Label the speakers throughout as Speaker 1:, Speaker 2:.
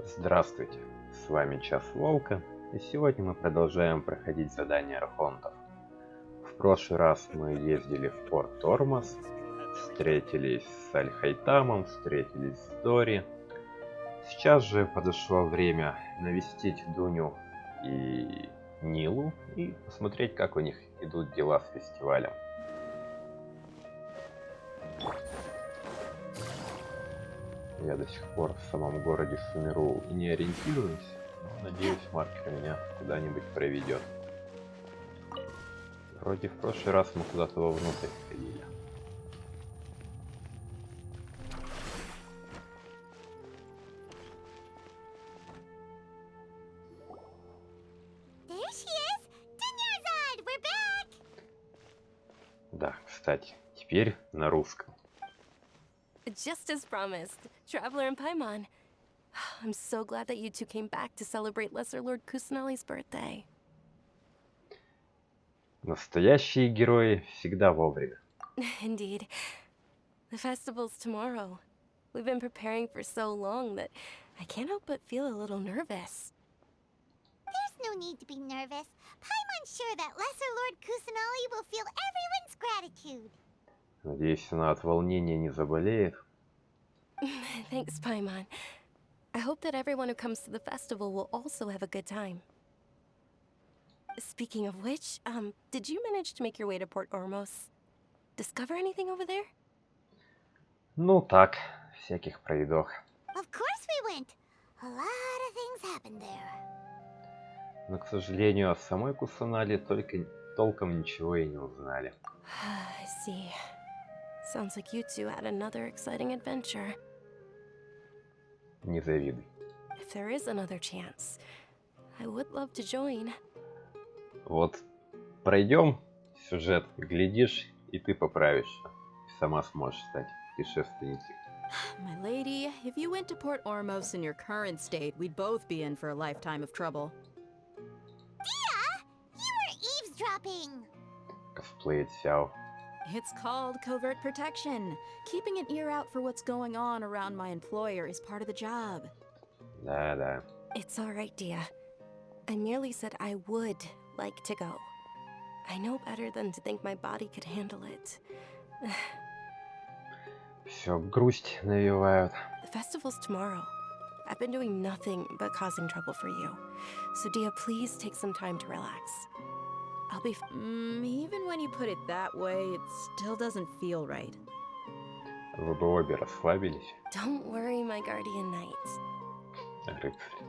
Speaker 1: Здравствуйте, с вами Час Волка, и сегодня мы продолжаем проходить задания архонтов. В прошлый раз мы ездили в порт Тормоз, встретились с Аль-Хайтамом, встретились с Дори. Сейчас же подошло время навестить Дуню и Нилу и посмотреть, как у них идут дела с фестивалем. Я до сих пор в самом городе Сумеру не ориентируюсь, но надеюсь, маркер меня куда-нибудь проведет. Вроде в прошлый раз мы куда-то вовнутрь ходили. Да, кстати, теперь на русском.
Speaker 2: Just as promised, Traveler and Paimon. I'm so glad that you two came back to celebrate Lesser Lord Kusanali's birthday.
Speaker 1: Настоящие герои всегда вовремя.
Speaker 2: Indeed. The festival's tomorrow. We've been preparing for so long that I can't help but feel a little nervous.
Speaker 3: There's no need to be nervous. Paimon's sure that Lesser Lord Kusanali will feel everyone's gratitude.
Speaker 1: Надеюсь, она от волнения не заболеет.
Speaker 2: Thanks, Paimon. I hope that everyone who comes to the festival will also have a good time. Speaking of which, did you manage to make your way to Port Ormos? Discover anything over there?
Speaker 1: Ну так, всяких пройдох.
Speaker 3: Of course we went. A lot of things happened there.
Speaker 1: Но, к сожалению, о самой Кусанале толком ничего и не узнали.
Speaker 2: I see. Sounds like you two had another exciting adventure.
Speaker 1: Не завидуй.
Speaker 2: If there is another chance, I would love to join.
Speaker 1: Вот пройдем сюжет, глядишь, и ты поправишься. И сама сможешь стать путешественницей.
Speaker 4: My lady, if you went to Port Ormos in your current state, we'd both be in for a lifetime of trouble.
Speaker 3: Dia, you were eavesdropping.
Speaker 1: Косплеит Сяо.
Speaker 4: It's called covert protection. Keeping an ear out for what's going on around my employer is part of the job.
Speaker 1: Да-да.
Speaker 2: It's all right, Dia. I merely said I would like to go. I know better than to think my body could handle it.
Speaker 1: Все грусть навевают.
Speaker 2: The festival's tomorrow. I've been doing nothing but causing trouble for you. So, Dia, please take some time to relax. I'll be
Speaker 4: Even when you put it that way, it still doesn't feel right.
Speaker 1: Вы бы обе расслабились.
Speaker 2: Don't worry, my guardian knight.
Speaker 1: Рыцарь.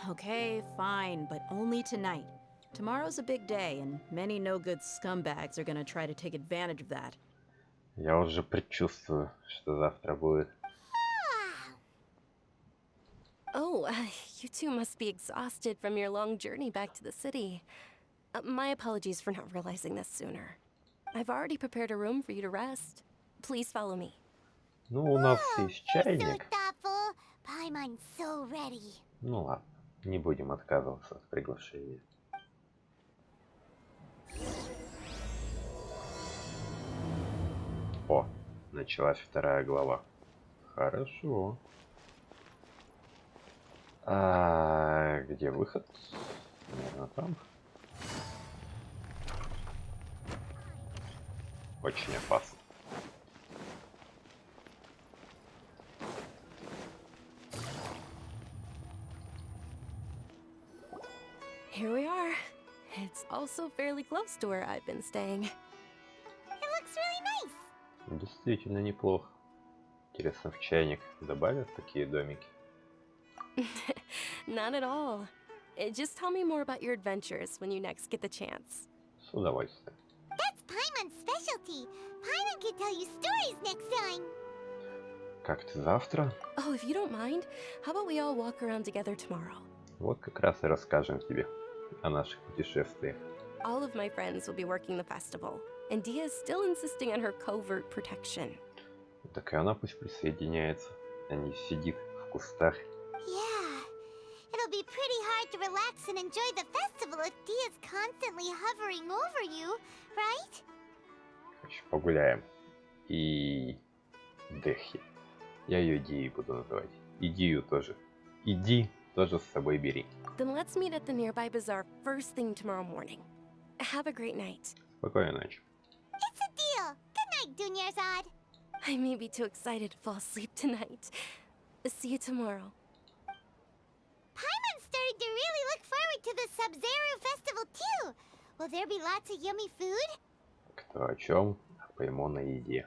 Speaker 4: Okay, fine, but only tonight. Tomorrow's a big day, and many no-good scumbags are gonna try to take advantage of that.
Speaker 1: Я уже предчувствую, что завтра будет.
Speaker 2: Oh, you two must be exhausted from your long journey back to the city. My apologies for not realizing this sooner. I've already prepared a room for you to rest. Please follow me.
Speaker 1: Ну, у нас есть
Speaker 3: So
Speaker 1: чайник.
Speaker 3: thoughtful. Paimon's so ready.
Speaker 1: Ну ладно, не будем отказываться от приглашения. О, началась вторая глава. Хорошо. А где выход? Наверное, там. Очень опасно.
Speaker 2: Here we are. It's also fairly close to where I've been staying.
Speaker 3: It looks really nice.
Speaker 1: Действительно неплохо. Интересно, в чайник добавят такие домики?
Speaker 2: Not at all. Just tell me more about your adventures when you next get the chance.
Speaker 1: С удовольствием.
Speaker 3: That's Paimon's specialty. Paimon can tell you stories next time.
Speaker 1: Как-то завтра?
Speaker 2: Oh, if you don't mind, how about we all walk around together tomorrow?
Speaker 1: Вот как раз и расскажем тебе о наших путешествиях.
Speaker 2: All of my friends will be working the festival, and Dia is still insisting on her covert protection.
Speaker 1: Так и она пусть присоединяется, а не сидит в кустах.
Speaker 3: Yeah. It'll be pretty hard to relax and enjoy the festival if Dia's constantly hovering over you, right?
Speaker 1: Короче, погуляем. И Дехи. Я ее Дией буду называть. И Дию тоже. иди, тоже с собой бери.
Speaker 2: Then let's meet at the nearby bazaar first thing tomorrow morning. Have a great night.
Speaker 1: Спокойной ночи.
Speaker 3: It's a deal. Good night, Dunyarzad.
Speaker 2: I may be too excited to fall asleep tonight. See you tomorrow.
Speaker 3: Paimon's starting to really look forward to the Sабзеруса festival too. Will there be lots of yummy food?
Speaker 1: Кто о чем, а Паймон о еде.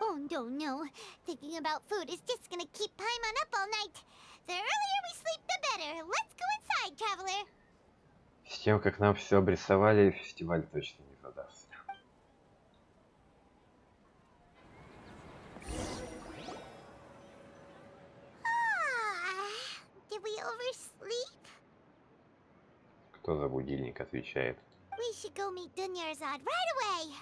Speaker 3: Oh no. Thinking about food is just gonna keep Paimon up all night. The earlier we sleep, the better. Let's go inside, traveler.
Speaker 1: С тем, как нам все обрисовали, фестиваль точно не задастся.
Speaker 3: Did we oversleep?
Speaker 1: Кто за будильник отвечает?
Speaker 3: We should go meet Dunyarzad right away.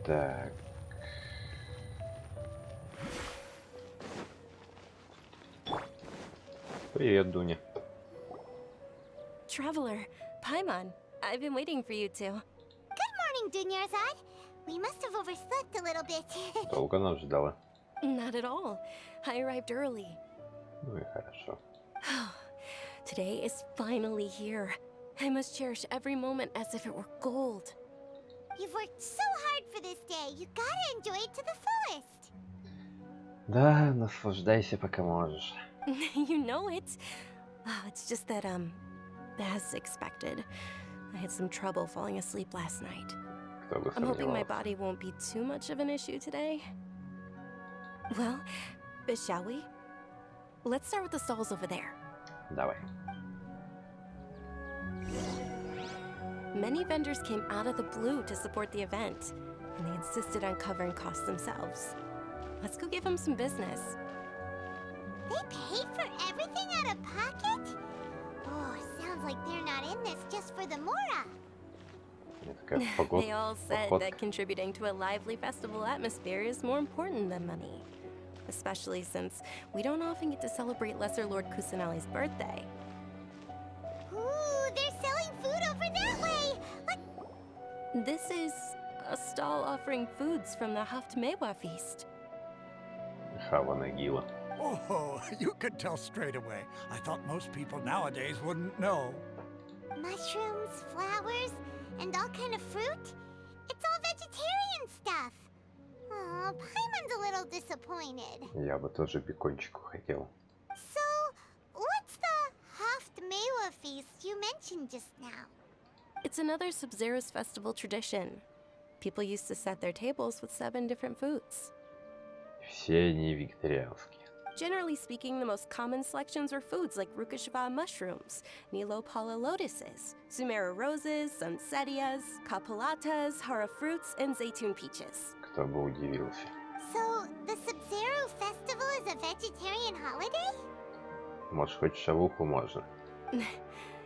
Speaker 1: Так. Привет, Дуня.
Speaker 2: Traveler, Paimon, I've been waiting for you two.
Speaker 3: Good morning, Dunyarzad. We must have overslept a little bit.
Speaker 1: Долго нас ждала?
Speaker 2: Not at all. I arrived early.
Speaker 1: Ну и хорошо.
Speaker 2: Today is finally here. I must cherish every moment as if it were gold.
Speaker 3: You've worked so hard for this day. You gotta enjoy it to the fullest.
Speaker 1: Да, наслаждайся, пока можешь.
Speaker 2: You know it. It's just that, as expected, I had some trouble falling asleep last night.
Speaker 1: Кто бы
Speaker 2: I'm hoping my
Speaker 1: сомневался.
Speaker 2: body won't be too much of an issue today. Well, shall we? Let's start with the stalls over there.
Speaker 1: Давай.
Speaker 2: Many vendors came out of the blue to support the event, and they insisted on covering costs themselves. Let's go give them some business.
Speaker 3: They paid for everything out of pocket? Oh, sounds like they're not in this just for the Mora.
Speaker 1: Я такая, поход,
Speaker 2: They all said
Speaker 1: поход.
Speaker 2: that contributing to a lively festival atmosphere is more important than money. Especially since we don't often get to celebrate Lesser Lord Kusanali's birthday.
Speaker 3: Ooh, they're selling food over that way. Look,
Speaker 2: This is a stall offering foods from the Haftmewa feast.
Speaker 1: Хава Нагила.
Speaker 5: Oh, you could tell straight away. I thought most people nowadays wouldn't know.
Speaker 3: mushrooms, flowers, and all kind of fruit. It's all vegetarian stuff. Oh, Paimon's a little disappointed.
Speaker 1: Я бы тоже бекончику хотел.
Speaker 3: So, what's the Haftmewa feast you mentioned just now?
Speaker 2: It's another Sabzerus festival tradition. People used to set their tables with 7 different foods.
Speaker 1: Все они вегетарианские.
Speaker 2: Generally speaking, the most common selections were foods like Rukashava mushrooms, Nilopala lotuses, Sumera roses, Sunsetias, Kapalatas, Hara fruits, and Zaytun peaches.
Speaker 1: Кто бы удивился.
Speaker 3: So, the Sub-Zero festival is a vegetarian holiday?
Speaker 1: Может, хоть шавуху можно.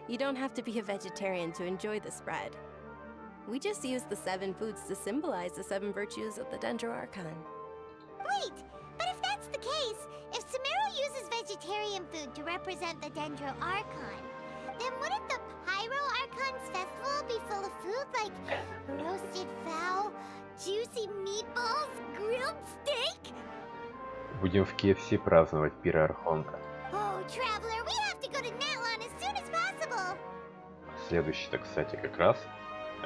Speaker 2: You don't have to be a vegetarian to enjoy the spread. We just use the 7 foods to symbolize the 7 virtues of the Dendro Archon.
Speaker 3: Wait, but if that's the case, if Sumero uses vegetarian food to represent the Dendro Archon, then wouldn't the Pyro Archon's festival be full of food like roasted fowl, juicy meatballs, grilled steak?
Speaker 1: Будем в KFC праздновать пира Архонта.
Speaker 3: Oh, traveler, we have to go to Natlan as soon as possible.
Speaker 1: Следующий-то, кстати, как раз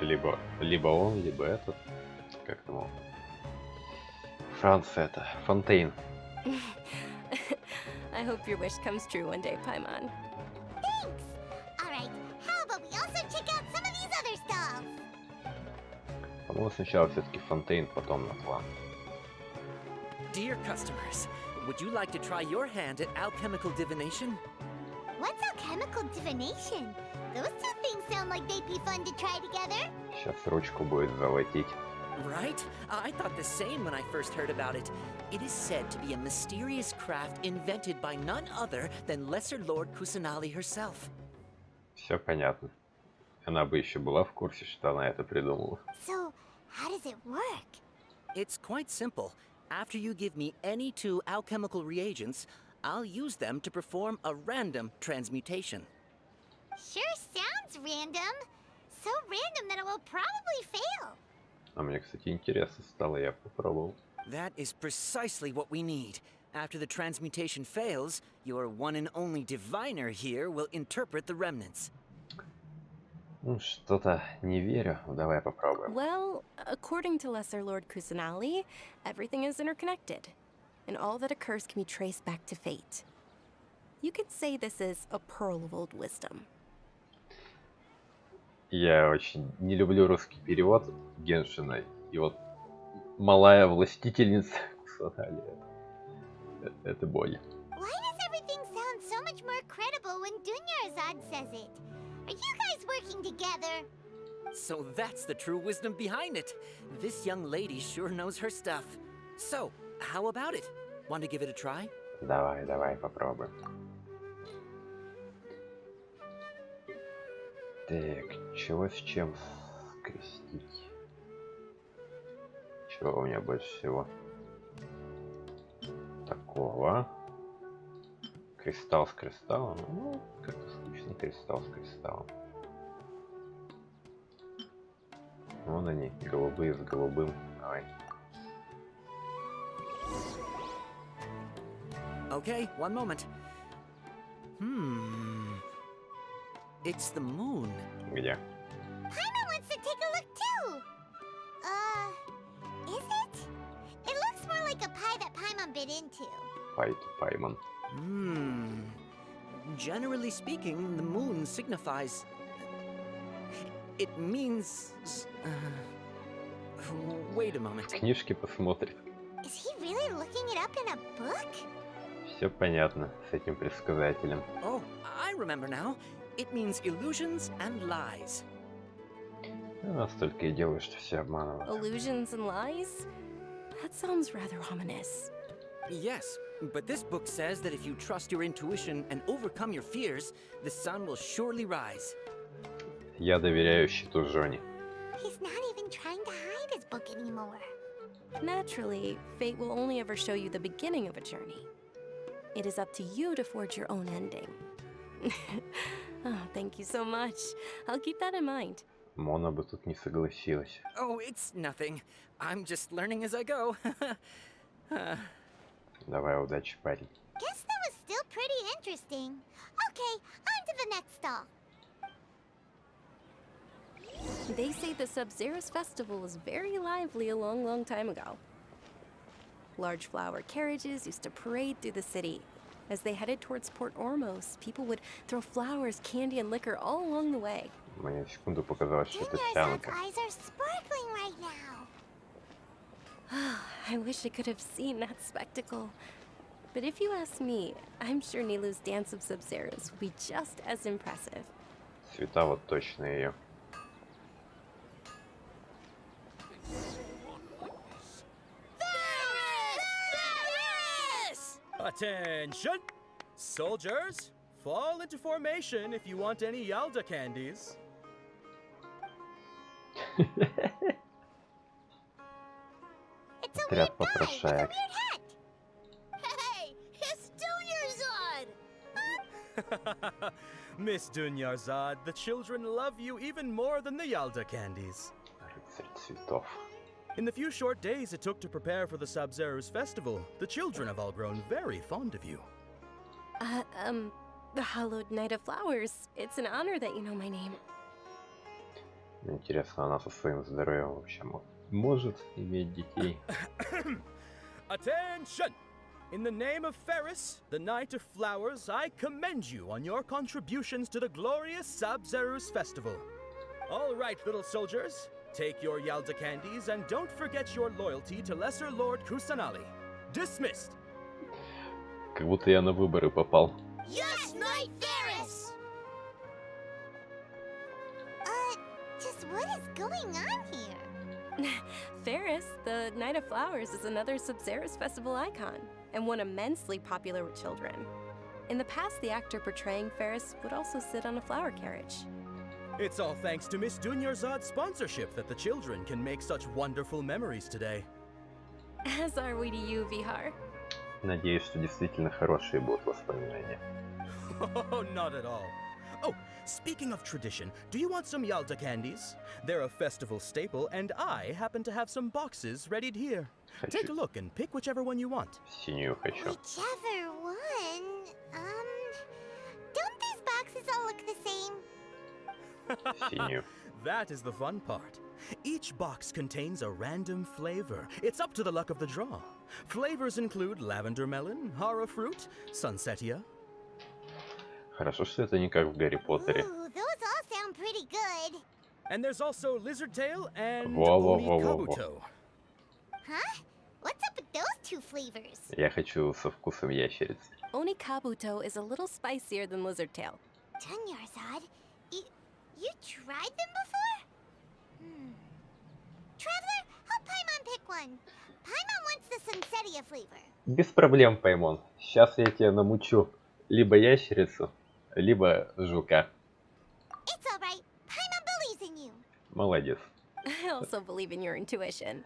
Speaker 1: либо он, либо этот. Как там он? Франция это. Фонтейн.
Speaker 2: I hope your wish comes true one day, Paimon.
Speaker 3: Thanks. All right, how about we also check out some of these other stalls?
Speaker 1: По-моему, сначала все-таки Фонтейн, потом Натлан.
Speaker 6: Dear customers, would you like to try your hand at alchemical divination?
Speaker 3: What's alchemical divination? Those two things sound like they'd be fun to try together.
Speaker 1: Сейчас ручку будет золотить.
Speaker 6: Right? I thought the same when I first heard about it. It is said to be a mysterious craft invented by none other than Lesser Lord Kusanali herself.
Speaker 1: Все понятно. Она бы еще была в курсе, что она это придумала.
Speaker 3: So, how does it work?
Speaker 6: It's quite simple. After you give me any 2 alchemical reagents, I'll use them to perform a random transmutation.
Speaker 3: Sure sounds random. So random that it will probably fail.
Speaker 1: А мне, кстати, интересно стало, я попробовал.
Speaker 6: That is precisely what we need. After the transmutation fails, your one and only diviner here will interpret the remnants.
Speaker 1: Ну, что-то не верю. Давай попробуем.
Speaker 2: Well, according to Lesser Lord Kusanali, everything is interconnected, and all that occurs can be traced back to fate. You could say this is a pearl of old wisdom.
Speaker 1: Я очень не люблю русский перевод Геншина. И вот малая властительница Кусанали. Это боль.
Speaker 3: Why does everything sound so much more credible when Dunya says it? Are you guys working together?
Speaker 6: So that's the true wisdom behind it. This young lady sure knows her stuff. So, how about it? Want to give it a try?
Speaker 1: Давай попробуем. Так, чего с чем скрестить? Чего у меня больше всего? Такого. Кристалл с кристаллом. Ну, как-то скучный кристалл с кристаллом. Вон они, голубые с голубым. Давай.
Speaker 6: Okay, one moment. It's the moon.
Speaker 1: Где?
Speaker 3: Paimon wants to take a look too. Is it? It looks more like a pie that Paimon bit into.
Speaker 1: Паймон.
Speaker 6: Generally speaking, the moon signifies... It means... Wait a moment.
Speaker 1: Книжки посмотрит.
Speaker 3: Is he really looking it up in a book?
Speaker 1: Все понятно с этим предсказателем.
Speaker 6: Oh, I remember now. It means illusions and lies.
Speaker 1: Нас только и делают, что все обманывают.
Speaker 2: Illusions and lies? That sounds rather ominous.
Speaker 6: Yes, but this book says that if you trust your intuition and overcome your fears, the sun will surely rise.
Speaker 1: Я доверяю щиту Жони.
Speaker 3: He's not even trying to hide his book anymore.
Speaker 2: Naturally, fate will only ever show you the beginning of a journey. It is up to you to forge your own ending. Oh, thank you so much. I'll keep that in mind.
Speaker 1: Мона бы тут не согласилась.
Speaker 6: Oh, it's nothing. I'm just learning as I go.
Speaker 1: Давай, удачи, парень.
Speaker 3: Guess that was still pretty interesting. Okay, on to the next stall.
Speaker 2: They say the Sabzerus festival was very lively a long time ago. Large flower carriages used to parade through the city. As they headed towards Port Ormos, people would throw flowers, candy, and liquor all along the way.
Speaker 1: Мне на секунду показалось, что это
Speaker 3: Dunya's
Speaker 1: тянка.
Speaker 3: eyes are sparkling right now.
Speaker 2: I wish I could have seen that spectacle. But if you ask me, I'm sure Nilu's dance of Sub-Zeros would be just as impressive.
Speaker 1: Цвета вот точно ее.
Speaker 7: Attention! Soldiers, fall into formation if you want any Yalda candies.
Speaker 3: It's a
Speaker 1: Отряд
Speaker 3: weird guy with a
Speaker 1: попрошаек.
Speaker 3: weird hat. Hey, it's Dunyarzad!
Speaker 7: Miss Dunyarzad, the children love you even more than the Yalda candies.
Speaker 1: Рыцарь цветов.
Speaker 7: In the few short days it took to prepare for the Sabzerus festival, the children have all grown very fond of you.
Speaker 2: The hallowed Night of Flowers. It's an honor that you know my name.
Speaker 1: Интересно, она со своим здоровьем вообще может иметь детей?
Speaker 7: Attention! In the name of Ferris, the Knight of Flowers, I commend you on your contributions to the glorious Sabzerus festival. All right, little soldiers, take your Yalda candies and don't forget your loyalty to Lesser Lord Kusanali. Dismissed!
Speaker 1: Как будто я на выборы попал.
Speaker 3: Yes, Knight Ferris! Just what is going on here?
Speaker 2: Ferris, the Night of Flowers, is another Sub-Zerus festival icon, and one immensely popular with children. In the past, the actor portraying Ferris would also sit on a flower carriage.
Speaker 7: It's all thanks to Miss Dunyarzad's sponsorship that the children can make such wonderful memories today.
Speaker 2: As are we to you, Vihar.
Speaker 1: Надеюсь, что действительно хорошие будут воспоминания.
Speaker 7: Oh, not at all. Oh, speaking of tradition, do you want some Yalta candies? They're a festival staple, and I happen to have some boxes readied here. Take a look and pick whichever one you want.
Speaker 1: Синюю хочу.
Speaker 3: Whichever one. Don't these boxes all look the same?
Speaker 1: Синюю.
Speaker 7: That is the fun part. Each box contains a random flavor. It's up to the luck of the draw. Flavors include lavender melon, hara fruit, sunsetia.
Speaker 1: Хорошо, что это не как в Гарри Поттере.
Speaker 3: Ooh, those all sound pretty good.
Speaker 7: And there's also lizard tail and
Speaker 1: Во-во-во-во-во.
Speaker 7: onikabuto.
Speaker 3: Huh? What's up with those two flavors?
Speaker 1: Я хочу со вкусом ящерицы.
Speaker 2: Onikabuto is a little spicier than lizard tail.
Speaker 3: Dunyarzad, you tried them before? Traveler, help Paimon pick one. Paimon wants the sunsetia flavor.
Speaker 1: Без проблем, Паймон. Сейчас я тебе намучу либо ящерицу, либо жука.
Speaker 3: It's alright. Paimon believes in you.
Speaker 1: Молодец.
Speaker 2: I also believe in your intuition.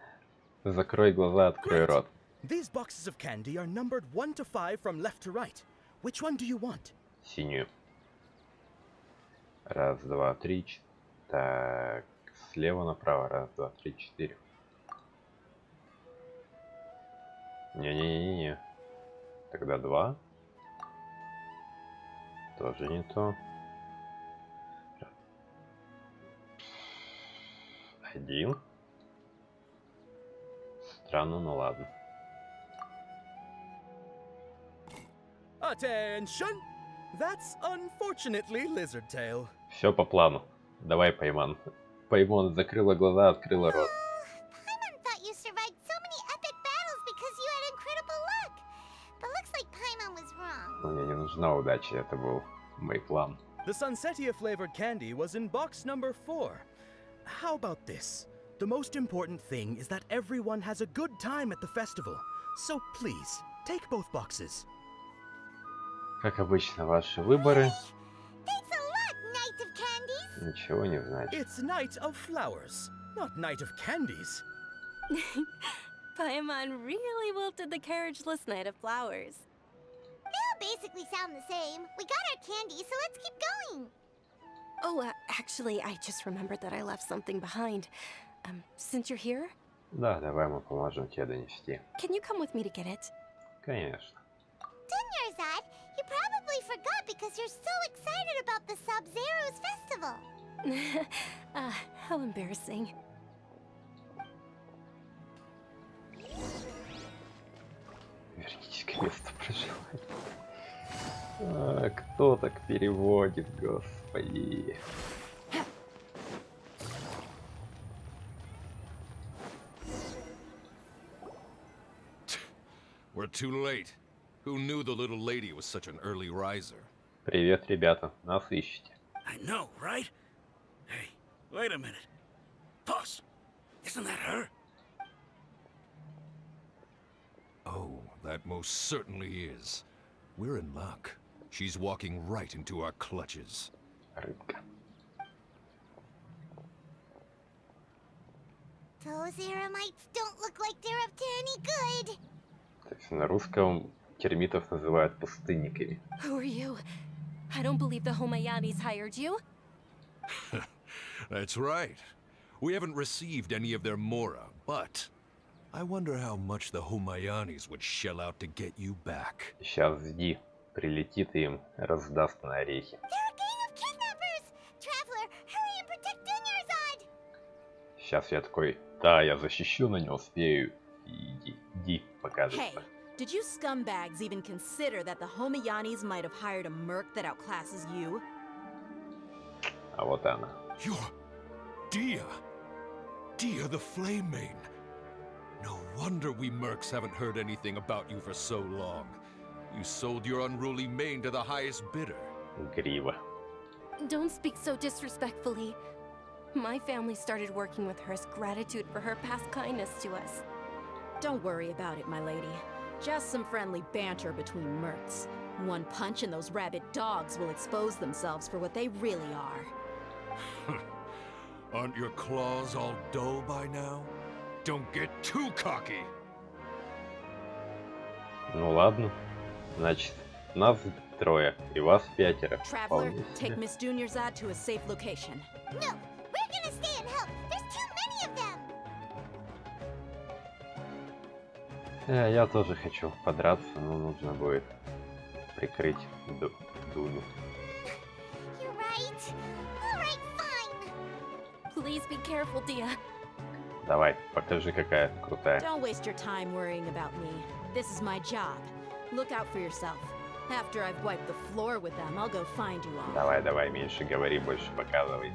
Speaker 1: Закрой глаза, открой рот.
Speaker 7: These boxes of candy are numbered 1 to 5 from left to right. Which one do you want?
Speaker 1: Синюю. Раз, два, три, четыре. Так, слева направо. Раз, два, три, четыре. Не-не-не-не. Тогда два. Тоже не то. Один. Странно, ну ладно.
Speaker 7: Attention! That's unfortunately lizard tail.
Speaker 1: Все по плану. Давай, Паймон. Паймон закрыла глаза, открыла рот.
Speaker 3: Paimon thought you survived so many epic battles because you had incredible luck. But looks like Paimon was wrong.
Speaker 1: Мне не нужна удача, это был мой план.
Speaker 7: The sunsetia flavored candy was in box number 4. How about this? The most important thing is that everyone has a good time at the festival. So please, take both boxes.
Speaker 1: Как обычно, ваши выборы
Speaker 3: Thanks a lot, Knight of Candies.
Speaker 1: ничего не значат.
Speaker 7: It's Night of Flowers, not Night of Candies.
Speaker 2: Paimon really wilted the carriageless Knight of Flowers.
Speaker 3: They all basically sound the same. We got our candy, so let's keep going.
Speaker 2: Oh, actually, I just remembered that I left something behind. Since you're here,
Speaker 1: Да, давай мы поможем тебе донести.
Speaker 2: can you come with me to get it?
Speaker 1: Конечно.
Speaker 3: Dunyarzad, you probably forgot because you're so excited about the Sабzerusa festival.
Speaker 2: How embarrassing.
Speaker 1: Вернитесь к месту проживания. Кто так переводит, господи?
Speaker 8: We're too late. Who knew the little lady was such an early riser?
Speaker 1: Привет, ребята. Нас ищете.
Speaker 5: I know, right? Hey, wait a minute. Boss, isn't that her?
Speaker 8: Oh, that most certainly is. We're in luck. She's walking right into our clutches.
Speaker 1: Рыбка.
Speaker 3: Those Eremites don't look like they're up to any good.
Speaker 1: То есть на русском термитов называют пустынниками.
Speaker 2: Who are you? I don't believe the Homayanis hired you.
Speaker 8: That's right. We haven't received any of their mora, but I wonder how much the Homayanis would shell out to get you back.
Speaker 1: Сейчас жди. Прилетит и им раздаст на орехи.
Speaker 3: They're a gang of kidnappers! Traveler, hurry and protect Dunyarzad!
Speaker 1: Сейчас я такой, да, я защищу, но не успею. Иди, показывай.
Speaker 4: Hey, did you scumbags even consider that the Homayanis might have hired a merc that outclasses you?
Speaker 1: А вот она.
Speaker 8: You're Dia. Dia the Flame Mane. No wonder we mercs haven't heard anything about you for so long. You sold your unruly mane to the highest bidder.
Speaker 1: Грива.
Speaker 2: Don't speak so disrespectfully. My family started working with her as gratitude for her past kindness to us.
Speaker 4: Don't worry about it, my lady. Just some friendly banter between mercs. One punch and those rabid dogs will expose themselves for what they really are.
Speaker 8: Aren't your claws all dull by now? Don't get too cocky.
Speaker 1: Ну ладно. Значит, нас трое, и вас 5.
Speaker 4: Traveler,
Speaker 1: Вполне
Speaker 4: take
Speaker 1: себе.
Speaker 4: Miss Dunyarzad to a safe location.
Speaker 3: No, we're gonna stay and help. There's too many of them.
Speaker 1: Я тоже хочу подраться, но нужно будет прикрыть Дуню.
Speaker 3: You're right. All right, fine.
Speaker 2: Please be careful, Dia.
Speaker 1: Давай, покажи, какая ты крутая.
Speaker 4: Don't waste your time worrying about me. This is my job. Look out for yourself. After I've wiped the floor with them, I'll go find you all.
Speaker 1: Давай, давай, меньше говори, больше показывай.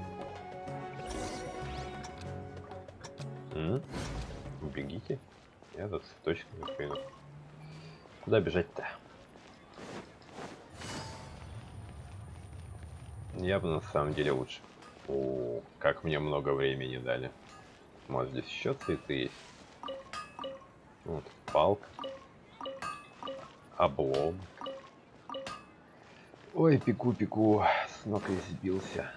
Speaker 1: Бегите. Я за цветочками пойду. Куда бежать-то? Я бы на самом деле лучше. О, как мне много времени дали. Может, здесь еще цветы есть? Вот, палка. Облом. Ой, пеку, с ног и сбился.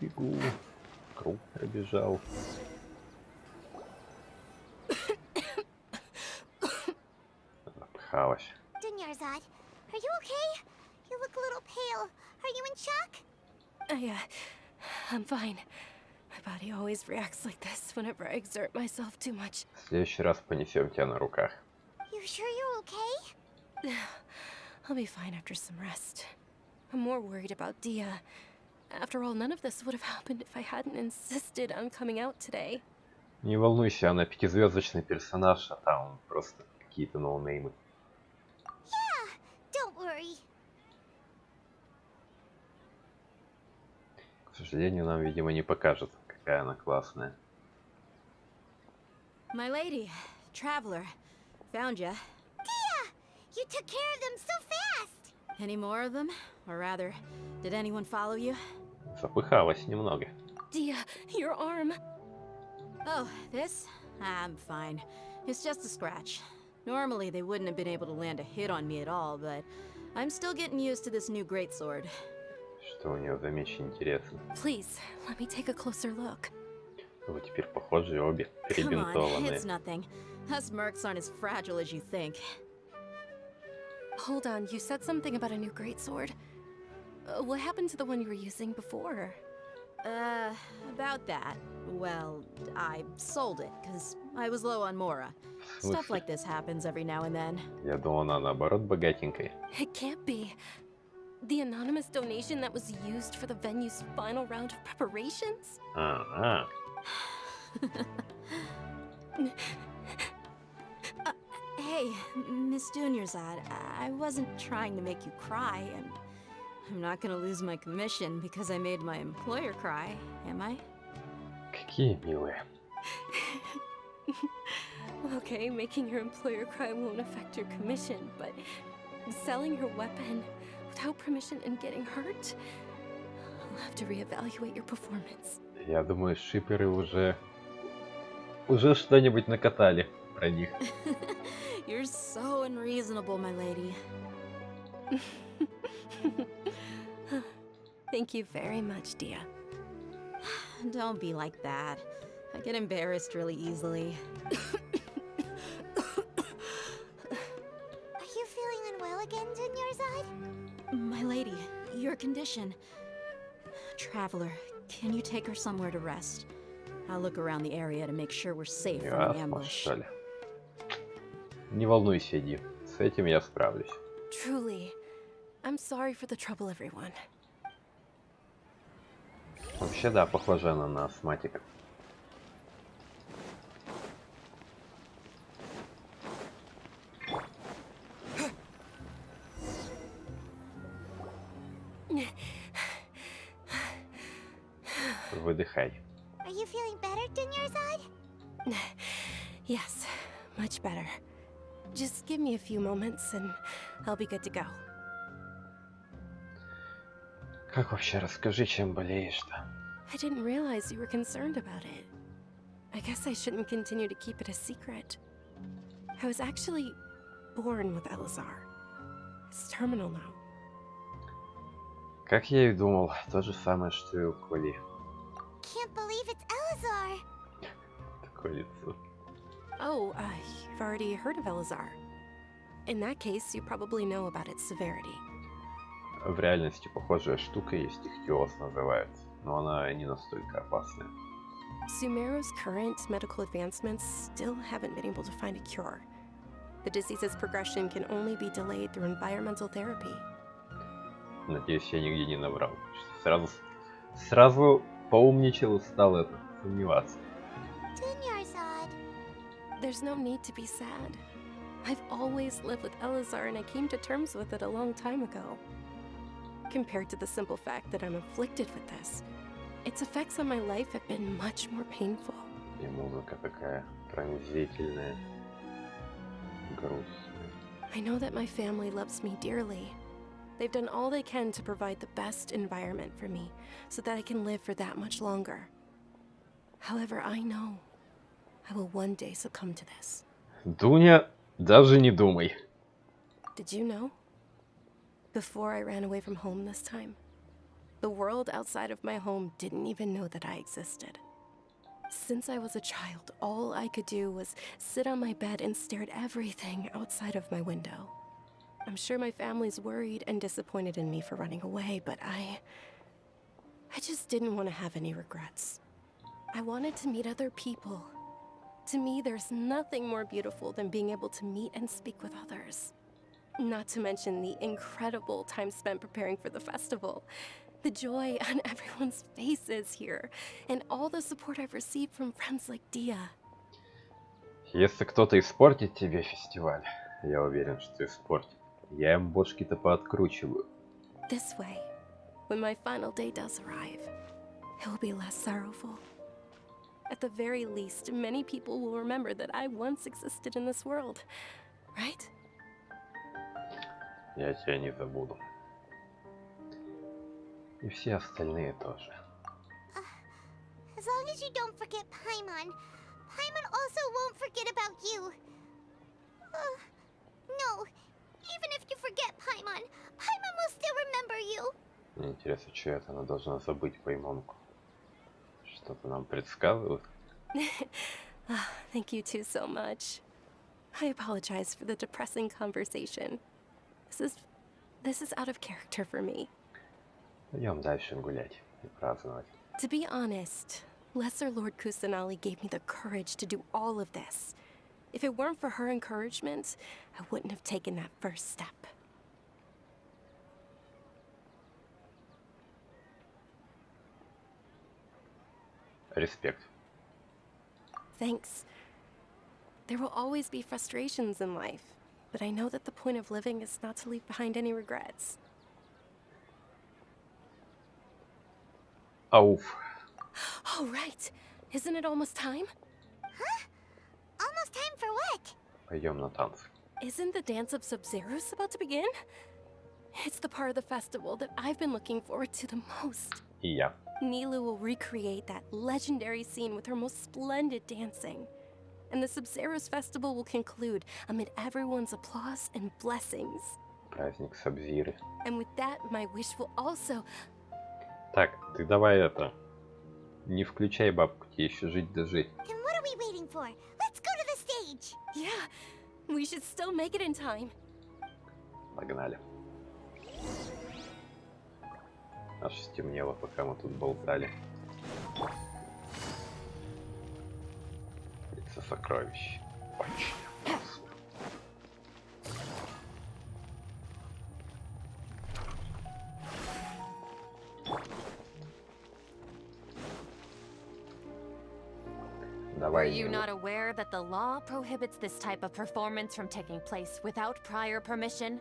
Speaker 1: Пеку. Круг пробежал. Запыхалась.
Speaker 3: Dunyarzad, are you okay? You look a little pale. Are you in shock?
Speaker 2: I'm fine. My body always reacts like this whenever I exert myself too much.
Speaker 1: В следующий раз понесем тебя на руках.
Speaker 3: You sure you're okay?
Speaker 2: I'll be fine after some rest. I'm more worried about Dia. After all, none of this would have happened if I hadn't insisted on coming out today.
Speaker 1: Не волнуйся, она 5-звездочный персонаж, а там просто какие-то ноунеймы.
Speaker 3: Yeah, don't worry.
Speaker 1: К сожалению, нам, видимо, не покажут, какая она классная.
Speaker 4: My lady, traveler, found ya.
Speaker 3: Dia, you took care of them so fast.
Speaker 4: Any more of them? Or rather, did anyone follow you?
Speaker 1: Запыхалась немного.
Speaker 2: Dia, your arm.
Speaker 4: Oh, this? I'm fine. It's just a scratch. Normally, they wouldn't have been able to land a hit on me at all, but I'm still getting used to this new greatsword.
Speaker 1: Что у нее за меч, интересно.
Speaker 2: Please, let me take a closer look.
Speaker 1: Вы теперь похожи обе,
Speaker 4: Come on,
Speaker 1: перебинтованные.
Speaker 4: it's nothing. Us mercs aren't as fragile as you think.
Speaker 2: Hold on, you said something about a new greatsword. What happened to the one you were using before?
Speaker 4: About that. Well, I sold it, because I was low on Mora.
Speaker 1: В
Speaker 4: Stuff
Speaker 1: смысле?
Speaker 4: like this happens every now and then.
Speaker 1: Я думал, она наоборот богатенькая.
Speaker 2: It can't be. The anonymous donation that was used for the venue's final round of preparations?
Speaker 1: Ага.
Speaker 4: Hey, Miss Dunyarzad, I wasn't trying to make you cry, and I'm not gonna lose my commission because I made my employer cry, am I?
Speaker 1: Какие милые.
Speaker 2: Okay, making your employer cry won't affect your commission, but selling your weapon without permission and getting hurt? I'll have to reevaluate your performance.
Speaker 1: Я думаю, шиперы уже что-нибудь накатали про них.
Speaker 4: You're so unreasonable, my lady.
Speaker 2: Thank you very much, Dia.
Speaker 4: Don't be like that. I get embarrassed really easily.
Speaker 3: Are you feeling unwell again, Dunyarzad?
Speaker 4: My lady, your condition. Traveler, can you take her somewhere to rest? I'll look around the area to make sure we're safe from an
Speaker 1: Ясно,
Speaker 4: ambush.
Speaker 1: что ли. Не волнуйся, Ди. С этим я справлюсь.
Speaker 2: Truly, I'm sorry for the trouble, everyone.
Speaker 1: Вообще, да, похожа она на астматика. Выдыхай.
Speaker 3: Are you feeling better, Dunyarzad?
Speaker 2: Yes, much better. Just give me a few moments and I'll be good to go.
Speaker 1: Как вообще, расскажи, чем болеешь-то?
Speaker 2: I didn't realize you were concerned about it. I guess I shouldn't continue to keep it a secret. I was actually born with Elazar. It's terminal now.
Speaker 1: Как я и думал, то же самое, что и у Коли.
Speaker 3: Can't believe it's Elazar.
Speaker 1: Такое лицо.
Speaker 2: Oh, you've already heard of Elazar. In that case, you probably know about its severity.
Speaker 1: В реальности похожая штука есть, ихтиоз называется, но она не настолько опасная.
Speaker 2: Sumeru's current medical advancements still haven't been able to find a cure. The disease's progression can only be delayed through environmental therapy.
Speaker 1: Надеюсь, я нигде не наврал. Сразу поумничал и стал это сомневаться.
Speaker 3: Dunya's odd.
Speaker 2: There's no need to be sad. I've always lived with Elazar and I came to terms with it a long time ago. Compared to the simple fact that I'm afflicted with this, its effects on my life have been much more painful.
Speaker 1: И музыка такая пронзительная, грустная.
Speaker 2: I know that my family loves me dearly. They've done all they can to provide the best environment for me so that I can live for that much longer. However, I know I will one day succumb to this.
Speaker 1: Дуня, даже не думай.
Speaker 2: Did you know? Before I ran away from home this time, the world outside of my home didn't even know that I existed. Since I was a child, all I could do was sit on my bed and stare at everything outside of my window. I'm sure my family's worried and disappointed in me for running away, but I just didn't want to have any regrets. I wanted to meet other people. To me, there's nothing more beautiful than being able to meet and speak with others. Not to mention the incredible time spent preparing for the festival. The joy on everyone's faces here, and all the support I've received from friends like Dia.
Speaker 1: Если кто-то испортит тебе фестиваль, я уверен, что испортит. Я им бошки-то пооткручиваю.
Speaker 2: This way, when my final day does arrive, it will be less sorrowful. At the very least, many people will remember that I once existed in this world, right?
Speaker 1: Я тебя не забуду. И все остальные тоже.
Speaker 3: As long as you don't forget Paimon, Paimon also won't forget about you. No, even if you forget Paimon, Paimon will still remember you.
Speaker 1: Мне интересно, что это она должна забыть Паймонку? Что-то нам предсказывают?
Speaker 2: Thank you two so much. I apologize for the depressing conversation. This is out of character for me.
Speaker 1: Пойдем дальше гулять и праздновать.
Speaker 2: To be honest, Lesser Lord Kusanali gave me the courage to do all of this. If it weren't for her encouragement, I wouldn't have taken that first step.
Speaker 1: Респект.
Speaker 2: Thanks. There will always be frustrations in life, but I know that the point of living is not to leave behind any regrets.
Speaker 1: Ауф.
Speaker 2: Oh, right. Isn't it almost time?
Speaker 3: Huh? Almost time for what?
Speaker 1: Пойдем на танцы.
Speaker 2: Isn't the dance of Sабzerus about to begin? It's the part of the festival that I've been looking forward to the most.
Speaker 1: И я.
Speaker 2: Nilu will recreate that legendary scene with her most splendid dancing. And the Sabzerus festival will conclude amid everyone's applause and blessings.
Speaker 1: Праздник Сабзиры.
Speaker 2: And with that, my wish will also...
Speaker 1: Так, ты давай это... Не включай бабку, тебе еще жить да жить.
Speaker 3: Then what are we waiting for? Let's go to the stage!
Speaker 2: Yeah, we should still make it in time.
Speaker 1: Погнали. Аж стемнело, пока мы тут болтали. Лицо сокровищ. Очень опасно.
Speaker 9: Were you not aware that the law prohibits this type of performance from taking place without prior permission?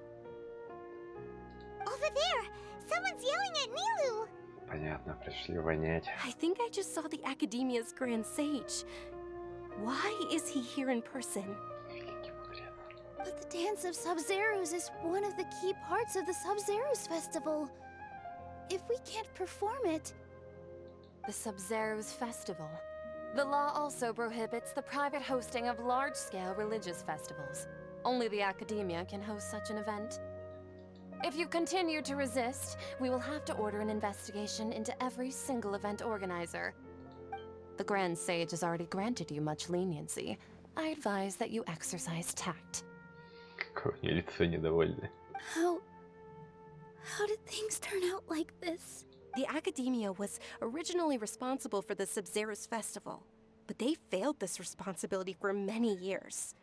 Speaker 3: Over there! Someone's yelling at Nilu!
Speaker 1: Понятно, пришли вонять.
Speaker 2: I think I just saw the Academia's Grand Sage. Why is he here in person?
Speaker 4: But the Dance of Sabzerus is one of the key parts of the Sabzerus festival. If we can't perform it...
Speaker 9: The Sabzerus Festival. The law also prohibits the private hosting of large-scale religious festivals. Only the Academia can host such an event. If you continue to resist, we will have to order an investigation into every single event organizer. The Grand Sage has already granted you much leniency. I advise that you exercise tact.
Speaker 1: Какое у нее лицо недовольное.
Speaker 4: How did things turn out like this?
Speaker 2: The Academia was originally responsible for the Sабзеруса festival, but they failed this responsibility for many years.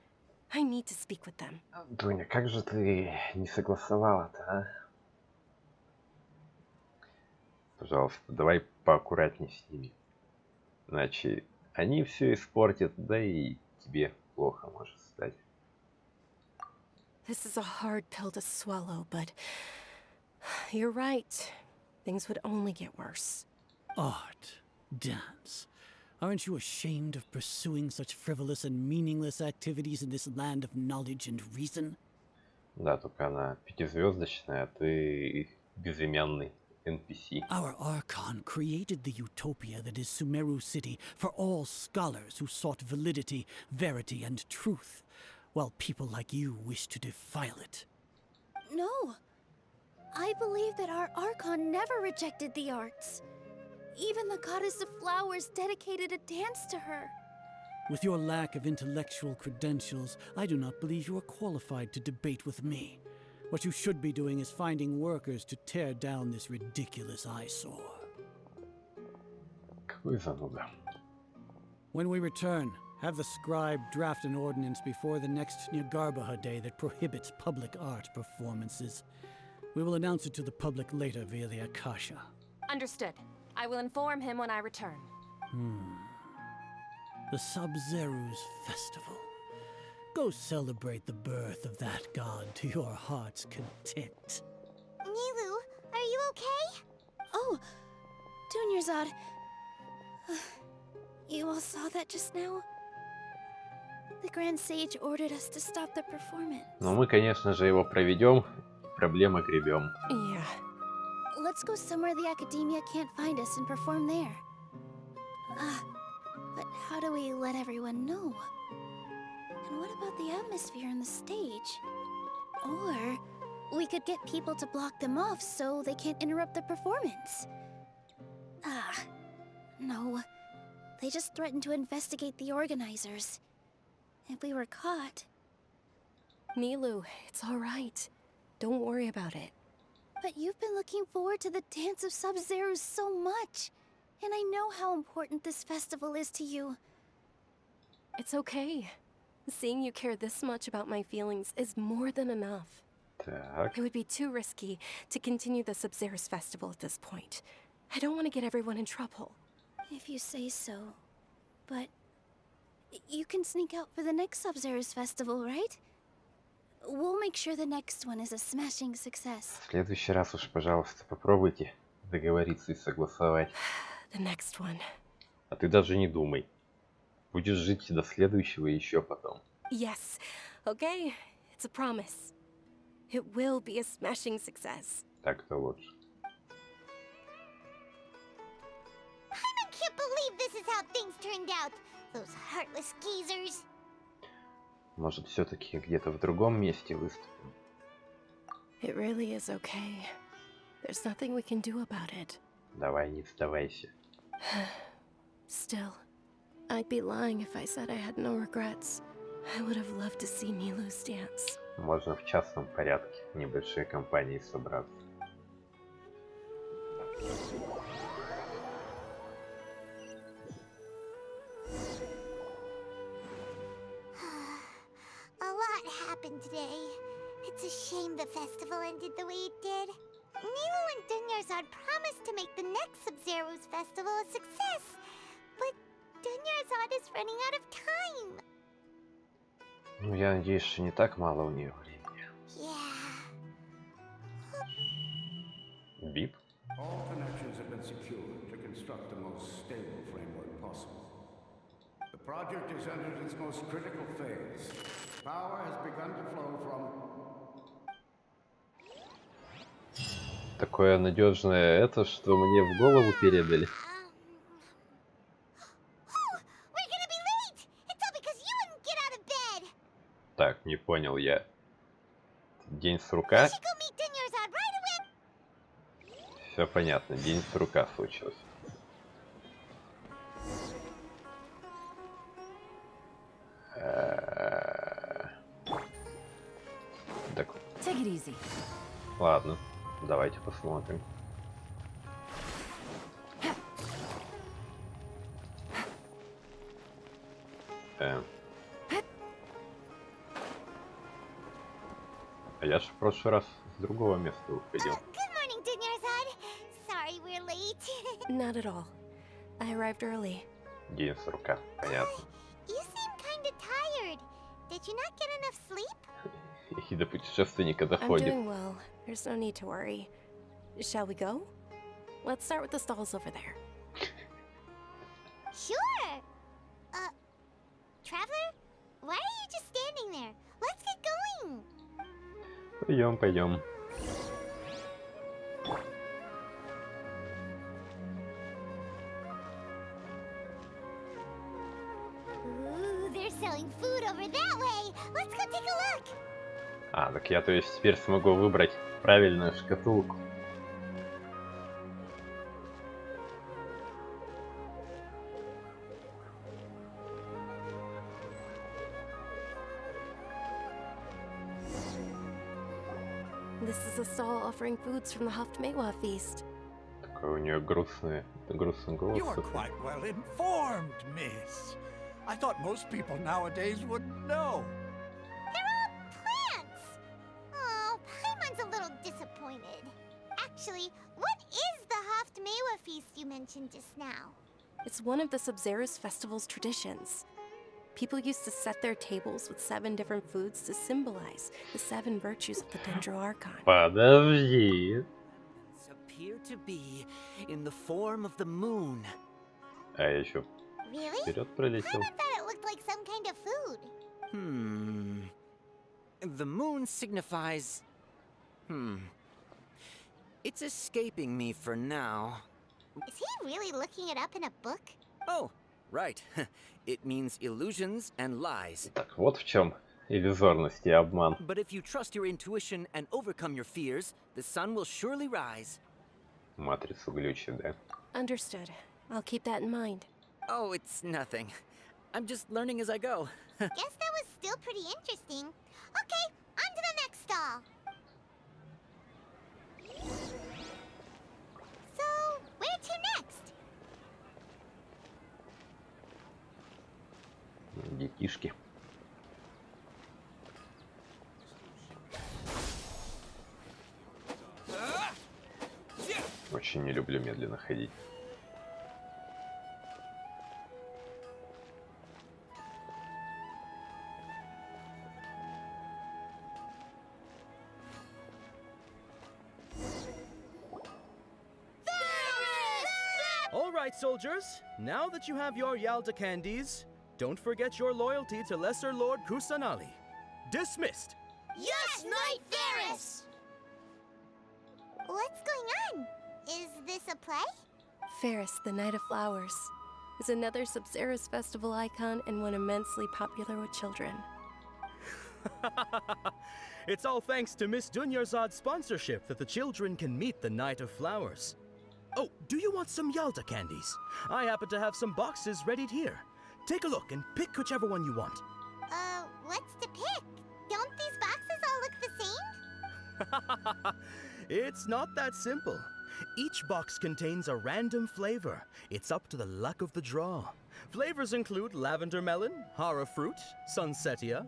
Speaker 2: I need to speak with them.
Speaker 1: Дуня, как же ты не согласовала-то, а? Пожалуйста, давай поаккуратней с ними. Иначе они все испортят, да и тебе плохо может стать.
Speaker 2: This is a hard pill to swallow, but you're right. Things would only get worse.
Speaker 5: Art, dance. Aren't you ashamed of pursuing such frivolous and meaningless activities in this land of knowledge and reason?
Speaker 1: Да, только она пятизвездочная, а ты безымянный NPC.
Speaker 5: Our Archon created the utopia that is Sumero City for all scholars who sought validity, verity, and truth, while people like you wish to defile it.
Speaker 4: No. I believe that our Archon never rejected the arts. Even the goddess of flowers dedicated a dance to her.
Speaker 5: With your lack of intellectual credentials, I do not believe you are qualified to debate with me. What you should be doing is finding workers to tear down this ridiculous eyesore.
Speaker 1: Какой зануда.
Speaker 5: When we return, have the scribe draft an ordinance before the next Nyargarbaha day that prohibits public art performances. We will announce it to the public later via the Akasha.
Speaker 9: Understood. I will inform him when I return.
Speaker 5: The Sabzerus Festival. Go celebrate the birth of that god to your heart's content.
Speaker 3: Nilu, are you okay?
Speaker 4: Oh, Dunyarzad. You all saw that just now? The Grand Sage ordered us to stop the performance.
Speaker 1: Но мы, конечно же, его проведем, проблемы гребем.
Speaker 2: Yeah.
Speaker 4: Let's go somewhere the Academia can't find us and perform there. But how do we let everyone know? And what about the atmosphere on the stage? Or we could get people to block them off so they can't interrupt the performance. No. They just threatened to investigate the organizers. If we were caught...
Speaker 2: Nilu, it's all right. Don't worry about it.
Speaker 4: But you've been looking forward to the dance of Sub-Zero so much. And I know how important this festival is to you.
Speaker 2: It's okay. Seeing you care this much about my feelings is more than enough.
Speaker 1: Так.
Speaker 2: It would be too risky to continue the Sabzerus festival at this point. I don't want to get everyone in trouble.
Speaker 4: If you say so. But you can sneak out for the next Sub-Zerus festival, right? We'll make sure the next one is a smashing success.
Speaker 1: В следующий раз уж, пожалуйста, попробуйте договориться и согласовать.
Speaker 2: The next one.
Speaker 1: А ты даже не думай. Будешь жить до следующего и еще потом.
Speaker 2: Yes. Okay? It's a promise. It will be a smashing success.
Speaker 1: Так-то лучше.
Speaker 3: I can't believe this is how things turned out. Those heartless geezers.
Speaker 1: Может, все-таки где-то в другом месте выступим?
Speaker 2: It really is okay. There's nothing we can do about it.
Speaker 1: Давай, не сдавайся.
Speaker 2: Still, I'd be lying if I said I had no regrets. I would have loved to see Nilu's dance.
Speaker 1: Можно в частном порядке, в небольшой компании собраться.
Speaker 3: A lot happened today. It's a shame the festival ended the way it did. Nilu and Dunyarzad promised to make the next Sub-Zero's festival a success, but Dunyarzad is running out of time.
Speaker 1: Ну, я надеюсь, что не так мало у нее времени.
Speaker 3: Yeah.
Speaker 1: Бип?
Speaker 10: All connections have been secured to construct the most stable framework possible. The project has entered its most critical phase. Power has begun to flow from...
Speaker 1: Такое надежное это, что мне в голову передали.
Speaker 3: We're gonna be late! It's all because you wouldn't get out of bed!
Speaker 1: Так, не понял я. День
Speaker 3: We
Speaker 1: сурка?
Speaker 3: should go meet Dunyarzad right away!
Speaker 1: Все понятно, день сурка случился.
Speaker 9: Take it easy.
Speaker 1: Ладно, давайте посмотрим. А я ж в прошлый раз с другого места уходил.
Speaker 3: Good morning, Dunya. Sorry we're late.
Speaker 2: Not at all. I arrived early.
Speaker 1: День с рука, понятно.
Speaker 3: You seem kinda tired. Did you not get enough sleep?
Speaker 1: И до путешественника
Speaker 2: I'm
Speaker 1: доходит.
Speaker 2: doing well. There's no need to worry. Shall we go? Let's start with the stalls over there.
Speaker 3: Sure. Traveler? Why are you just standing there? Let's get going.
Speaker 1: Пойдем, пойдем.
Speaker 3: Ooh, they're selling food over that way. Let's go take a look.
Speaker 1: А, так я, то есть, теперь смогу выбрать правильную шкатулку.
Speaker 2: This is a stall offering foods from the Haftmewa feast.
Speaker 1: Такой у нее грустный голос.
Speaker 11: You are quite well informed, miss. I thought most people nowadays would know.
Speaker 3: They're all plants. Oh, Paimon's a little disappointed. Actually, what is the Haftmewa feast you mentioned just now?
Speaker 2: It's one of the Sabzerus festival's traditions. People used to set their tables with 7 different foods to symbolize the 7 virtues of the Dendro Archon.
Speaker 1: Подожди.
Speaker 6: Appear to be in the form of the moon.
Speaker 1: А я еще
Speaker 3: Really?
Speaker 1: вперед пролетел.
Speaker 3: Paimon thought it looked like some kind of food.
Speaker 6: The moon signifies... It's escaping me for now.
Speaker 3: Is he really looking it up in a book?
Speaker 6: Oh, right. It means illusions and lies.
Speaker 1: Так вот в чем иллюзорность и обман.
Speaker 6: But if you trust your intuition and overcome your fears, the sun will surely rise.
Speaker 1: Матрицу глючит, да?
Speaker 2: Understood. I'll keep that in mind.
Speaker 6: Oh, it's nothing. I'm just learning as I go.
Speaker 3: Guess that was still pretty interesting. Okay, on to the next stall. So, where to next?
Speaker 1: Детишки. Очень не люблю медленно ходить.
Speaker 7: All right, soldiers. Now that you have your Yalda candies, don't forget your loyalty to Lesser Lord Kusanali. Dismissed.
Speaker 3: Yes, Knight Varys! What's going on? Is this a play?
Speaker 2: Ferris, the Night of Flowers, is another Sabzerus festival icon and one immensely popular with children.
Speaker 7: It's all thanks to Miss Dunyarzad's sponsorship that the children can meet the Night of Flowers. Oh, do you want some Yalda candies? I happen to have some boxes ready here. Take a look and pick whichever one you want.
Speaker 3: What's to pick? Don't these boxes all look the same?
Speaker 7: It's not that simple. Each box contains a random flavor. It's up to the luck of the draw. Flavors include lavender melon, hara fruit, sunsetia,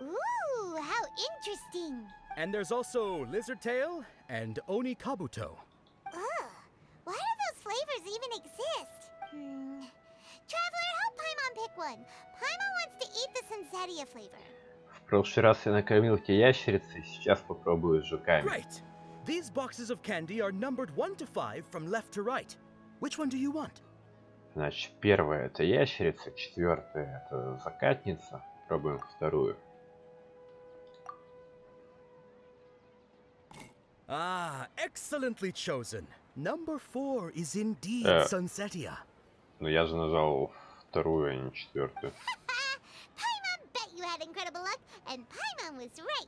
Speaker 3: Ooh, how interesting!
Speaker 7: and there's also lizard tail and oni kabuto.
Speaker 3: Ugh, why do those flavors even exist? Traveler, help Paimon pick one. Paimon wants to eat the sunsetia flavor.
Speaker 1: В прошлый раз я накормил те ящерицы, сейчас попробую с жуками.
Speaker 7: Great! These boxes of candy are numbered 1 to 5 from left to right. Which one do you want?
Speaker 1: Значит, первая это ящерица, четвертая это закатница. Пробуем вторую.
Speaker 7: Ah, excellently chosen. Number 4 is indeed sunsetia.
Speaker 1: Но я же нажал вторую, а не четвертую.
Speaker 3: Paimon bet you had incredible luck, and Paimon was right.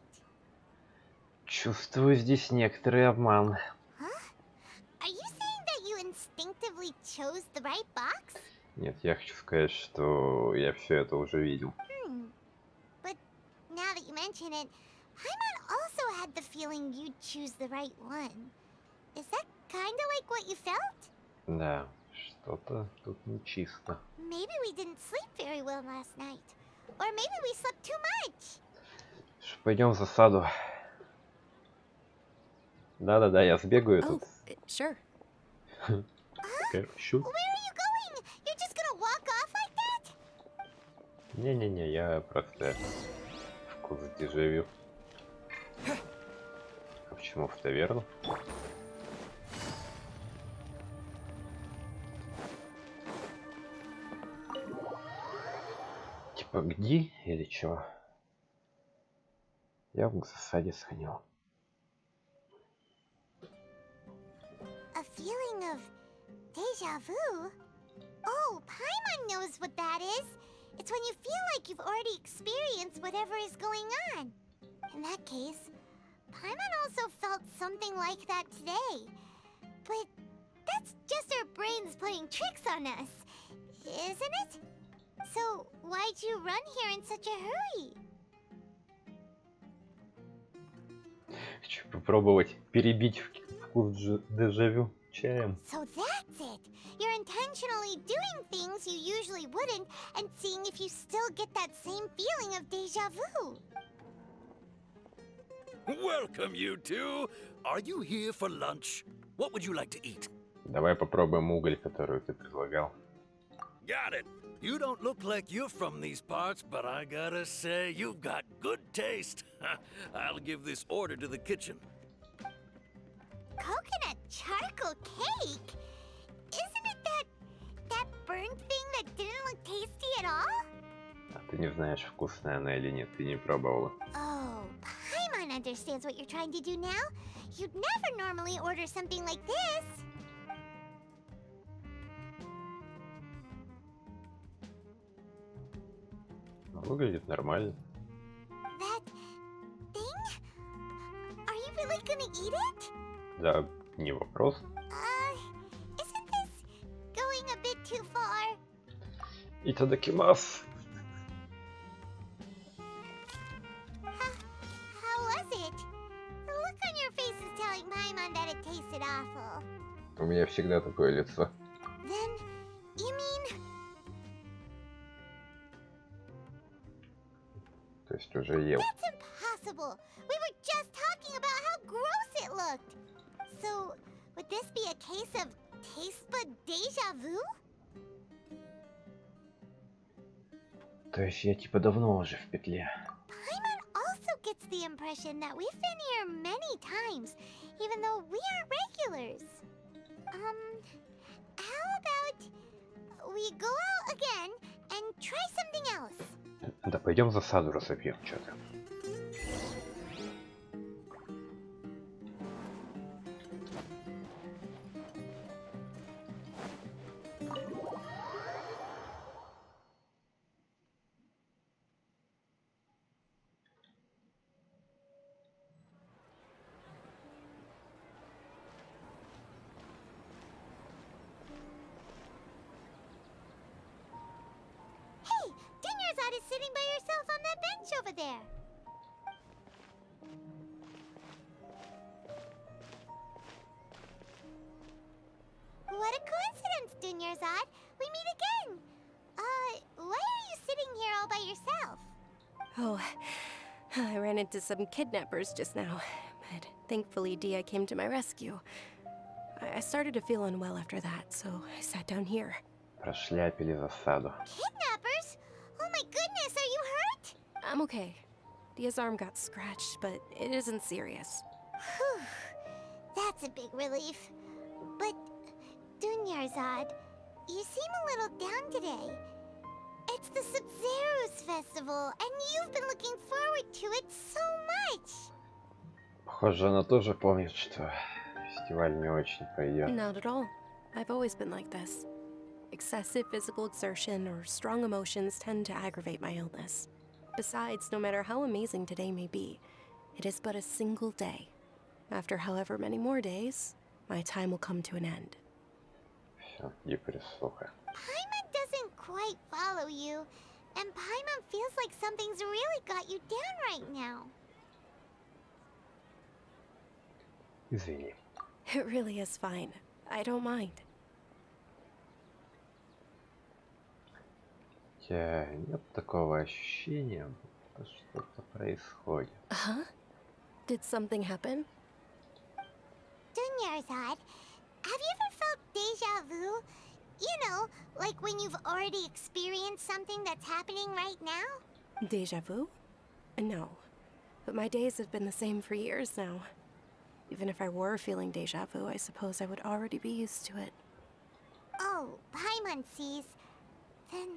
Speaker 1: Чувствую здесь некоторый обман.
Speaker 3: Are you saying that you instinctively chose the right box?
Speaker 1: Нет, я хочу сказать, что я все это уже видел.
Speaker 3: But now that you mention it, Paimon also had the feeling you'd choose the right one. Is that kinda like what you felt?
Speaker 1: Да, что-то тут нечисто.
Speaker 3: Maybe we didn't sleep very well last night. Or maybe we slept too much.
Speaker 1: Пойдем в засаду. Да-да-да, я сбегаю
Speaker 2: Oh,
Speaker 1: тут.
Speaker 2: sure.
Speaker 1: Шут.
Speaker 3: Where are you going? You're just gonna walk off like that?
Speaker 1: Не-не-не, я просто вкус дежавю. А почему в таверну? Типа где или чё? Я в засаде сходил.
Speaker 3: A feeling of deja vu? Oh, Paimon knows what that is. It's when you feel like you've already experienced whatever is going on. In that case, Paimon also felt something like that today. But that's just our brains playing tricks on us, isn't it? So why'd you run here in such a hurry?
Speaker 1: Хочу попробовать перебить вкус дежавю чаем.
Speaker 3: So that's it. You're intentionally doing things you usually wouldn't and seeing if you still get that same feeling of deja vu.
Speaker 11: Welcome, you two. Are you here for lunch? What would you like to eat?
Speaker 1: Давай попробуем уголь, который ты предлагал.
Speaker 11: Got it. You don't look like you're from these parts, but I gotta say, you've got good taste. I'll give this order to the kitchen.
Speaker 3: Coconut charcoal cake? Isn't it that burnt thing that didn't look tasty at all?
Speaker 1: А ты не знаешь, вкусная она или нет, ты не пробовала.
Speaker 3: Oh, Paimon understands what you're trying to do now. You'd never normally order something like this.
Speaker 1: Выглядит нормально.
Speaker 3: That thing? Are you really gonna eat it?
Speaker 1: Да, не вопрос.
Speaker 3: Isn't this going a bit too far?
Speaker 1: Итадакимас.
Speaker 3: How was it? The look on your face is telling Paimon that it tasted awful.
Speaker 1: У меня всегда такое лицо.
Speaker 3: Then, you mean...
Speaker 1: То есть уже ел.
Speaker 3: That's impossible! We were just talking about how gross it looked! So, would this be a case of taste bud deja vu?
Speaker 1: То есть я типа давно уже в петле.
Speaker 3: Paimon also gets the impression that we've been here many times, even though we aren't regulars. How about we go out again and try something else?
Speaker 1: Да пойдем в засаду разобьем что-то.
Speaker 3: Hey, Dunya is sitting by herself on that bench over there. What a coincidence, Dunya. We meet again. Why are you sitting here all by yourself?
Speaker 2: Oh, I ran into some kidnappers just now, but thankfully Dia came to my rescue. I started to feel unwell after that, so I sat down here.
Speaker 1: Прошляпили засаду.
Speaker 3: Kidnappers? Oh my goodness, are you hurt?
Speaker 2: I'm okay. Dia's arm got scratched, but it isn't serious.
Speaker 3: Whew. That's a big relief. But, Dunyarzad, you seem a little down today. It's the Sabzerus festival, and you've been looking forward to it so much.
Speaker 1: Похоже, она тоже помнит, что фестиваль не очень пойдет.
Speaker 2: Not at all. I've always been like this. Excessive physical exertion or strong emotions tend to aggravate my illness. Besides, no matter how amazing today may be, it is but a single day. After however many more days, my time will come to an end.
Speaker 1: Все, иди прислуха.
Speaker 3: Paimon doesn't quite follow you, and Paimon feels like something's really got you down right now.
Speaker 1: Извини.
Speaker 2: It really is fine. I don't mind.
Speaker 1: Хотя нет такого ощущения, будто что-то происходит.
Speaker 2: Huh? Did something happen?
Speaker 3: Dunyarzad, have you ever felt deja vu? You know, like when you've already experienced something that's happening right now?
Speaker 2: Deja vu? No. But my days have been the same for years now. Even if I were feeling deja vu, I suppose I would already be used to it.
Speaker 3: Oh, Paimon sees. Then,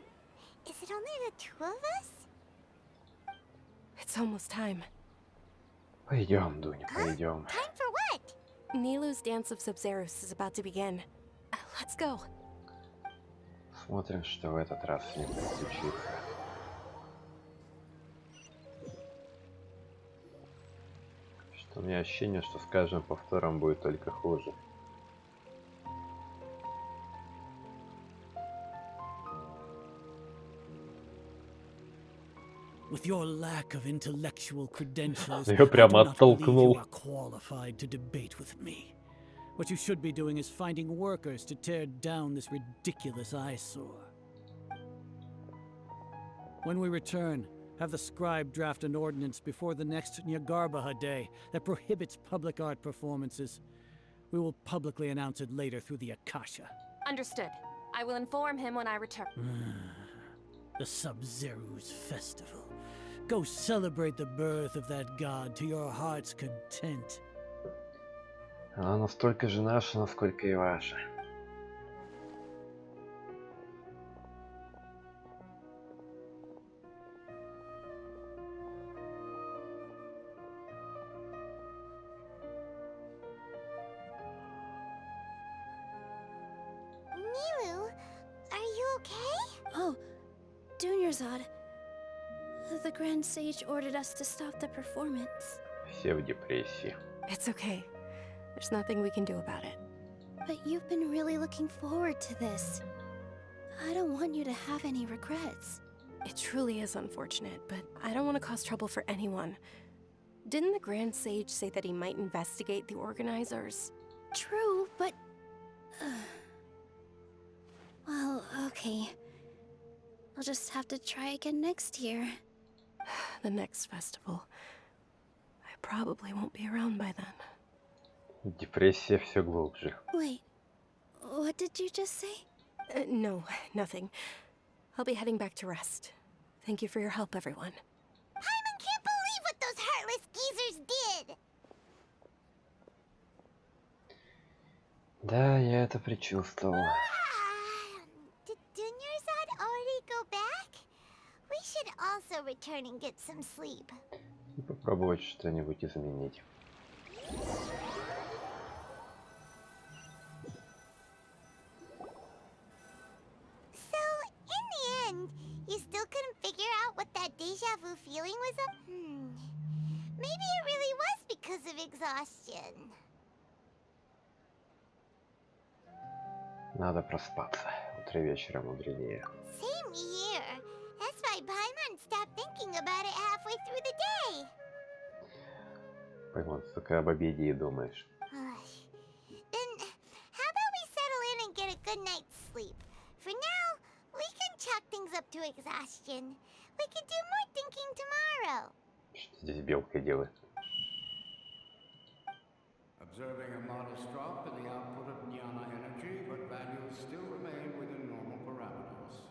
Speaker 3: is it only the two of us?
Speaker 2: It's almost time.
Speaker 1: Пойдем, Дуня, пойдем.
Speaker 3: Time for what?
Speaker 2: Nilu's dance of Sабзеруsa is about to begin. Let's go.
Speaker 1: Смотрим, что в этот раз с ним приключится. Что у меня ощущение, что с каждым повтором будет только хуже.
Speaker 5: With your lack of intellectual credentials,
Speaker 1: Я
Speaker 5: I
Speaker 1: прямо
Speaker 5: do not believe
Speaker 1: оттолкнул.
Speaker 5: you are qualified to debate with me. What you should be doing is finding workers to tear down this ridiculous eyesore. When we return, have the scribe draft an ordinance before the next Nyargarbaha day that prohibits public art performances. We will publicly announce it later through the Akasha.
Speaker 9: Understood. I will inform him when I return.
Speaker 5: The Sabzerus festival. Go celebrate the birth of that god to your heart's content.
Speaker 1: Она настолько же наша, насколько и ваша.
Speaker 3: Nilu, are you okay?
Speaker 4: Oh, Dunyarzad. The Grand Sage ordered us to stop the performance.
Speaker 1: Все в депрессии.
Speaker 2: It's okay. There's nothing we can do about it.
Speaker 4: But you've been really looking forward to this. I don't want you to have any regrets.
Speaker 2: It truly is unfortunate, but I don't want to cause trouble for anyone. Didn't the Grand Sage say that he might investigate the organizers?
Speaker 4: True, but... well, okay. I'll just have to try again next year.
Speaker 2: The next festival. I probably won't be around by then.
Speaker 1: Депрессия все глубже.
Speaker 4: Wait, what did you just say?
Speaker 2: No, nothing. I'll be heading back to rest. Thank you for your help, everyone.
Speaker 3: Paimon can't believe what those heartless geezers did!
Speaker 1: Да, я это предчувствовал.
Speaker 3: Did Dunyarzad already go back? We should also return and get some sleep.
Speaker 1: И попробовать что-нибудь изменить.
Speaker 3: So, in the end, you still couldn't figure out what that deja vu feeling was up? Maybe it really was because of exhaustion.
Speaker 1: Надо проспаться. Утро вечера мудренее.
Speaker 3: Same here. That's why Paimon stopped thinking about it halfway through the day.
Speaker 1: Поймон, ты только об обеде и думаешь.
Speaker 3: Then, how about we settle in and get a good night's sleep? For now, we can chalk things up to exhaustion. We can do more thinking tomorrow.
Speaker 1: Что здесь белка делает?
Speaker 10: Observing a modest drop in the output of jnana energy, but values still remain within normal parameters.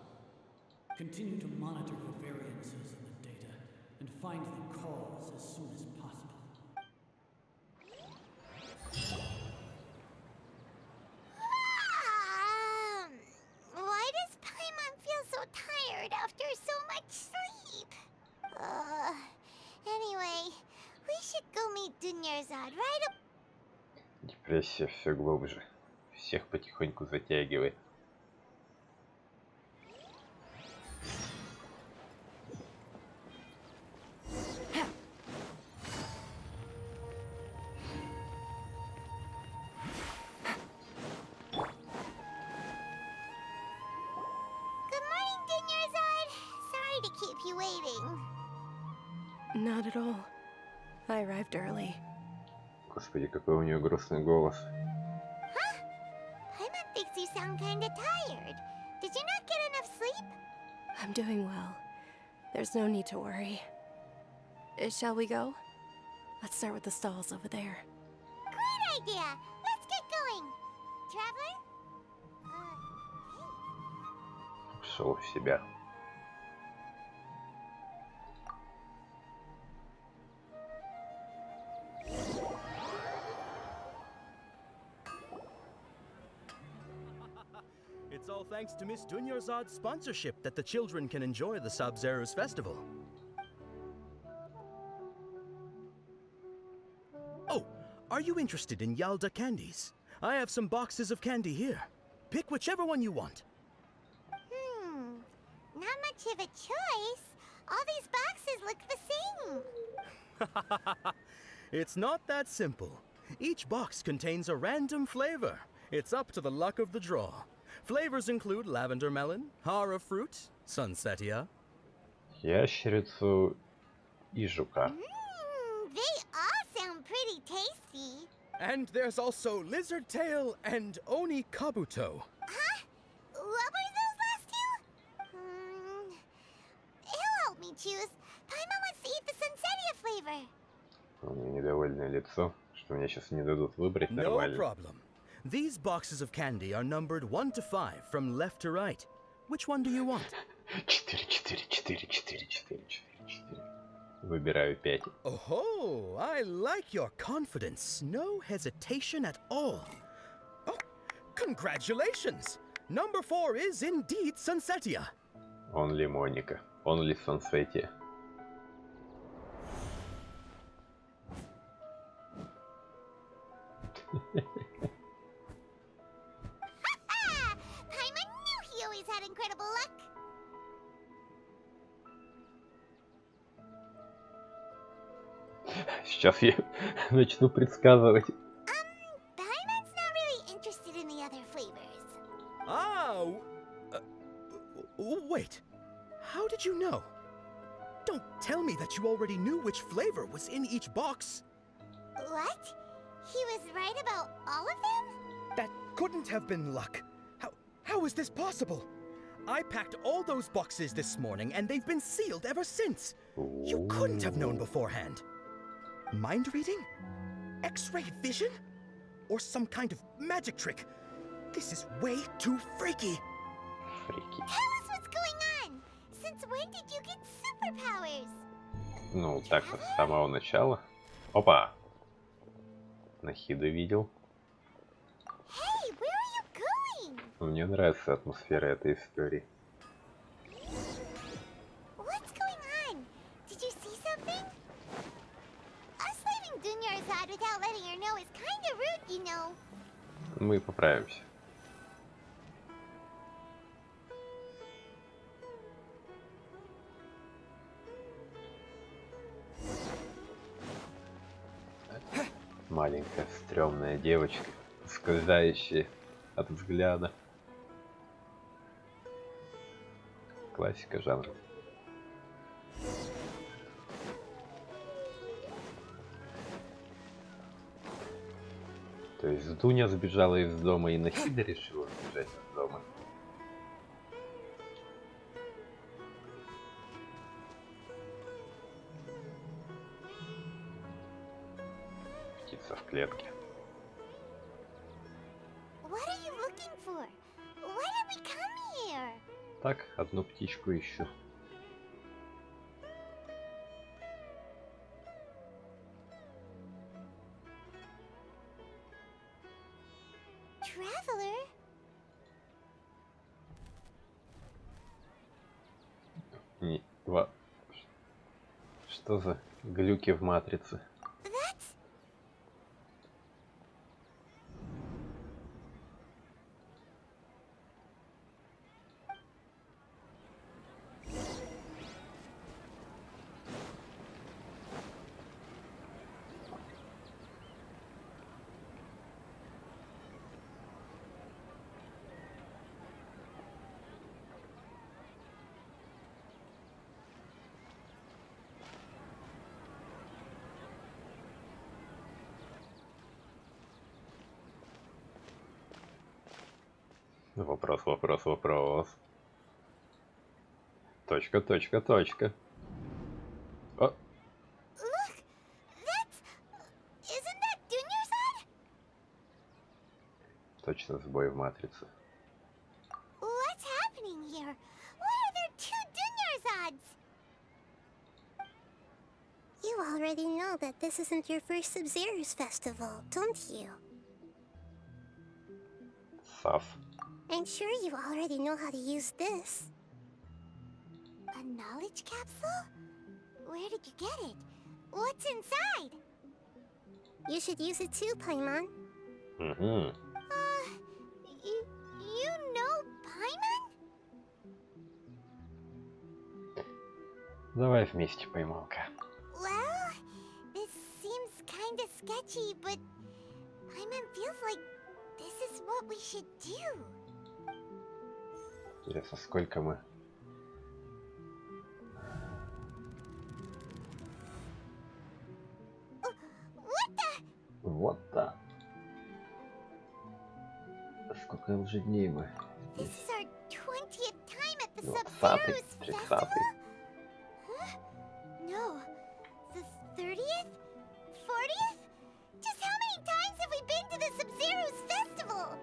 Speaker 5: Continue to monitor the variances in the data and find the cause as soon as possible.
Speaker 3: Why does Paimon feel so tired after so much sleep? Anyway, we should go meet Dunyarzad right up.
Speaker 1: Депрессия все глубже. Всех потихоньку затягивает.
Speaker 3: Good morning, Dunyarzad. Sorry to keep you waiting.
Speaker 2: Not at all. I arrived early.
Speaker 1: Господи, какой у нее грустный голос.
Speaker 3: Paimon thinks you sound kinda tired. Did you not get enough sleep?
Speaker 2: I'm doing well. There's no need to worry. Shall we go? Let's start with the stalls over there.
Speaker 3: Great idea! Let's get going! Traveler?
Speaker 1: Шел в себя.
Speaker 7: It's all thanks to Miss Dunya's sponsorship that the children can enjoy the Sабзеруса festival. Oh, are you interested in Yalda candies? I have some boxes of candy here. Pick whichever one you want.
Speaker 3: Not much of a choice. All these boxes look the same.
Speaker 7: It's not that simple. Each box contains a random flavor. It's up to the luck of the draw. Flavors include lavender melon, hara fruit, sunsetia.
Speaker 1: Ящерицу и жука.
Speaker 3: They all sound pretty tasty.
Speaker 7: And there's also lizard tail and oni kabuto.
Speaker 3: Huh? What were those last two? He'll help me choose. Paimon wants to eat the sunsetia flavor.
Speaker 1: У меня недовольное лицо, что мне сейчас не дадут выбрать
Speaker 7: No
Speaker 1: нормально.
Speaker 7: problem. These boxes of candy are numbered 1 to 5 from left to right. Which one do you want?
Speaker 1: 4, 4, 4, 4, 4, 4, 4. Выбираю 5.
Speaker 7: Oh, I like your confidence. No hesitation at all. Oh, congratulations! Number 4 is indeed sunsetia.
Speaker 1: Only Monica. Only Sunsetia.
Speaker 3: Paimon knew he always had incredible luck.
Speaker 1: Сейчас я начну предсказывать.
Speaker 3: Paimon's not really interested in the other flavors.
Speaker 7: Ah, wait. How did you know? Don't tell me that you already knew which flavor was in each box.
Speaker 3: What? He was right about all of them?
Speaker 7: That couldn't have been luck. How is this possible? I packed all those boxes this morning and they've been sealed ever since. You couldn't have known beforehand. Mind reading? X-ray vision? Or some kind of magic trick? This is way too freaky.
Speaker 1: Фрики.
Speaker 3: Tell us what's going on. Since when did you get superpowers?
Speaker 1: Ну, так-то с самого начала. Опа! Нахида видел.
Speaker 3: Hey, where are you going?
Speaker 1: Мне нравится атмосфера этой истории.
Speaker 3: What's going on? Did you see something? Us leaving Dunya aside without letting her know is kinda rude, you know.
Speaker 1: Мы поправимся. Маленькая стрёмная девочка, скользающая от взгляда. Классика жанра. То есть Дуня сбежала из дома и Нахида решила сбежать из дома. Птица в клетке.
Speaker 3: What are you looking for? Why did we come here?
Speaker 1: Так, одну птичку ищу.
Speaker 3: Traveler?
Speaker 1: Что за глюки в матрице?
Speaker 3: That's...
Speaker 1: Вопрос, вопрос, вопрос. Точка, точка, точка. О,
Speaker 3: Look! That's... Isn't that Dunyarzad?
Speaker 1: точно сбой в матрице.
Speaker 3: What's happening here? Why are there two Dunyarzads? You already know that this isn't your first Sabzerus festival, don't you?
Speaker 1: Сав.
Speaker 3: I'm sure you already know how to use this. A knowledge capsule? Where did you get it? What's inside? You should use it too, Paimon.
Speaker 1: Угу.
Speaker 3: You know Paimon?
Speaker 1: Давай вместе, поймалка.
Speaker 3: Well, this seems kinda sketchy, but Paimon feels like this is what we should do.
Speaker 1: Интересно, сколько мы?
Speaker 3: What the?
Speaker 1: Вот так. Сколько уже дней мы?
Speaker 3: This is our 20th time at the
Speaker 1: 20-й,
Speaker 3: Sабzerus
Speaker 1: 30-й.
Speaker 3: festival? Huh? No. The 30th? 40th? Just how many times have we been to the Sabzerus festival?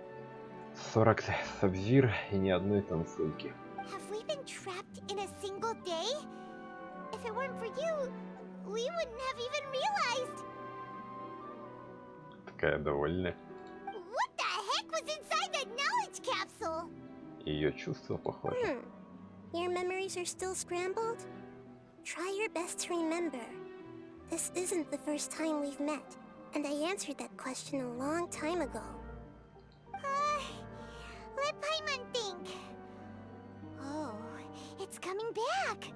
Speaker 1: 40 Сабзир и ни одной танцульки.
Speaker 3: Have we been trapped in a single day? If it weren't for you, we wouldn't have even realized.
Speaker 1: Такая довольная.
Speaker 3: What the heck was inside that knowledge capsule?
Speaker 1: Ее чувства похожи.
Speaker 3: Your memories are still scrambled? Try your best to remember. This isn't the first time we've met, and I answered that question a long time ago. Let Paimon think. Oh, it's coming back.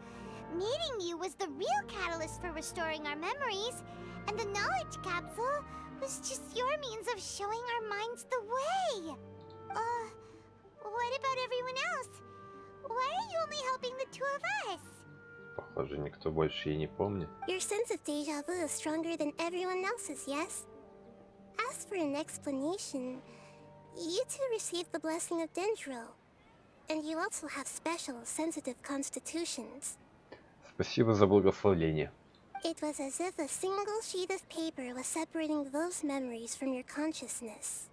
Speaker 3: Meeting you was the real catalyst for restoring our memories, and the knowledge capsule was just your means of showing our minds the way. What about everyone else? Why are you only helping the two of us?
Speaker 1: Похоже, никто больше и не помнит.
Speaker 3: Your sense of deja vu is stronger than everyone else's, yes? As for an explanation, you two received the blessing of Dendro, and you also have special, sensitive constitutions.
Speaker 1: Спасибо за благословление.
Speaker 3: It was as if a single sheet of paper was separating those memories from your consciousness.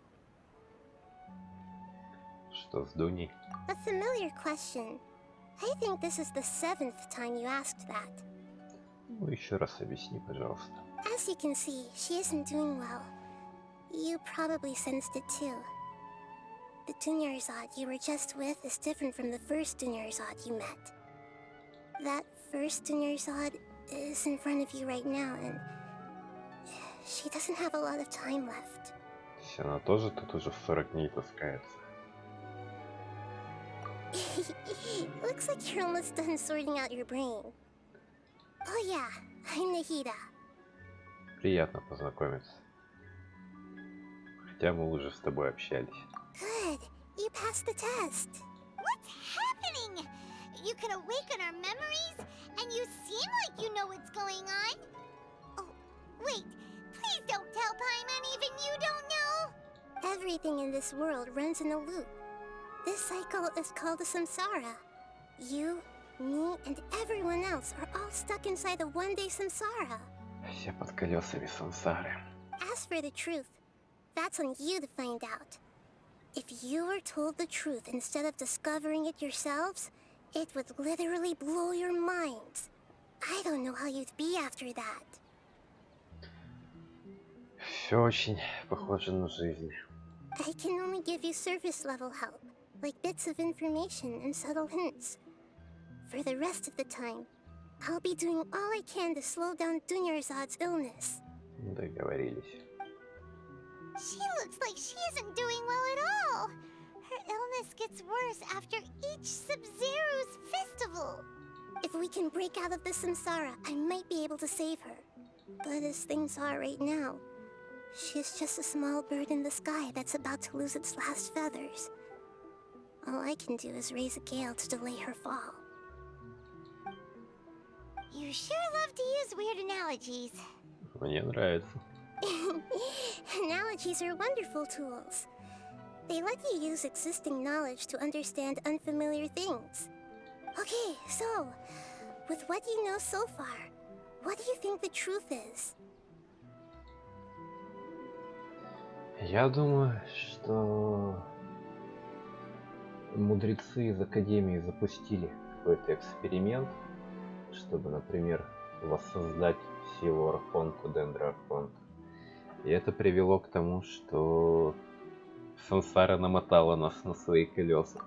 Speaker 1: Что с Дуней?
Speaker 3: A familiar question. I think this is the 7th time you asked that.
Speaker 1: Ну, еще раз объясни, пожалуйста.
Speaker 3: As you can see, she isn't doing well. You probably sensed it too. The Dunyarzad you were just with is different from the first Dunyarzad you met. That first Dunyarzad is in front of you right now, and she doesn't have a lot of time left.
Speaker 1: То есть она тоже тут уже в 40 дней таскается.
Speaker 3: Looks like you're almost done sorting out your brain. Oh yeah, I'm Nahida.
Speaker 1: Priятно познакомиться. Хотя мы уже с тобой общались.
Speaker 3: Good, you passed the test. What's happening? You can awaken our memories, and you seem like you know what's going on. Oh, wait, please don't tell Paimon even you don't know. Everything in this world runs in a loop. This cycle is called a samsara. You, me, and everyone else are all stuck inside the one-day samsara.
Speaker 1: Все под колесами сансары.
Speaker 3: As for the truth, that's on you to find out. If you were told the truth instead of discovering it yourselves, it would literally blow your minds. I don't know how you'd be after that.
Speaker 1: Все очень похоже на жизнь.
Speaker 3: I can only give you surface-level help, like bits of information and subtle hints. For the rest of the time, I'll be doing all I can to slow down Dunyarzad's illness.
Speaker 1: Договорились.
Speaker 3: She looks like she isn't doing well at all. Her illness gets worse after each Sabzerus festival. If we can break out of the samsara, I might be able to save her. But as things are right now, she's just a small bird in the sky that's about to lose its last feathers. All I can do is raise a gale to delay her fall. You sure love to use weird analogies.
Speaker 1: Мне нравится.
Speaker 3: Analogies are wonderful tools. They let you use existing knowledge to understand unfamiliar things. Okay, so, with what you know so far, what do you think the truth is?
Speaker 1: Я думаю, что мудрецы из Академии запустили какой-то эксперимент, чтобы, например, воссоздать силу Архонта, Дендроархонта. И это привело к тому, что Сансара намотала нас на свои колеса.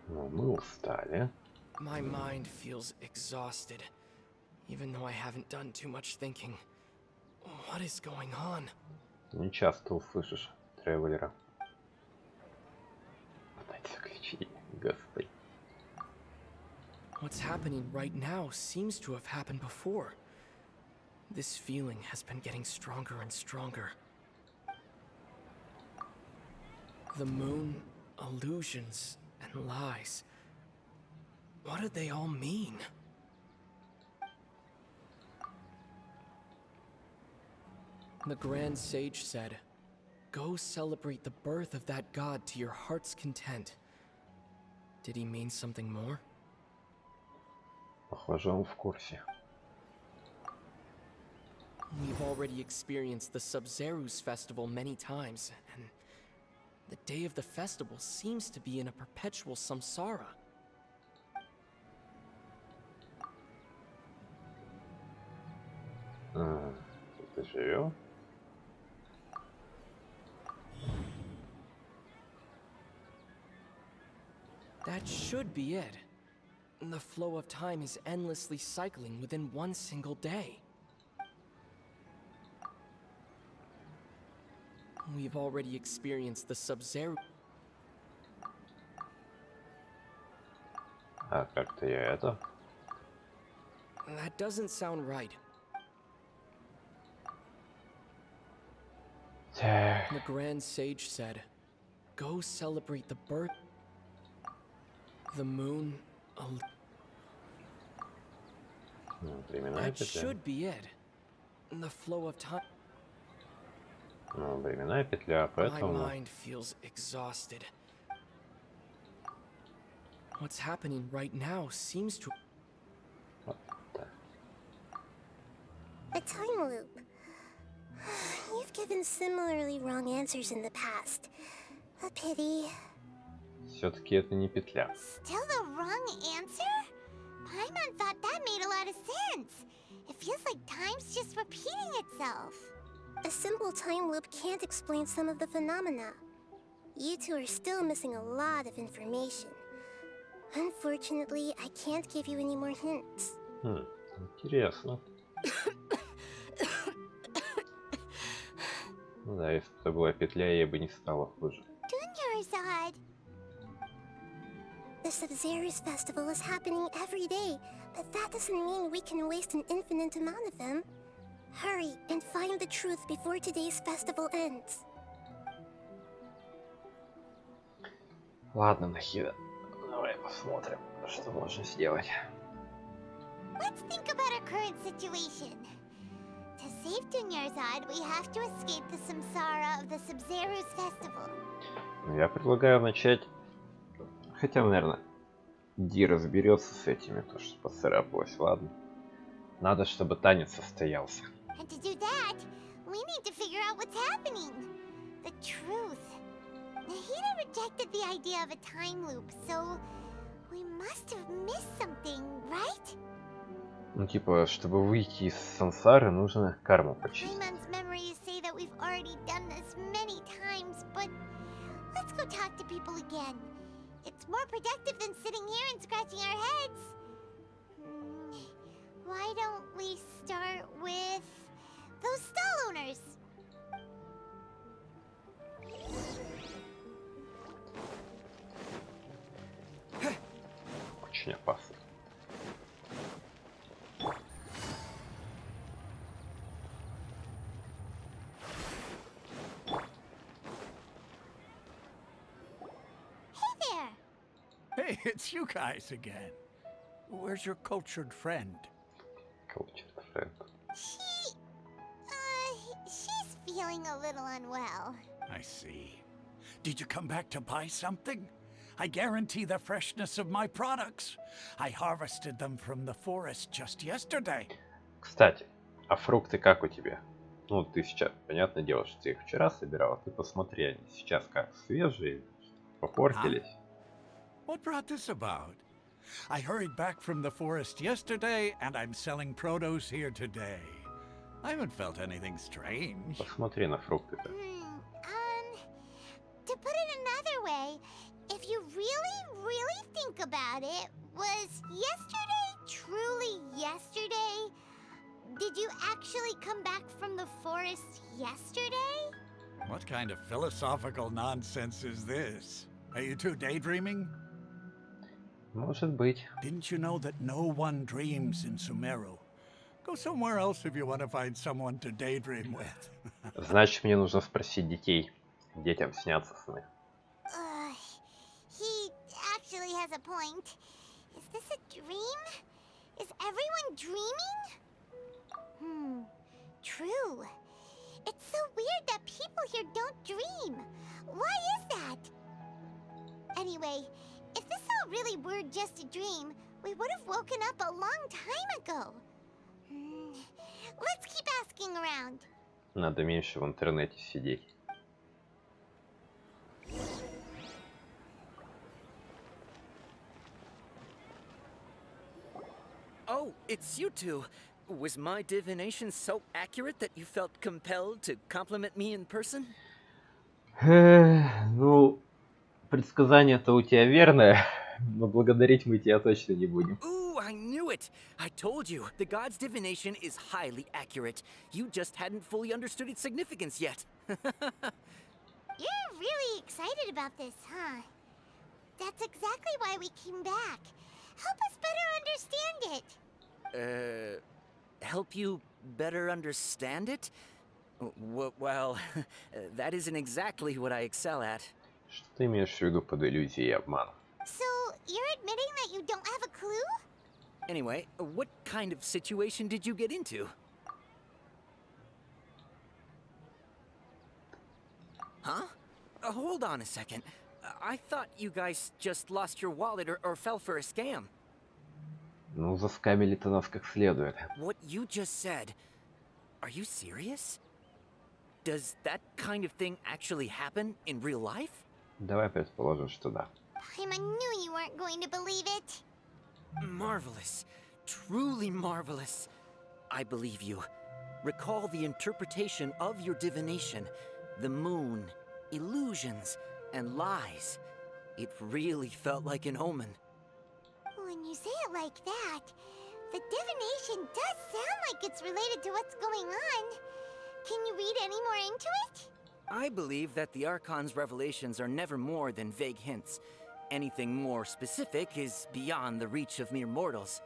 Speaker 1: Но мы устали.
Speaker 12: My mind feels exhausted, even though I haven't done too much thinking. What is going on?
Speaker 1: Не часто услышишь тревелера. Опять заключение, господи.
Speaker 12: What's happening right now seems to have happened before. This feeling has been getting stronger and stronger. The moon, illusions, and lies. What do they all mean? The Grand Sage said, "Go celebrate the birth of that god to your heart's content." Did he mean something more?
Speaker 1: Похоже, он в курсе.
Speaker 12: We've already experienced the Sабзеrusa festival many times, and the day of the festival seems to be in a perpetual samsara.
Speaker 1: Ты живешь?
Speaker 12: That should be it. The flow of time is endlessly cycling within one single day. We've already experienced the Sub-Zero.
Speaker 1: А как-то я это...
Speaker 12: That doesn't sound right. The Grand Sage said, "Go celebrate the birth." The moon.
Speaker 1: Временная
Speaker 12: That
Speaker 1: петля.
Speaker 12: should be it. The flow of time.
Speaker 1: Временная петля,
Speaker 12: My
Speaker 1: поэтому...
Speaker 12: mind feels exhausted. What's happening right now seems to.
Speaker 1: Вот так.
Speaker 3: A time loop. You've given similarly wrong answers in the past. A pity.
Speaker 1: Все-таки это не петля.
Speaker 3: Still the wrong answer? Paimon thought that made a lot of sense. It feels like time's just repeating itself. A simple time loop can't explain some of the phenomena. You two are still missing a lot of information. Unfortunately, I can't give you any more hints.
Speaker 1: Интересно. Ну да, если бы это была петля, ей бы не стало хуже.
Speaker 3: Dunya. The Sabzerus festival is happening every day, but that doesn't mean we can waste an infinite amount of them. Hurry and find the truth before today's festival ends.
Speaker 1: Ладно, Нахида. Давай посмотрим, что можно сделать.
Speaker 3: Let's think about our current situation. To save Dunyarzad, we have to escape the samsara of the Sabzerus festival.
Speaker 1: Я предлагаю начать... Хотя, наверное, Ди разберется с этими, то что поцарапалась, ладно. Надо, чтобы танец состоялся.
Speaker 3: And to do that, we need to figure out what's happening. The truth. Nahida rejected the idea of a time loop, so we must have missed something, right?
Speaker 1: Ну, типа, чтобы выйти из сансары, нужно карму почистить.
Speaker 3: Paimon's memories say that we've already done this many times, but let's go talk to people again. It's more productive than sitting here and scratching our heads. Why don't we start with those stall owners?
Speaker 1: Очень опасно.
Speaker 10: Hey, it's you guys again. Where's your cultured friend?
Speaker 1: Cultured friend.
Speaker 3: She's feeling a little unwell.
Speaker 10: I see. Did you come back to buy something? I guarantee the freshness of my products. I harvested them from the forest just yesterday.
Speaker 1: Кстати, а фрукты как у тебя? Ну, ты сейчас, понятное дело, что ты их вчера собирал, а ты посмотри, они сейчас как свежие, попортились.
Speaker 10: What brought this about? I hurried back from the forest yesterday, and I'm selling produce here today. I haven't felt anything strange.
Speaker 1: Посмотри на фрукты-то.
Speaker 3: To put it another way, if you really think about it, was yesterday truly yesterday? Did you actually come back from the forest yesterday?
Speaker 10: What kind of philosophical nonsense is this? Are you two daydreaming?
Speaker 1: Может быть.
Speaker 10: Didn't you know that no one dreams in Sumero? Go somewhere else if you want to find someone to daydream with.
Speaker 1: Значит, мне нужно спросить детей. Детям снятся сны.
Speaker 3: He actually has a point. Is this a dream? Is everyone dreaming? True. It's so weird that people here don't dream. Why is that? Anyway, if this all really were just a dream, we would have woken up a long time ago. Let's keep asking around.
Speaker 1: Надо меньше в интернете сидеть.
Speaker 6: Oh, it's you two. Was my divination so accurate that you felt compelled to compliment me in person?
Speaker 1: Ну, предсказание-то у тебя верное, но благодарить мы тебя точно не будем.
Speaker 6: Ooh, I knew it! I told you, the god's divination is highly accurate. You just hadn't fully understood its significance yet.
Speaker 3: You're really excited about this, huh? That's exactly why we came back. Help us better understand it.
Speaker 6: Help you better understand it? Well, that isn't exactly what I excel at.
Speaker 1: Что ты имеешь в виду под иллюзией и обманом?
Speaker 3: So, you're admitting that you don't have a clue?
Speaker 6: Anyway, what kind of situation did you get into? Huh? Hold on a second. I thought you guys just lost your wallet or fell for a scam.
Speaker 1: Ну, заскамили-то нас как следует.
Speaker 6: What you just said, are you serious? Does that kind of thing actually happen in real life?
Speaker 1: Давай предположим, что да.
Speaker 3: I knew you weren't going to believe it.
Speaker 6: Marvelous. Truly marvelous. I believe you. Recall the interpretation of your divination. The moon, illusions, and lies. It really felt like an omen.
Speaker 3: When you say it like that, the divination does sound like it's related to what's going on. Can you read any more into it?
Speaker 6: I believe that the Archon's revelations are never more than vague hints. Anything more specific is beyond the reach of mere mortals.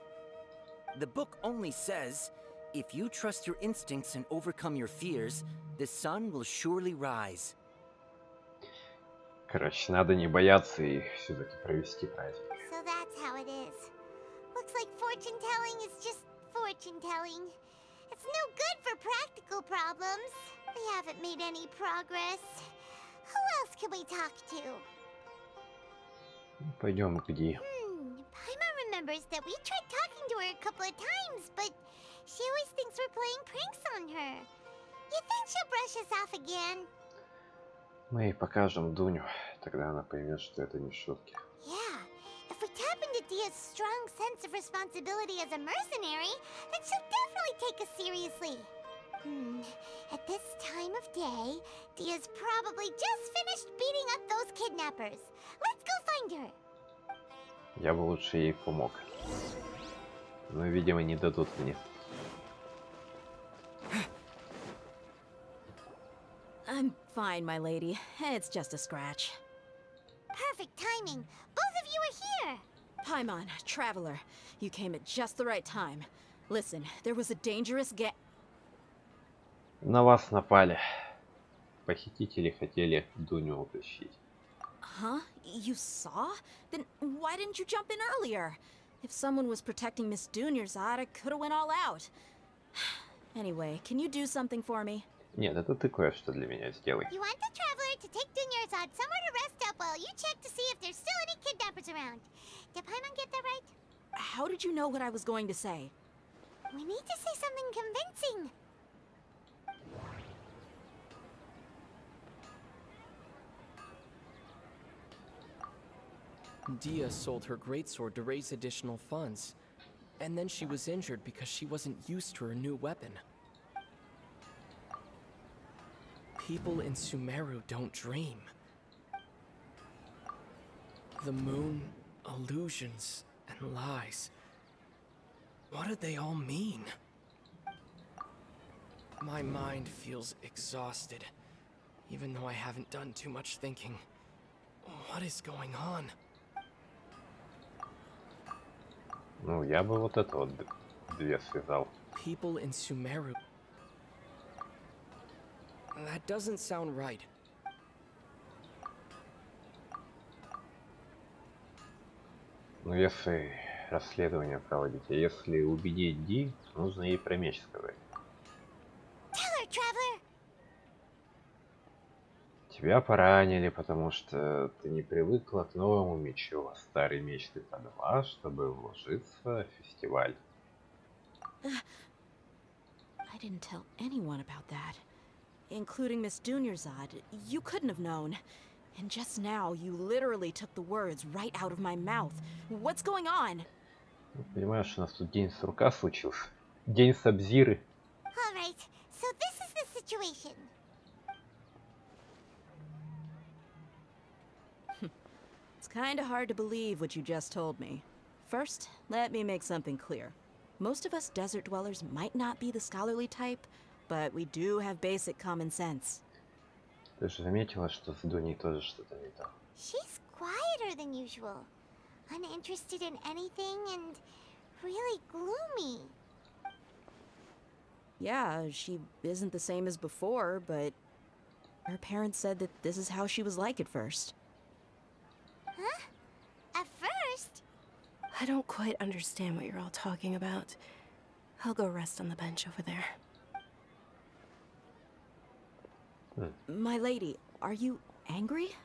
Speaker 6: The book only says, if you trust your instincts and overcome your fears, the sun will surely rise.
Speaker 1: Короче, надо не бояться и все-таки провести праздник.
Speaker 3: So that's how it is. Looks like fortune telling is just fortune telling. It's no good for practical problems. We haven't made any progress. Who else can we talk to?
Speaker 1: Пойдем к Ди.
Speaker 3: Paimon remembers that we tried talking to her a couple of times, but she always thinks we're playing pranks on her. You think she'll brush us off again?
Speaker 1: Мы ей покажем Дуню, тогда она поймет, что это не шутки.
Speaker 3: Yeah, if we tap into Dia's strong sense of responsibility as a mercenary, then she'll definitely take us seriously. At this time of day, Dia's probably just finished beating up those kidnappers. Let's go find her.
Speaker 1: Я бы лучше ей помог. Но, видимо, не дадут мне.
Speaker 13: I'm fine, my lady. It's just a scratch.
Speaker 3: Perfect timing. Both of you are here.
Speaker 13: Paimon, traveler, you came at just the right time. Listen, there was a dangerous
Speaker 1: На вас напали. Похитители хотели Дуню утащить.
Speaker 13: Huh? You saw? Then why didn't you jump in earlier? If someone was protecting Miss Dunyarzad, I could have went all out. Anyway, can you do something for me?
Speaker 1: Нет, это ты кое-что для меня сделай.
Speaker 3: You want the traveler to take Dunyarzad somewhere to rest up while you check to see if there's still any kidnappers around. Did Paimon get that right?
Speaker 13: How did you know what I was going to say?
Speaker 3: We need to say something convincing.
Speaker 12: Dia sold her greatsword to raise additional funds. And then she was injured because she wasn't used to her new weapon. People in Sumero don't dream. The moon, illusions, and lies. What do they all mean? My mind feels exhausted, even though I haven't done too much thinking. What is going on?
Speaker 1: Ну, я бы вот это вот две связал.
Speaker 12: People in Sumero. That doesn't sound right.
Speaker 1: Ну, если расследование проводить, а если убедить Ди, нужно ей про меч сказать.
Speaker 3: Tell her, traveler.
Speaker 1: Тебя поранили, потому что ты не привыкла к новому мечу, а старый меч ты подала, чтобы вложиться в фестиваль.
Speaker 13: I didn't tell anyone about that. Including Miss Dunyarzad. You couldn't have known. And just now, you literally took the words right out of my mouth. What's going on?
Speaker 1: Понимаешь, у нас тут день сурка случился. День Сабзиры.
Speaker 3: All right, so this is the situation.
Speaker 13: It's kinda hard to believe what you just told me. First, let me make something clear. Most of us desert dwellers might not be the scholarly type, but we do have basic common sense.
Speaker 1: Ты же заметила, что с Дуней тоже что-то не то?
Speaker 3: She's quieter than usual, uninterested in anything, and really gloomy.
Speaker 13: Yeah, she isn't the same as before, but her parents said that this is how she was like at first.
Speaker 3: Huh? At first?
Speaker 2: I don't quite understand what you're all talking about. I'll go rest on the bench over there.
Speaker 13: My lady, are you angry?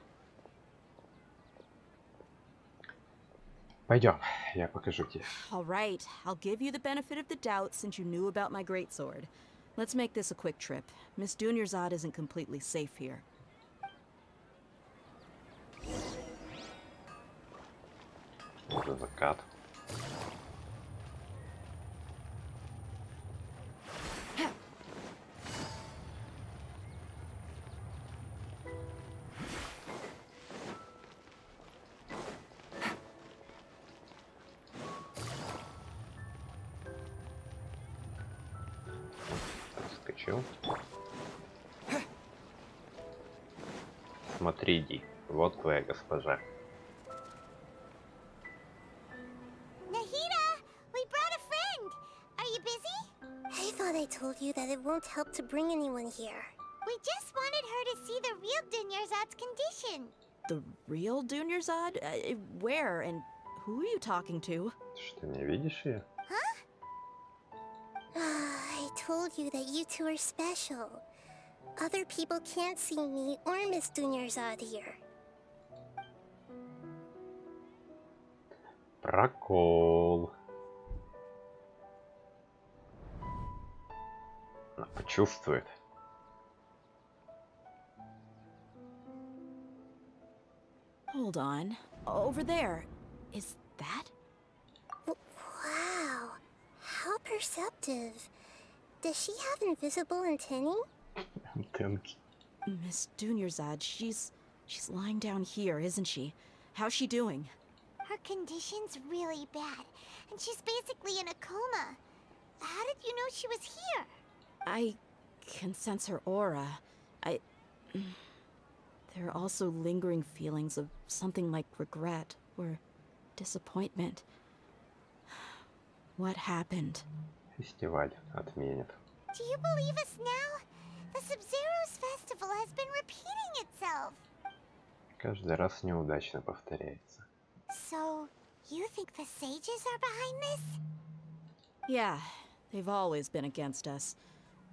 Speaker 1: Пойдем, я покажу тебе.
Speaker 13: All right, I'll give you the benefit of the doubt since you knew about my greatsword. Let's make this a quick trip. Miss Dunyarzad isn't completely safe here.
Speaker 1: Уже закат. Отскочил. Смотри, Ди, вот твоя госпожа.
Speaker 3: I told you that it won't help to bring anyone here. We just wanted her to see the real Dunyarzad's condition.
Speaker 13: The real Dunyarzad? Where and who are you talking to?
Speaker 1: Ты что, не видишь ее?
Speaker 3: Huh? I told you that you two are special. Other people can't see me or Miss Dunyarzad here.
Speaker 1: Прокол. Она почувствует.
Speaker 13: Hold on. Over there. Is that?
Speaker 3: Wow. How perceptive. Does she have invisible antennae?
Speaker 1: Антенки.
Speaker 13: Miss Dunyarzad, she's lying down here, isn't she? How's she doing?
Speaker 3: Her condition's really bad, and she's basically in a coma. How did you know she was here?
Speaker 13: I can sense her aura. There are also lingering feelings of something like regret or disappointment. What happened?
Speaker 1: Фестиваль отменят.
Speaker 3: Do you believe us now? The Sабзеруsa festival has been repeating itself.
Speaker 1: Каждый раз неудачно повторяется.
Speaker 3: So, you think the sages are behind this?
Speaker 13: Yeah, they've always been against us.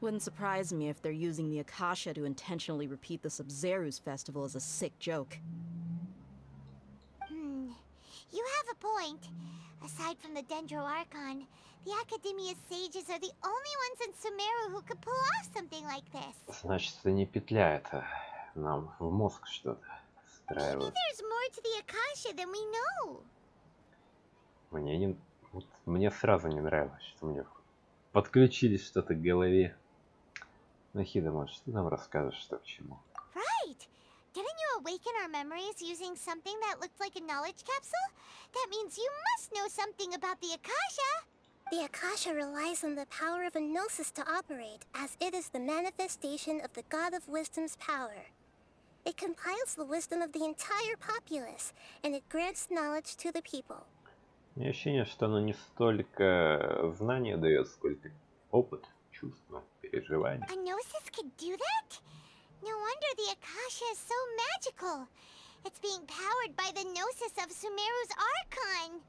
Speaker 13: Wouldn't surprise me if they're using the Akasha to intentionally repeat the Sabzerus festival as a sick joke.
Speaker 3: You have a point. Aside from the Dendro Archon, the Academia's sages are the only ones in Sumeru who could pull off something like this.
Speaker 1: Значит, это не петля, это нам в мозг что-то
Speaker 3: Maybe
Speaker 1: встраивают.
Speaker 3: there's more to the Akasha than we know.
Speaker 1: Мне сразу не нравилось, что мне подключились что-то к голове. Нахида, может, ты нам расскажешь, что к чему?
Speaker 3: Right! Didn't you awaken our memories using something that looked like a knowledge capsule? That means you must know something about the Akasha!
Speaker 14: The Akasha relies on the power of a gnosis to operate, as it is the manifestation of the God of Wisdom's power. It compiles the wisdom of the entire populace, and it grants knowledge to the people.
Speaker 1: У меня ощущение, что оно не столько знания дает, сколько опыт, чувства, переживания.
Speaker 3: A gnosis could do that? No wonder the Akasha is so magical. It's being powered by the gnosis of Sumeru's Archon.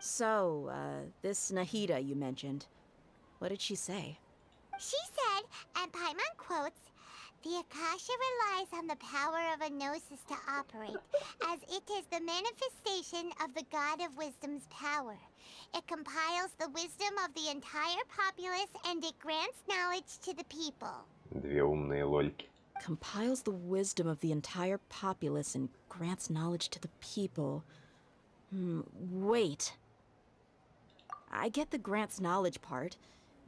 Speaker 13: So, this Nahida you mentioned, what did she say?
Speaker 3: She said, and Paimon quotes, the Akasha relies on the power of a gnosis to operate, as it is the manifestation of the God of Wisdom's power. It compiles the wisdom of the entire populace and it grants knowledge to the people.
Speaker 1: Две умные лольки.
Speaker 13: Compiles the wisdom of the entire populace and grants knowledge to the people. Wait. I get the grants knowledge part.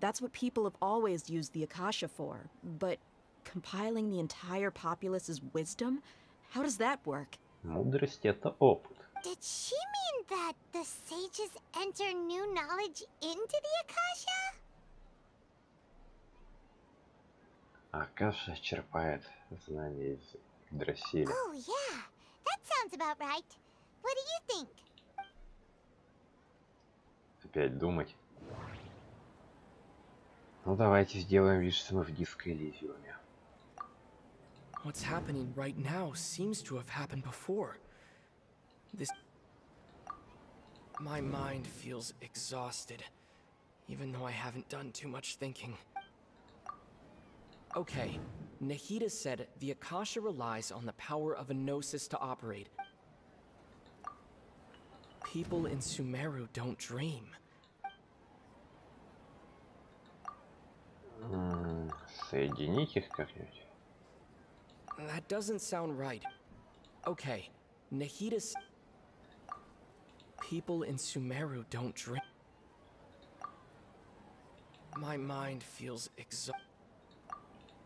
Speaker 13: That's what people have always used the Akasha for. But compiling the entire populace's wisdom? How does that work?
Speaker 1: Мудрость — это опыт.
Speaker 3: Did she mean that the sages enter new knowledge into the Akasha?
Speaker 1: Акаша черпает знания из Дросиля.
Speaker 3: Oh, yeah. That sounds about right. What do you think?
Speaker 1: Опять думать. Ну давайте сделаем вид, что мы в диско-элизиуме.
Speaker 12: What's happening right now seems to have happened before. My mind feels exhausted, even though I haven't done too much thinking. Okay, Nahida said the Akasha relies on the power of a gnosis to operate. People in Sumeru don't dream.
Speaker 1: Соединить их как-нибудь?
Speaker 12: That doesn't sound right. Okay, Nahida said people in Sumeru don't dream. My mind feels exhausted.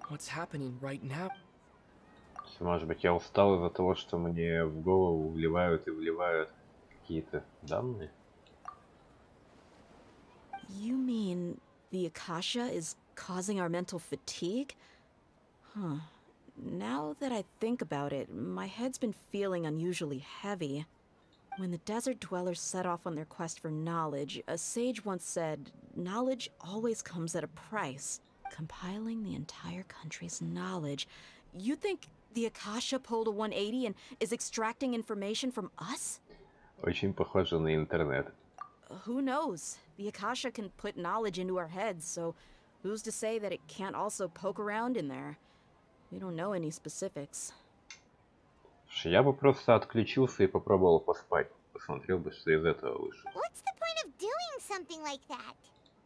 Speaker 12: What's happening right now?
Speaker 1: Может быть, я устал из-за того, что мне в голову вливают и вливают какие-то данные?
Speaker 13: You mean the Akasha is causing our mental fatigue? Huh. Now that I think about it, my head's been feeling unusually heavy. When the desert dwellers set off on their quest for knowledge, a sage once said, knowledge always comes at a price. Compiling the entire country's knowledge. You think the Akasha pulled a 180 and is extracting information from us?
Speaker 1: Очень похоже на интернет.
Speaker 13: Who knows? The Akasha can put knowledge into our heads, so who's to say that it can't also poke around in there? We don't know any specifics.
Speaker 1: Я бы просто отключился и попробовал поспать. Посмотрел бы, что из этого вышло.
Speaker 3: What's the point of doing something like that?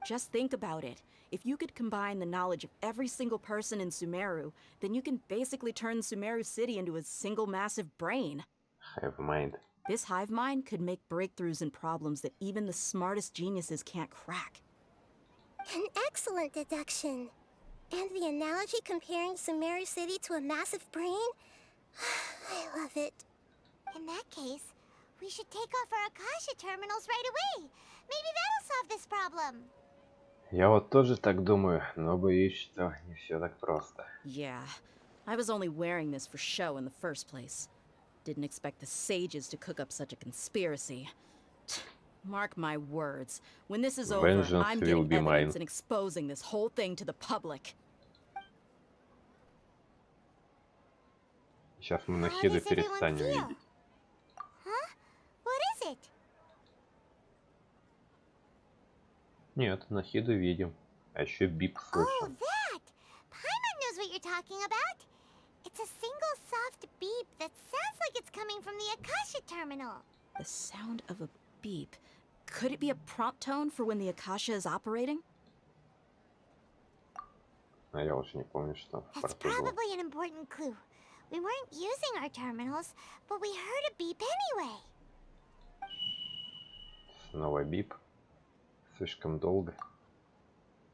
Speaker 13: Just think about it. If you could combine the knowledge of every single person in Sumeru, then you can basically turn Sumeru City into a single massive brain.
Speaker 1: Hive mind.
Speaker 13: This hive mind could make breakthroughs in problems that even the smartest geniuses can't crack.
Speaker 14: An excellent deduction. And the analogy comparing Sumeru City to a massive brain? I love it.
Speaker 3: In that case, we should take off our Akasha terminals right away. Maybe that'll solve this problem.
Speaker 1: Я вот тоже так думаю, но боюсь, что не все так просто.
Speaker 13: Yeah, I was only wearing this for show in the first place. Didn't expect the sages to cook up such a conspiracy. Mark my words, when this is over,
Speaker 1: Vengeance
Speaker 13: I'm
Speaker 1: will
Speaker 13: getting
Speaker 1: be
Speaker 13: evidence
Speaker 1: mine.
Speaker 13: and exposing this whole thing to the public.
Speaker 1: Сейчас мы
Speaker 3: How
Speaker 1: Нахиду
Speaker 3: does everyone
Speaker 1: перестанем
Speaker 3: feel?
Speaker 1: видеть.
Speaker 3: Huh? What is it?
Speaker 1: Нет, Нахиду видим. А еще бип
Speaker 3: Oh,
Speaker 1: слышим.
Speaker 3: that! Paimon knows what you're talking about. It's a single soft beep that sounds like it's coming from the Akasha terminal.
Speaker 13: The sound of a beep. Could it be a prompt tone for when the Akasha is operating?
Speaker 1: А я уже не помню, что в
Speaker 3: That's
Speaker 1: порту было.
Speaker 3: probably an important clue. We weren't using our terminals, but we heard a beep anyway.
Speaker 1: Снова бип. Слишком долго.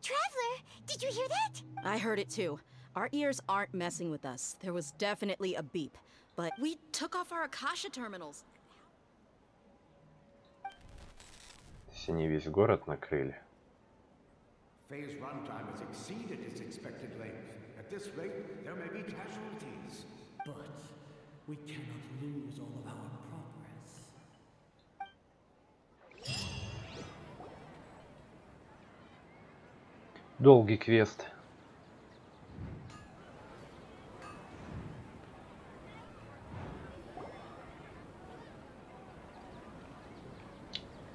Speaker 3: Traveler, did you hear that?
Speaker 13: I heard it too. Our ears aren't messing with us. There was definitely a beep. But we took off our Akasha terminals.
Speaker 1: Все не весь город накрыли.
Speaker 10: Phase runtime has exceeded its expected length. At this rate, there may be casualties.
Speaker 5: But we cannot lose all of our progress.
Speaker 1: Долгий квест.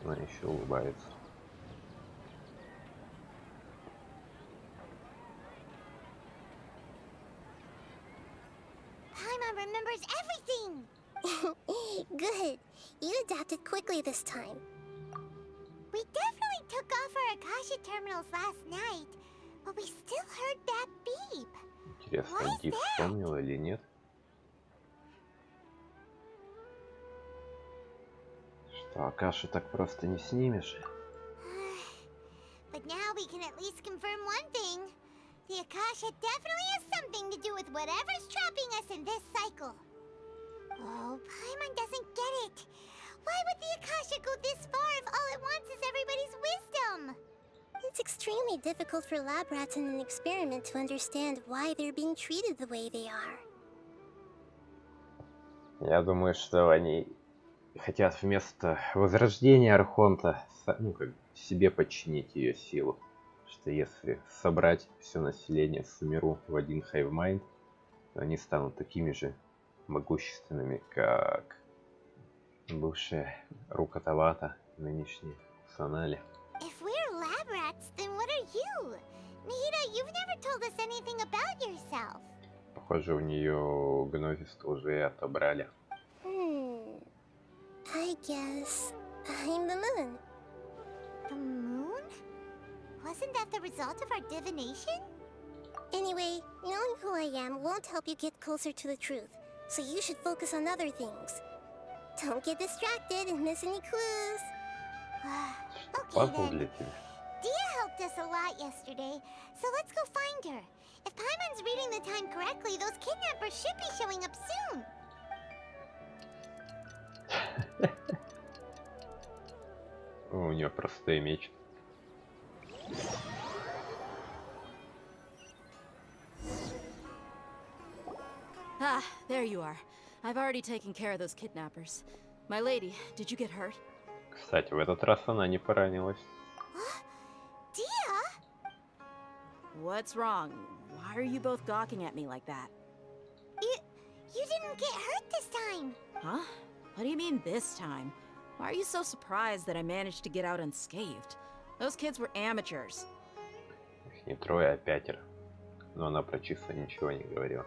Speaker 1: Она еще улыбается.
Speaker 3: Paimon remembers everything.
Speaker 14: Good. You adapted quickly this time.
Speaker 3: We definitely took off our Akasha terminals last night, but we still heard that beep.
Speaker 1: Интересно,
Speaker 3: Why is
Speaker 1: Ди
Speaker 3: that?
Speaker 1: вспомнила или нет? Что Акашу так просто не снимешь?
Speaker 3: But now we can at least confirm one thing. The Akasha definitely has something to do with whatever's trapping us in this cycle. Oh, Paimon doesn't get it. Why would the Akasha go this far if all it wants is everybody's wisdom?
Speaker 14: It's extremely difficult for lab rats in an experiment to understand why they're being treated the way they are.
Speaker 1: Я думаю, что они хотят вместо возрождения Архонта себе подчинить ее силу. Что если собрать все население Сумеру в один хайвмайнд, то они станут такими же могущественными, как бывшая Рукатавата, нынешняя Санали.
Speaker 3: If we're lab rats, then what are you? Nahida, you've never told us anything about yourself.
Speaker 1: Похоже, у нее гнозиста уже отобрали.
Speaker 14: I guess I'm the moon.
Speaker 3: The moon? Wasn't that the result of our divination?
Speaker 14: Anyway, knowing who I am won't help you get closer to the truth, so you should focus on other things. Don't get distracted and miss any clues.
Speaker 3: Okay
Speaker 1: Пазл
Speaker 3: then.
Speaker 1: для тебя.
Speaker 3: Dia helped us a lot yesterday, so let's go find her. If Paimon's reading the time correctly, those kidnappers should be showing up soon.
Speaker 1: У нее простой меч.
Speaker 13: Ah, there you are. I've already taken care of those kidnappers. My lady, did you get hurt?
Speaker 1: Кстати, в этот раз она не поранилась.
Speaker 3: Dia?
Speaker 13: What's wrong? Why are you both gawking at me like that?
Speaker 3: You didn't get hurt this time.
Speaker 13: Huh? What do you mean this time? Why are you so surprised that I managed to get out unscathed? Those kids were amateurs.
Speaker 1: Их не трое, а пятеро. Но она про числа ничего не говорила.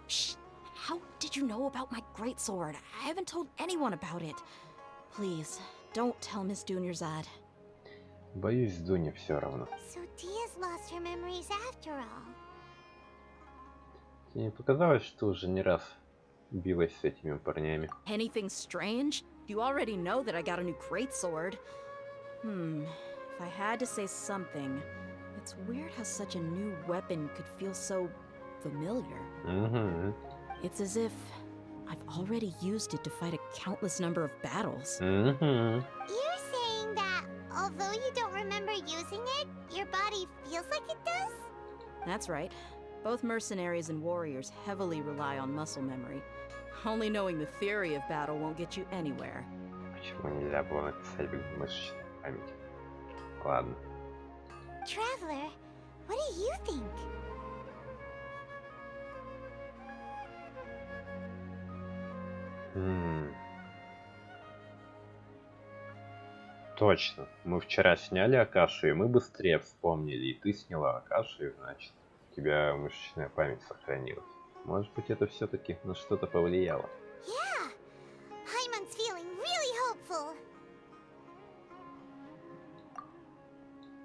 Speaker 13: Shh! How did you know about my greatsword? I haven't told anyone about it. Please, don't tell Miss Dunyarzad.
Speaker 1: Боюсь, Дуне все равно.
Speaker 3: So Dia's lost her memories after all.
Speaker 1: Тебе не показалось, что уже не раз билась с этими парнями?
Speaker 13: Anything strange? You already know that I got a new greatsword. If I had to say something, it's weird how such a new weapon could feel so familiar. It's as if I've already used it to fight a countless number of battles.
Speaker 3: You're saying that although you don't remember using it, your body feels like it does?
Speaker 13: That's right. Both mercenaries and warriors heavily rely on muscle memory. Only knowing the theory of battle won't get you anywhere.
Speaker 1: Почему нельзя было написать мышечная память? Ладно.
Speaker 3: Traveler, what do you think?
Speaker 1: Точно. Мы вчера сняли Акашу, и мы быстрее вспомнили. И ты сняла Акашу, и значит, у тебя мышечная память сохранилась. Может быть, это все-таки на что-то повлияло.
Speaker 3: Yeah, Paimon's feeling really hopeful.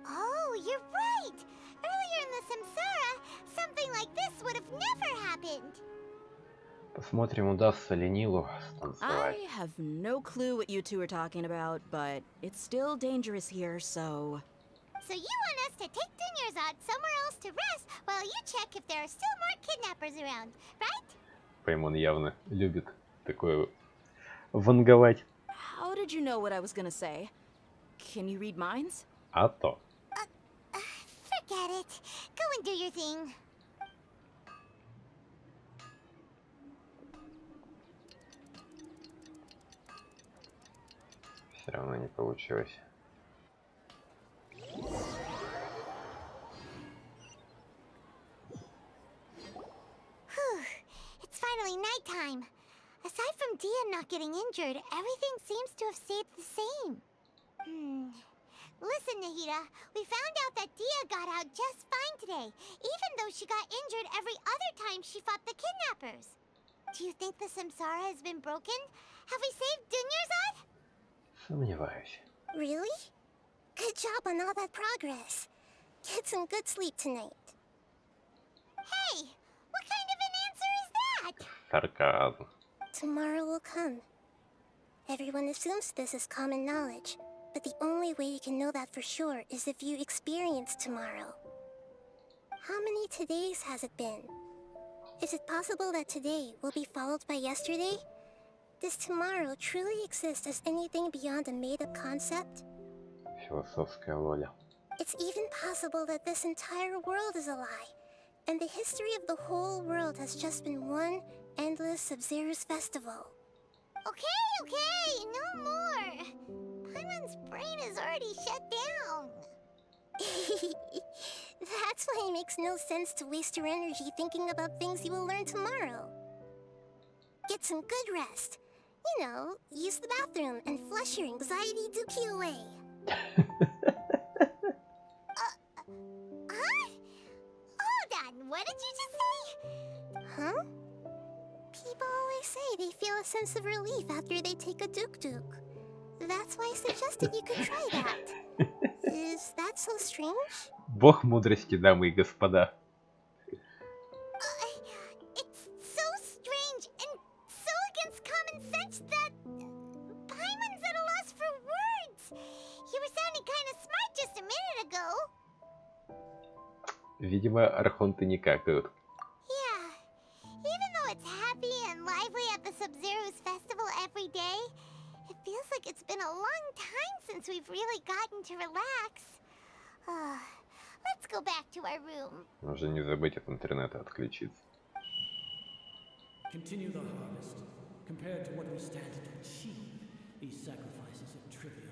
Speaker 3: Oh, you're right. Earlier in the Samsara, something like this would have never happened.
Speaker 1: Посмотрим, удастся ли Нилу станцевать.
Speaker 13: I have no clue what you two are talking about, but it's still dangerous here, so...
Speaker 3: So you want us to take Dunyarzad somewhere else to rest while you check if there are still more kidnappers around, right?
Speaker 1: Паймон явно любит такое ванговать.
Speaker 13: How did you know what I was gonna say? Can you read minds?
Speaker 1: А то.
Speaker 3: Forget it. Go and do your thing.
Speaker 1: Все равно не получилось.
Speaker 3: It's finally nighttime. Aside from Dia not getting injured, everything seems to have stayed the same. Listen, Nahida, we found out that Dia got out just fine today, even though she got injured every other time she fought the kidnappers. Do you think the Samsara has been broken? Have we saved Dunyarzad?
Speaker 1: Сомневаюсь.
Speaker 14: Really? Good job on all that progress. Get some good sleep tonight.
Speaker 3: Hey, what kind of an answer is that?
Speaker 1: Сарказм.
Speaker 14: Tomorrow will come. Everyone assumes this is common knowledge, but the only way you can know that for sure is if you experience tomorrow. How many todays has it been? Is it possible that today will be followed by yesterday? Does tomorrow truly exist as anything beyond a made-up concept?
Speaker 1: Философская воля.
Speaker 14: It's even possible that this entire world is a lie, and the history of the whole world has just been one endless Sabzerus festival.
Speaker 3: Okay, no more. Paimon's brain is already shut down.
Speaker 14: That's why it makes no sense to waste your energy thinking about things you will learn tomorrow. Get some good rest. You know, use the bathroom and flush your anxiety dookie away.
Speaker 3: Huh? Hold on, what did you just say?
Speaker 14: Huh? People always say they feel a sense of relief after they take a duk-duk. That's why I suggested you could try that. Is that so strange?
Speaker 1: Бог мудрости, дамы и господа.
Speaker 3: It's so strange and so against common sense that Paimon's at a loss for words. You were sounding kind of smart just a minute ago.
Speaker 1: Видимо, архонты не какают.
Speaker 3: Yeah, even though it's happy and lively at the Sabzerus festival every day, it feels like it's been a long time since we've really gotten to relax. Let's go back to our room.
Speaker 1: Нужно не забыть от интернета отключиться.
Speaker 5: Continue the harvest. Compared to what we stand to achieve, these sacrifices are trivial.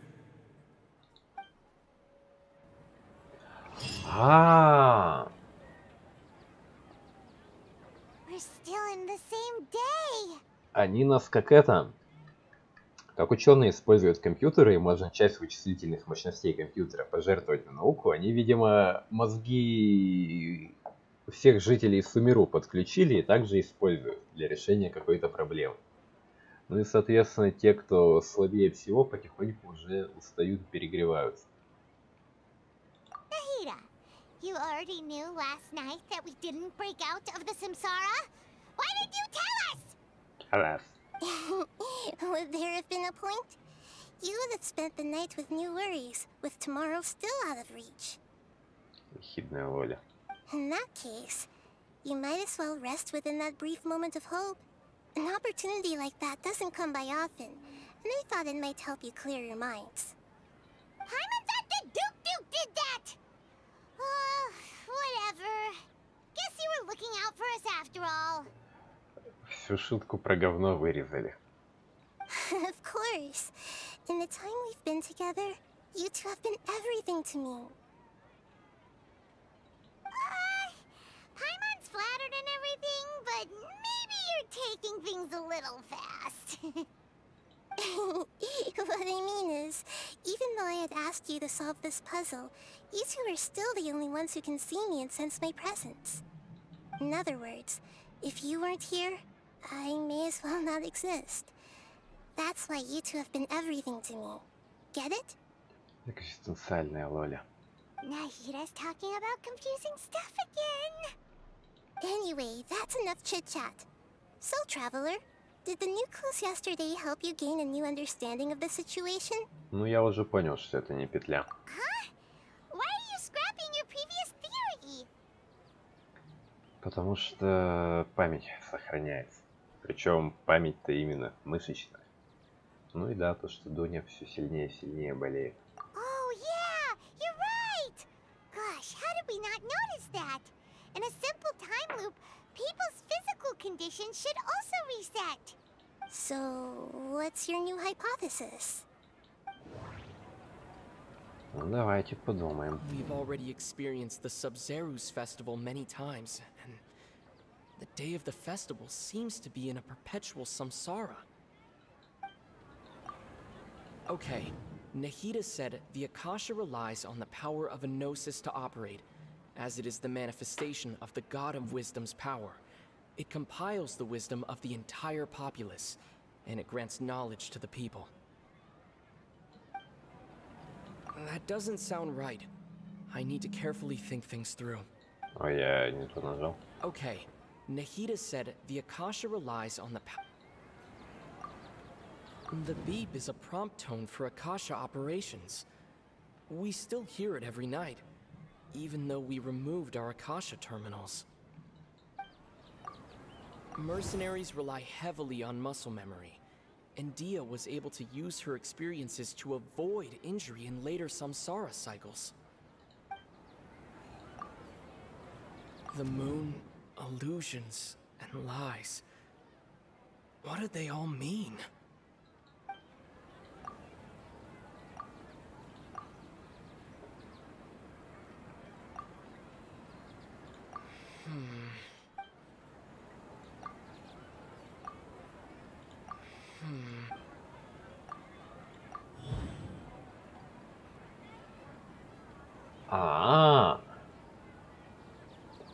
Speaker 3: We're still in the same day.
Speaker 1: Они нас как ученые используют компьютеры, и можно часть вычислительных мощностей компьютера пожертвовать на науку, они, видимо, мозги всех жителей Сумеру подключили и также используют для решения какой-то проблемы. Ну и, соответственно, те, кто слабее всего, потихоньку уже устают и перегреваются.
Speaker 3: Nahida, you already knew last night that we didn't break out of the Samsara? Why did you tell us?
Speaker 1: Раз.
Speaker 14: Would there have been a point? You would have spent the night with new worries, with tomorrow still out of reach.
Speaker 1: Ехидная воля.
Speaker 14: In that case, you might as well rest within that brief moment of hope. An opportunity like that doesn't come by often, and I thought it might help you clear your minds.
Speaker 3: Paimon thought the Duke did that! Whatever. Guess you were looking out for us after all.
Speaker 1: Всю шутку про говно вырезали.
Speaker 14: Of course. In the time we've been together, you two have been everything to me.
Speaker 3: Paimon's flattered and everything, but maybe your taking things a little fast. What I mean is, even though I had asked you to solve this puzzle, you two are still the only ones who can see me and sense my presence. In other words, if you weren't here, I may as well not exist. That's why you two have been everything to me. Get it?
Speaker 1: Экзистенциальная Лоля.
Speaker 3: Nahira's talking about confusing stuff again. Anyway, that's enough chit-chat. So, Traveler, did the new clues yesterday help you gain a new understanding of the situation?
Speaker 1: Ну, я уже понял, что это не петля.
Speaker 3: Huh? Why are you scrapping your previous theory?
Speaker 1: Потому что память сохраняется. Причем память-то именно мышечная. Ну и да, то, что Дуня все сильнее и сильнее болеет.
Speaker 3: Oh, yeah! You're right! Gosh, how did we not notice that? In a simple time loop, people's physical conditions should also reset. So, what's your new hypothesis?
Speaker 1: Ну, давайте подумаем.
Speaker 12: We've already experienced the Sabzerus festival many times, and the day of the festival seems to be in a perpetual samsara. Okay, Nahida said the Akasha relies on the power of a gnosis to operate, as it is the manifestation of the God of Wisdom's power. It compiles the wisdom of the entire populace, and it grants knowledge to the people. That doesn't sound right. I need to carefully think things through.
Speaker 1: Ой, я не то нажал.
Speaker 12: Okay, Nahida said the Akasha relies on the The beep is a prompt tone for Akasha operations. We still hear it every night, even though we removed our Akasha terminals. Mercenaries rely heavily on muscle memory, and Dia was able to use her experiences to avoid injury in later samsara cycles. The moon, illusions, and lies. What do they all mean?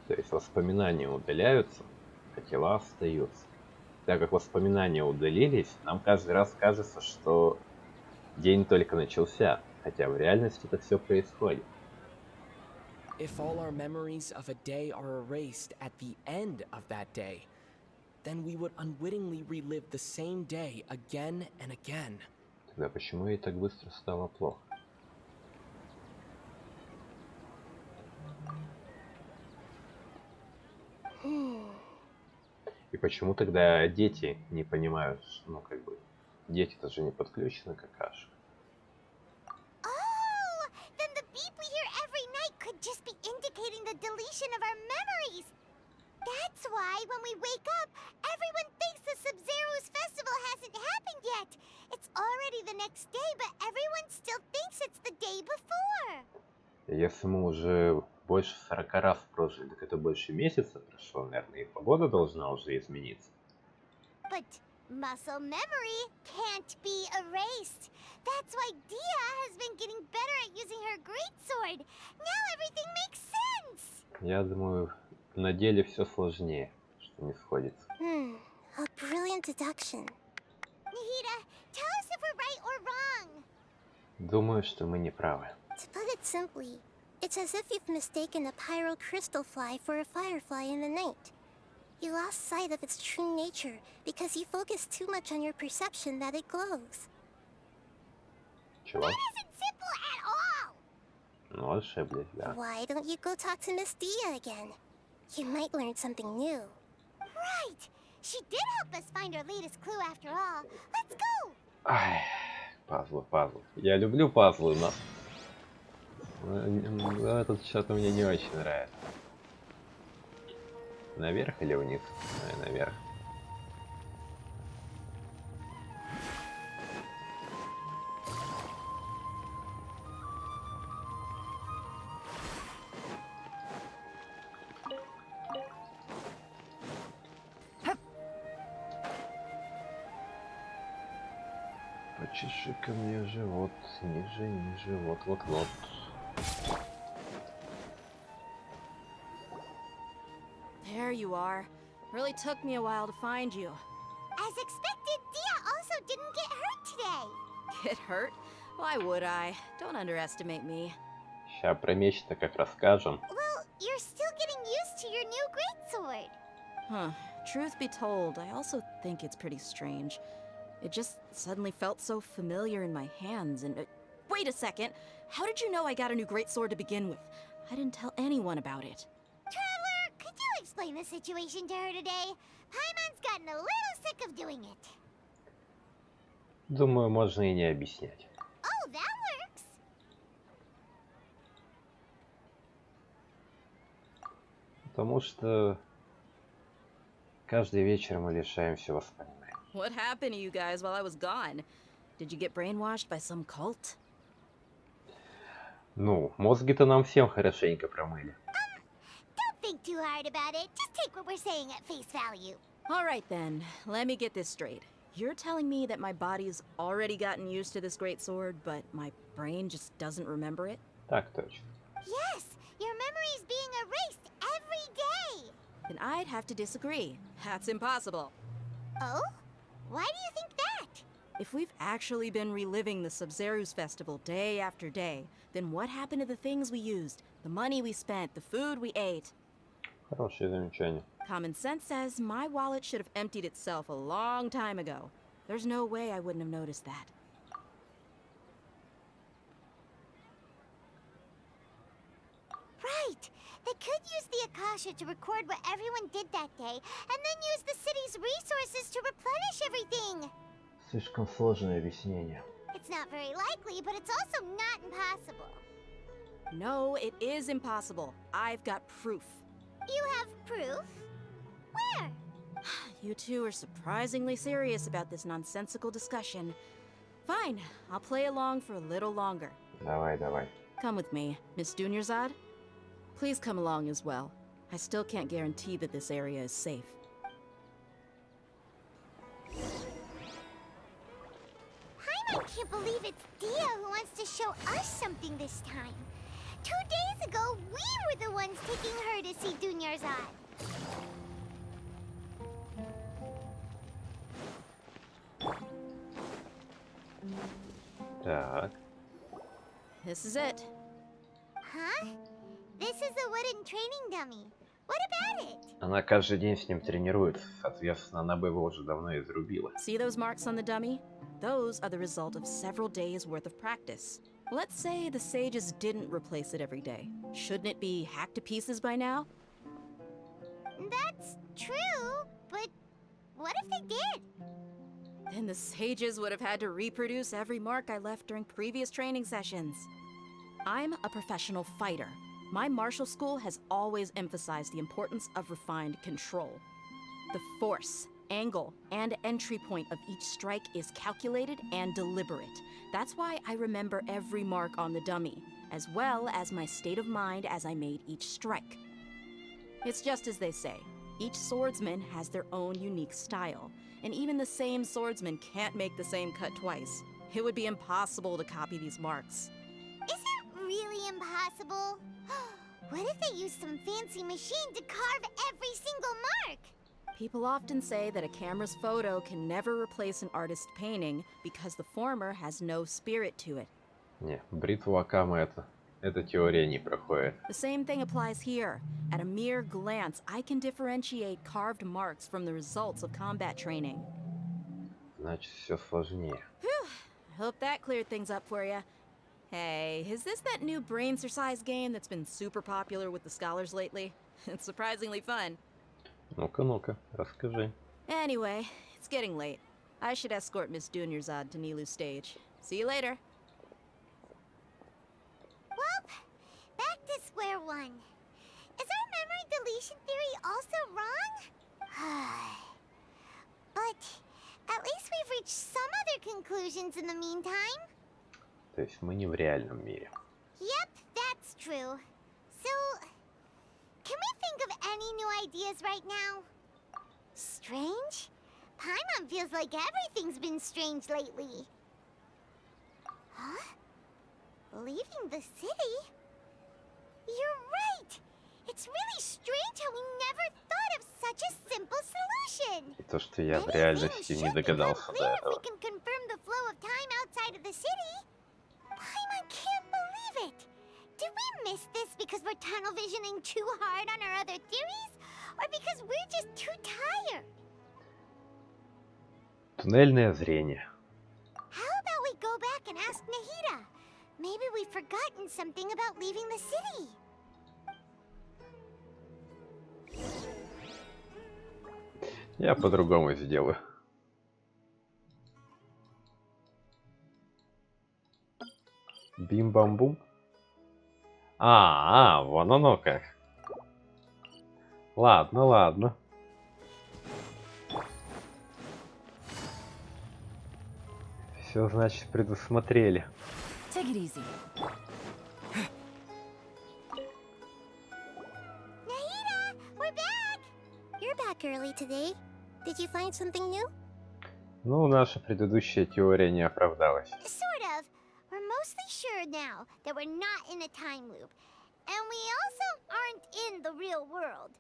Speaker 1: То есть воспоминания удаляются, а тела остаются. Так как воспоминания удалились, нам каждый раз кажется, что день только начался, хотя в реальности это все происходит.
Speaker 12: If all our memories of a day are erased at the end of that day, then we would unwittingly relive the same day again and again.
Speaker 1: Тогда почему ей так быстро стало плохо? И почему тогда дети не понимают, что, ну как бы, дети-то же не подключены к Акаше.
Speaker 3: Oh! Then the beep we hear every night could just be indicating the deletion of our memories. That's why when we wake up, everyone thinks the Sabzerus festival hasn't happened yet. It's already the next day, but everyone still thinks it's the day before.
Speaker 1: Если мы уже больше 40 раз прожили, так это больше месяца прошло, наверное, и погода должна уже измениться.
Speaker 3: But muscle memory can't be erased. That's why Dia has been getting better at using her greatsword. Now everything makes sense.
Speaker 1: Я думаю, на деле все сложнее, что не сходится.
Speaker 3: A brilliant deduction. Nahida, tell us if we're right or wrong.
Speaker 1: Думаю, что мы не правы.
Speaker 3: To put it simply, it's as if you've mistaken a pyro crystal fly for a firefly in the night. You lost sight of its true nature because you focused too much on your perception that it glows.
Speaker 1: Чего?
Speaker 3: That isn't simple at all!
Speaker 1: Ну, ошиблись, да.
Speaker 3: Why don't you go talk to Miss Dia again? You might learn something new. Right! She did help us find our latest clue after all. Let's go!
Speaker 1: Ай, пазлы. Я люблю пазлы, но этот что-то мне не очень нравится. Наверх или вниз? Наверх. Почеши-ка мне живот, ниже, ниже, вот.
Speaker 13: There you are. Really took me a while to find you.
Speaker 3: As expected, Dia also didn't get hurt today.
Speaker 13: Get hurt? Why would I? Don't underestimate me.
Speaker 1: Ща про меч-то как расскажем.
Speaker 3: Well, you're still getting used to your new greatsword.
Speaker 13: Huh. Truth be told, I also think it's pretty strange. It just suddenly felt so familiar in my hands and... wait a second! How did you know I got a new greatsword to begin with? I didn't tell anyone about it.
Speaker 3: Traveler, could you explain the situation to her today? Paimon's gotten a little sick of doing it.
Speaker 1: Думаю, можно и не объяснять.
Speaker 3: Oh, that works.
Speaker 1: Потому что каждый вечер мы лишаемся воспоминаний.
Speaker 13: What happened to you guys while I was gone? Did you get brainwashed by some cult?
Speaker 1: Ну, мозги-то нам всем хорошенько промыли.
Speaker 3: Don't think too hard about it. Just take what we're saying at face value.
Speaker 13: Alright then, let me get this straight. You're telling me that my body's already gotten used to this greatsword, but my brain just doesn't remember it?
Speaker 1: Так точно.
Speaker 3: Yes, your memory's being erased every day.
Speaker 13: Then I'd have to disagree. That's impossible.
Speaker 3: Oh? Why do you think that?
Speaker 13: If we've actually been reliving the Sabzerus festival day after day, then what happened to the things we used, the money we spent, the food we ate?
Speaker 1: Хорошее замечание.
Speaker 13: Common sense says my wallet should have emptied itself a long time ago. There's no way I wouldn't have noticed that.
Speaker 3: Right. They could use the Akasha to record what everyone did that day, and then use the city's resources to replenish everything.
Speaker 1: Слишком сложное объяснение.
Speaker 3: It's not very likely, but it's also not impossible.
Speaker 13: No, it is impossible. I've got proof.
Speaker 3: You have proof? Where?
Speaker 13: You two are surprisingly serious about this nonsensical discussion. Fine, I'll play along for a little longer.
Speaker 1: Давай.
Speaker 13: Come with me, Miss Dunyarzad. Please come along as well. I still can't guarantee that this area is safe.
Speaker 3: I can't believe it's Dia who wants to show us something this time. 2 days ago, we were the ones taking her to see Dunyarzad.
Speaker 1: Так.
Speaker 13: This is it.
Speaker 3: Huh? This is a wooden training dummy. What about it?
Speaker 1: Она каждый день с ним тренируется, соответственно, она бы его уже давно изрубила.
Speaker 13: See those marks on the dummy? Those are the result of several days' worth of practice. Let's say the sages didn't replace it every day. Shouldn't it be hacked to pieces by now?
Speaker 3: That's true, but what if they did?
Speaker 13: Then the sages would have had to reproduce every mark I left during previous training sessions. I'm a professional fighter. My martial school has always emphasized the importance of refined control. The force, angle, and entry point of each strike is calculated and deliberate. That's why I remember every mark on the dummy, as well as my state of mind as I made each strike. It's just as they say, each swordsman has their own unique style, and even the same swordsman can't make the same cut twice. It would be impossible to copy these marks.
Speaker 3: Is it really impossible? What if they used some fancy machine to carve every single mark?
Speaker 13: People often say that a camera's photo can never replace an artist's painting because the former has no spirit to it.
Speaker 1: Не, бритву Акама эта теория не проходит.
Speaker 13: The same thing applies here. At a mere glance, I can differentiate carved marks from the results of combat training.
Speaker 1: Значит, все сложнее.
Speaker 13: Whew. I hope that cleared things up for you. Hey, is this that new brain-exercise game that's been super popular with the scholars lately? It's surprisingly fun.
Speaker 1: Ну-ка, расскажи.
Speaker 13: Anyway, it's getting late. I should escort Miss Dunyarzad to Nilu's stage. See you later.
Speaker 3: Well, back to square one. Is our memory deletion theory also wrong? But at least we've reached some other conclusions in the meantime.
Speaker 1: То есть мы не в реальном мире.
Speaker 3: Yep, that's true. So, can we think of any new ideas right now? Strange? Paimon feels like everything's been strange lately. Huh? Leaving the city? You're right! It's really strange how we never thought of such a simple solution!
Speaker 1: То, что я в реальности не догадался до этого.
Speaker 3: We can confirm the flow of time outside of the city. Paimon can't believe it! Did we miss this because we're tunnel visioning too hard on our other theories? Or because we're just too tired?
Speaker 1: Туннельное зрение.
Speaker 3: How about we go back and ask Nahida? Maybe we've forgotten something about leaving the city.
Speaker 1: Я по-другому сделаю. Бим-бам-бум. Вон оно как. Ладно, ладно. Все, значит, предусмотрели.
Speaker 2: Take it easy.
Speaker 3: Nahida, we're back!
Speaker 14: You're back early today. Did you find something new?
Speaker 1: Ну, наша предыдущая теория не оправдалась.
Speaker 3: Sort of. We're mostly sure now that we're not in a time loop. And we also aren't in the real world.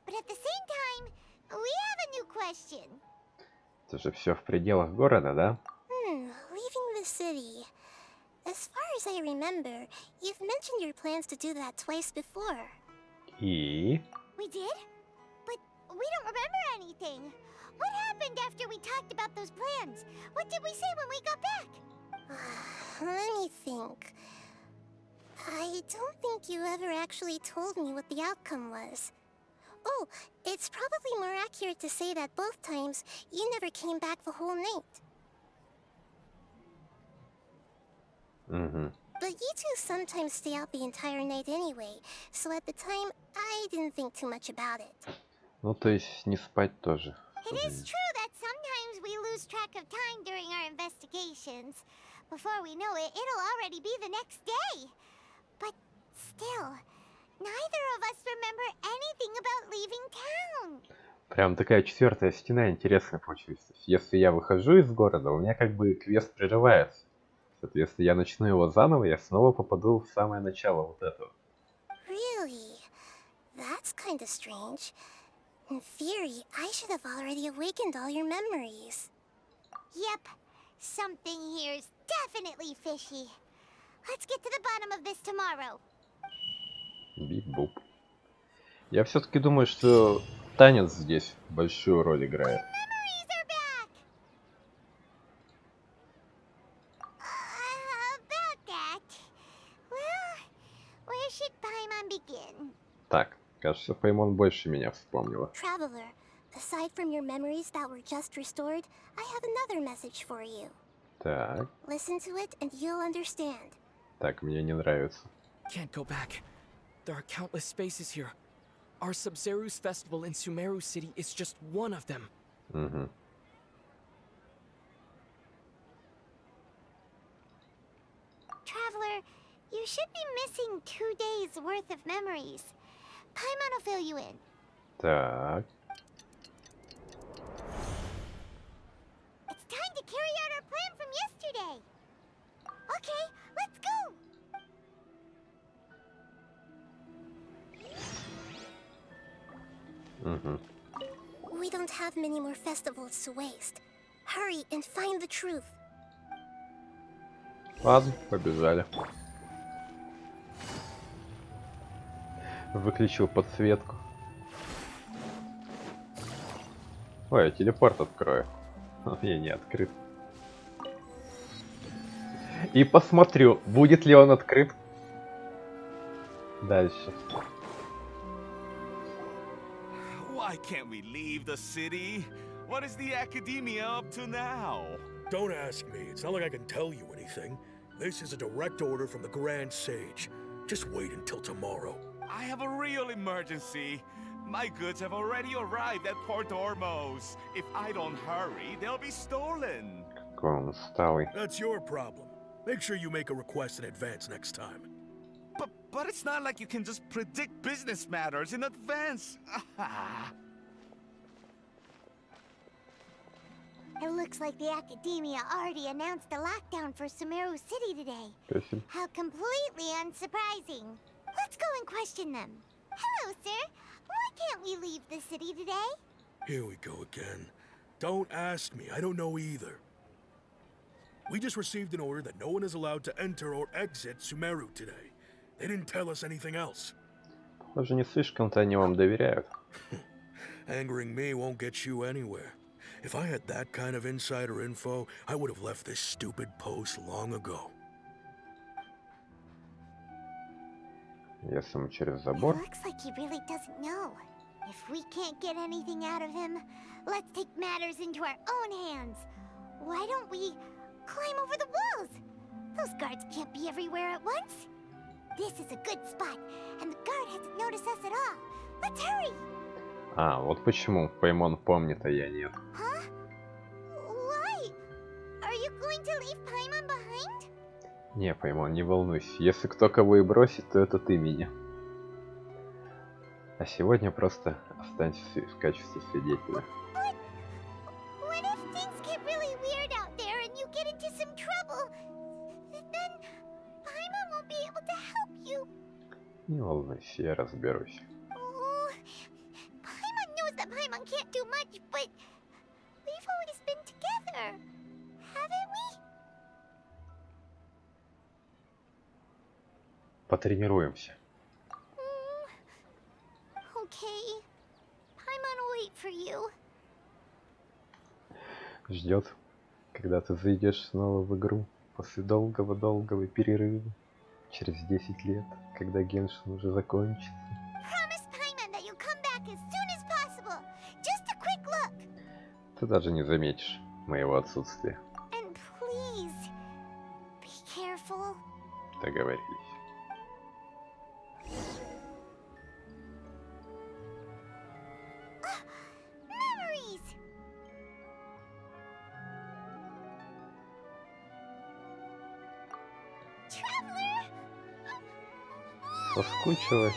Speaker 3: But at the same time, we have a new question.
Speaker 1: Это же все в пределах города, да?
Speaker 14: Leaving the city. As far as I remember, you've mentioned your plans to do that twice before.
Speaker 1: И...
Speaker 3: We did? But we don't remember anything. What happened after we talked about those plans? What did we say when we got back?
Speaker 14: Let me think. I don't think you ever actually told me what the outcome was. Oh, it's probably more accurate to say that both times you never came back the whole night. But you two sometimes stay out the entire night anyway, so at the time, I didn't think too much about it.
Speaker 1: Ну, то есть не спать тоже.
Speaker 3: It is true that sometimes we lose track of time during our investigations. Before we know it, it'll already be the next day. But still, neither of us remember anything about leaving town.
Speaker 1: Прям такая четвертая стена интересная получилась. Если я выхожу из города, у меня как бы квест прерывается. Соответственно, я начну его заново, я снова попаду в самое начало вот этого.
Speaker 14: Really? That's kind of strange. In theory, I should have already awakened all your memories.
Speaker 3: Yep, something here's definitely fishy. Let's get to the bottom of this tomorrow.
Speaker 1: Бип-буп. Я все-таки думаю, что танец здесь большую роль играет. Так, кажется, Паймон больше меня вспомнила.
Speaker 14: Traveler, aside from your memories that were just restored, I have another message for you.
Speaker 1: Так.
Speaker 14: Listen to it and you'll understand.
Speaker 1: Так, мне не нравится.
Speaker 12: Can't go back. There are countless spaces here. Our Sабзеруsa festival in Sumero City is just one of them.
Speaker 3: Traveler, you should be missing 2 days worth of memories. Paimon will fill you in.
Speaker 1: Так.
Speaker 3: It's time to carry out our plan from yesterday. Okay, let's go.
Speaker 14: We don't have many more festivals to waste. Hurry and find the truth.
Speaker 1: Ладно, побежали. Выключил подсветку. Ой, я телепорт открою. Я не открыт. И посмотрю, будет ли он открыт. Дальше.
Speaker 15: Why can't we leave the city? What is the academia up to now?
Speaker 16: Don't ask me. It's not like I can tell you anything. This is a direct order from the Grand Sage. Just wait until tomorrow.
Speaker 15: I have a real emergency. My goods have already arrived at Port Ormos. If I don't hurry, they'll be stolen.
Speaker 1: Какой он усталый.
Speaker 16: That's your problem. Make sure you make a request in advance next time.
Speaker 15: But it's not like you can just predict business matters in advance.
Speaker 3: It looks like the Academia already announced a lockdown for Sumero City today. How completely unsurprising. Let's go and question them. Hello, sir. Why can't we leave the city today?
Speaker 16: Here we go again. Don't ask me, I don't know either. We just received an order that no one is allowed to enter or exit Sumeru today. They didn't tell us anything else.
Speaker 1: Похоже, не слишком-то они вам доверяют.
Speaker 16: Angering me won't get you anywhere. If I had that kind of insider info, I would have left this stupid post long ago.
Speaker 1: Если мы через забор.
Speaker 3: It looks like he really doesn't know. If we can't get anything out of him, let's take matters into our own hands. Why don't we climb over the walls? Those guards can't be everywhere at once. This is a good spot, and the guard hasn't noticed us at all. Let's hurry!
Speaker 1: А, вот почему Паймон помнит, а я нет.
Speaker 3: Huh? Why? Are you going to leave Paimon behind?
Speaker 1: Не, Паймон, не волнуйся. Если кто кого и бросит, то это ты меня. А сегодня просто останься в качестве свидетеля.
Speaker 3: What if things get really weird out there and you get into some trouble? Then Paimon won't be able to help you.
Speaker 1: Не волнуйся, я разберусь.
Speaker 3: Oh, Paimon knows that Paimon can't do much, but we've always been together, haven't we?
Speaker 1: Потренируемся.
Speaker 3: Okay. Paimon will wait for you.
Speaker 1: Ждет, когда ты зайдешь снова в игру после долгого-долгого перерыва. Через 10 лет, когда Геншин уже закончится.
Speaker 3: Promise Paimon that you'll come back as soon as possible. Just a quick look.
Speaker 1: Ты даже не заметишь моего отсутствия.
Speaker 3: And please, be careful.
Speaker 1: Договорились.
Speaker 3: Memories. Traveler.
Speaker 1: Соскучилась.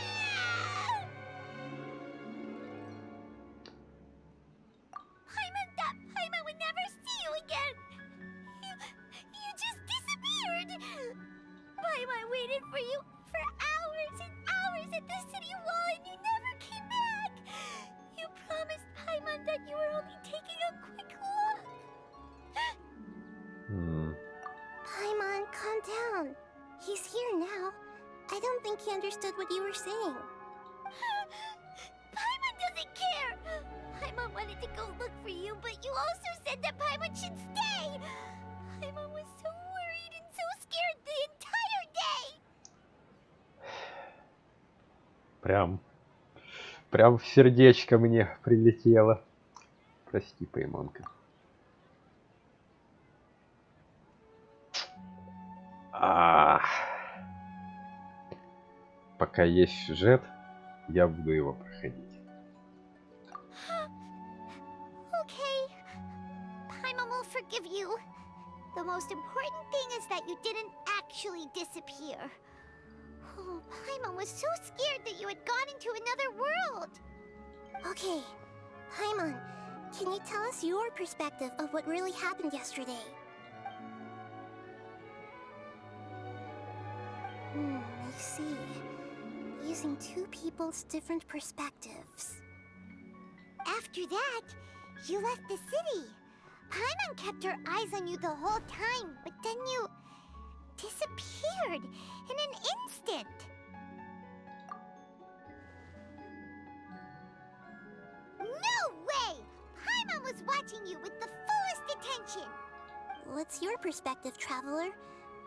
Speaker 3: Paimon would never see you again. You just disappeared. Paimon waited for you for hours and hours at the city wall and you never came back. You promised Paimon that you were only taking a quick look. Paimon, calm down. He's here now. I don't think he understood what you were saying. Paimon doesn't care. Paimon wanted to go look for you, but you also said that Paimon should stay. Paimon was so worried and so scared the entire day.
Speaker 1: Прям в сердечко мне прилетело. Прости, Паймонка. Пока есть сюжет, я буду его проходить.
Speaker 3: Okay. Paimon will forgive you. The most important thing is that you didn't actually disappear. Oh, Paimon was so scared that you had gone into another world. Okay. Paimon, can you tell us your perspective of what really happened yesterday? I see. Using two people's different perspectives. After that, you left the city. Paimon kept her eyes on you the whole time, but then you disappeared in an instant. No way! Paimon was watching you with the fullest attention. What's your perspective, Traveler?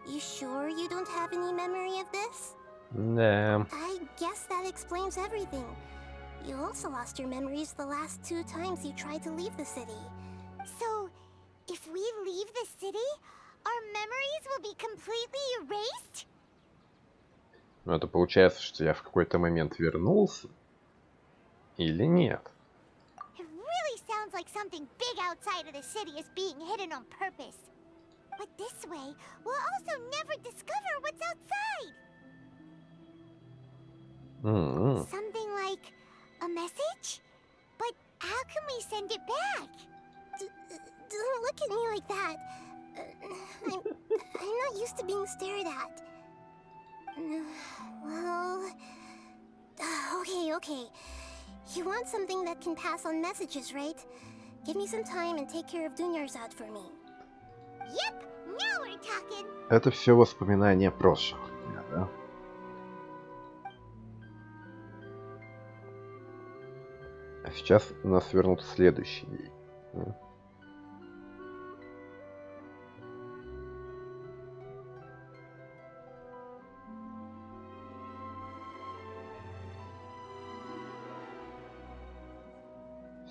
Speaker 3: You sure you don't have any memory of this?
Speaker 1: Да.
Speaker 3: I guess that explains everything. You also lost your memories the last 2 times you tried to leave the city. So, if we leave the city, our memories will be completely erased?
Speaker 1: Ну, это получается, что я в какой-то момент вернулся? Или нет?
Speaker 3: It really sounds like something big outside of the city is being hidden on purpose. But this way, we'll also never discover what's outside. Something like a message? But how can we send it back?
Speaker 14: don't look at me like that. I'm not used to being stared at. Well... Okay. You want something that can pass on messages, right? Give me some time and take care of Dunya's out for me.
Speaker 3: Yep, now we're talking.
Speaker 1: Это все воспоминания прошлого, да? А сейчас у нас вернут следующий день.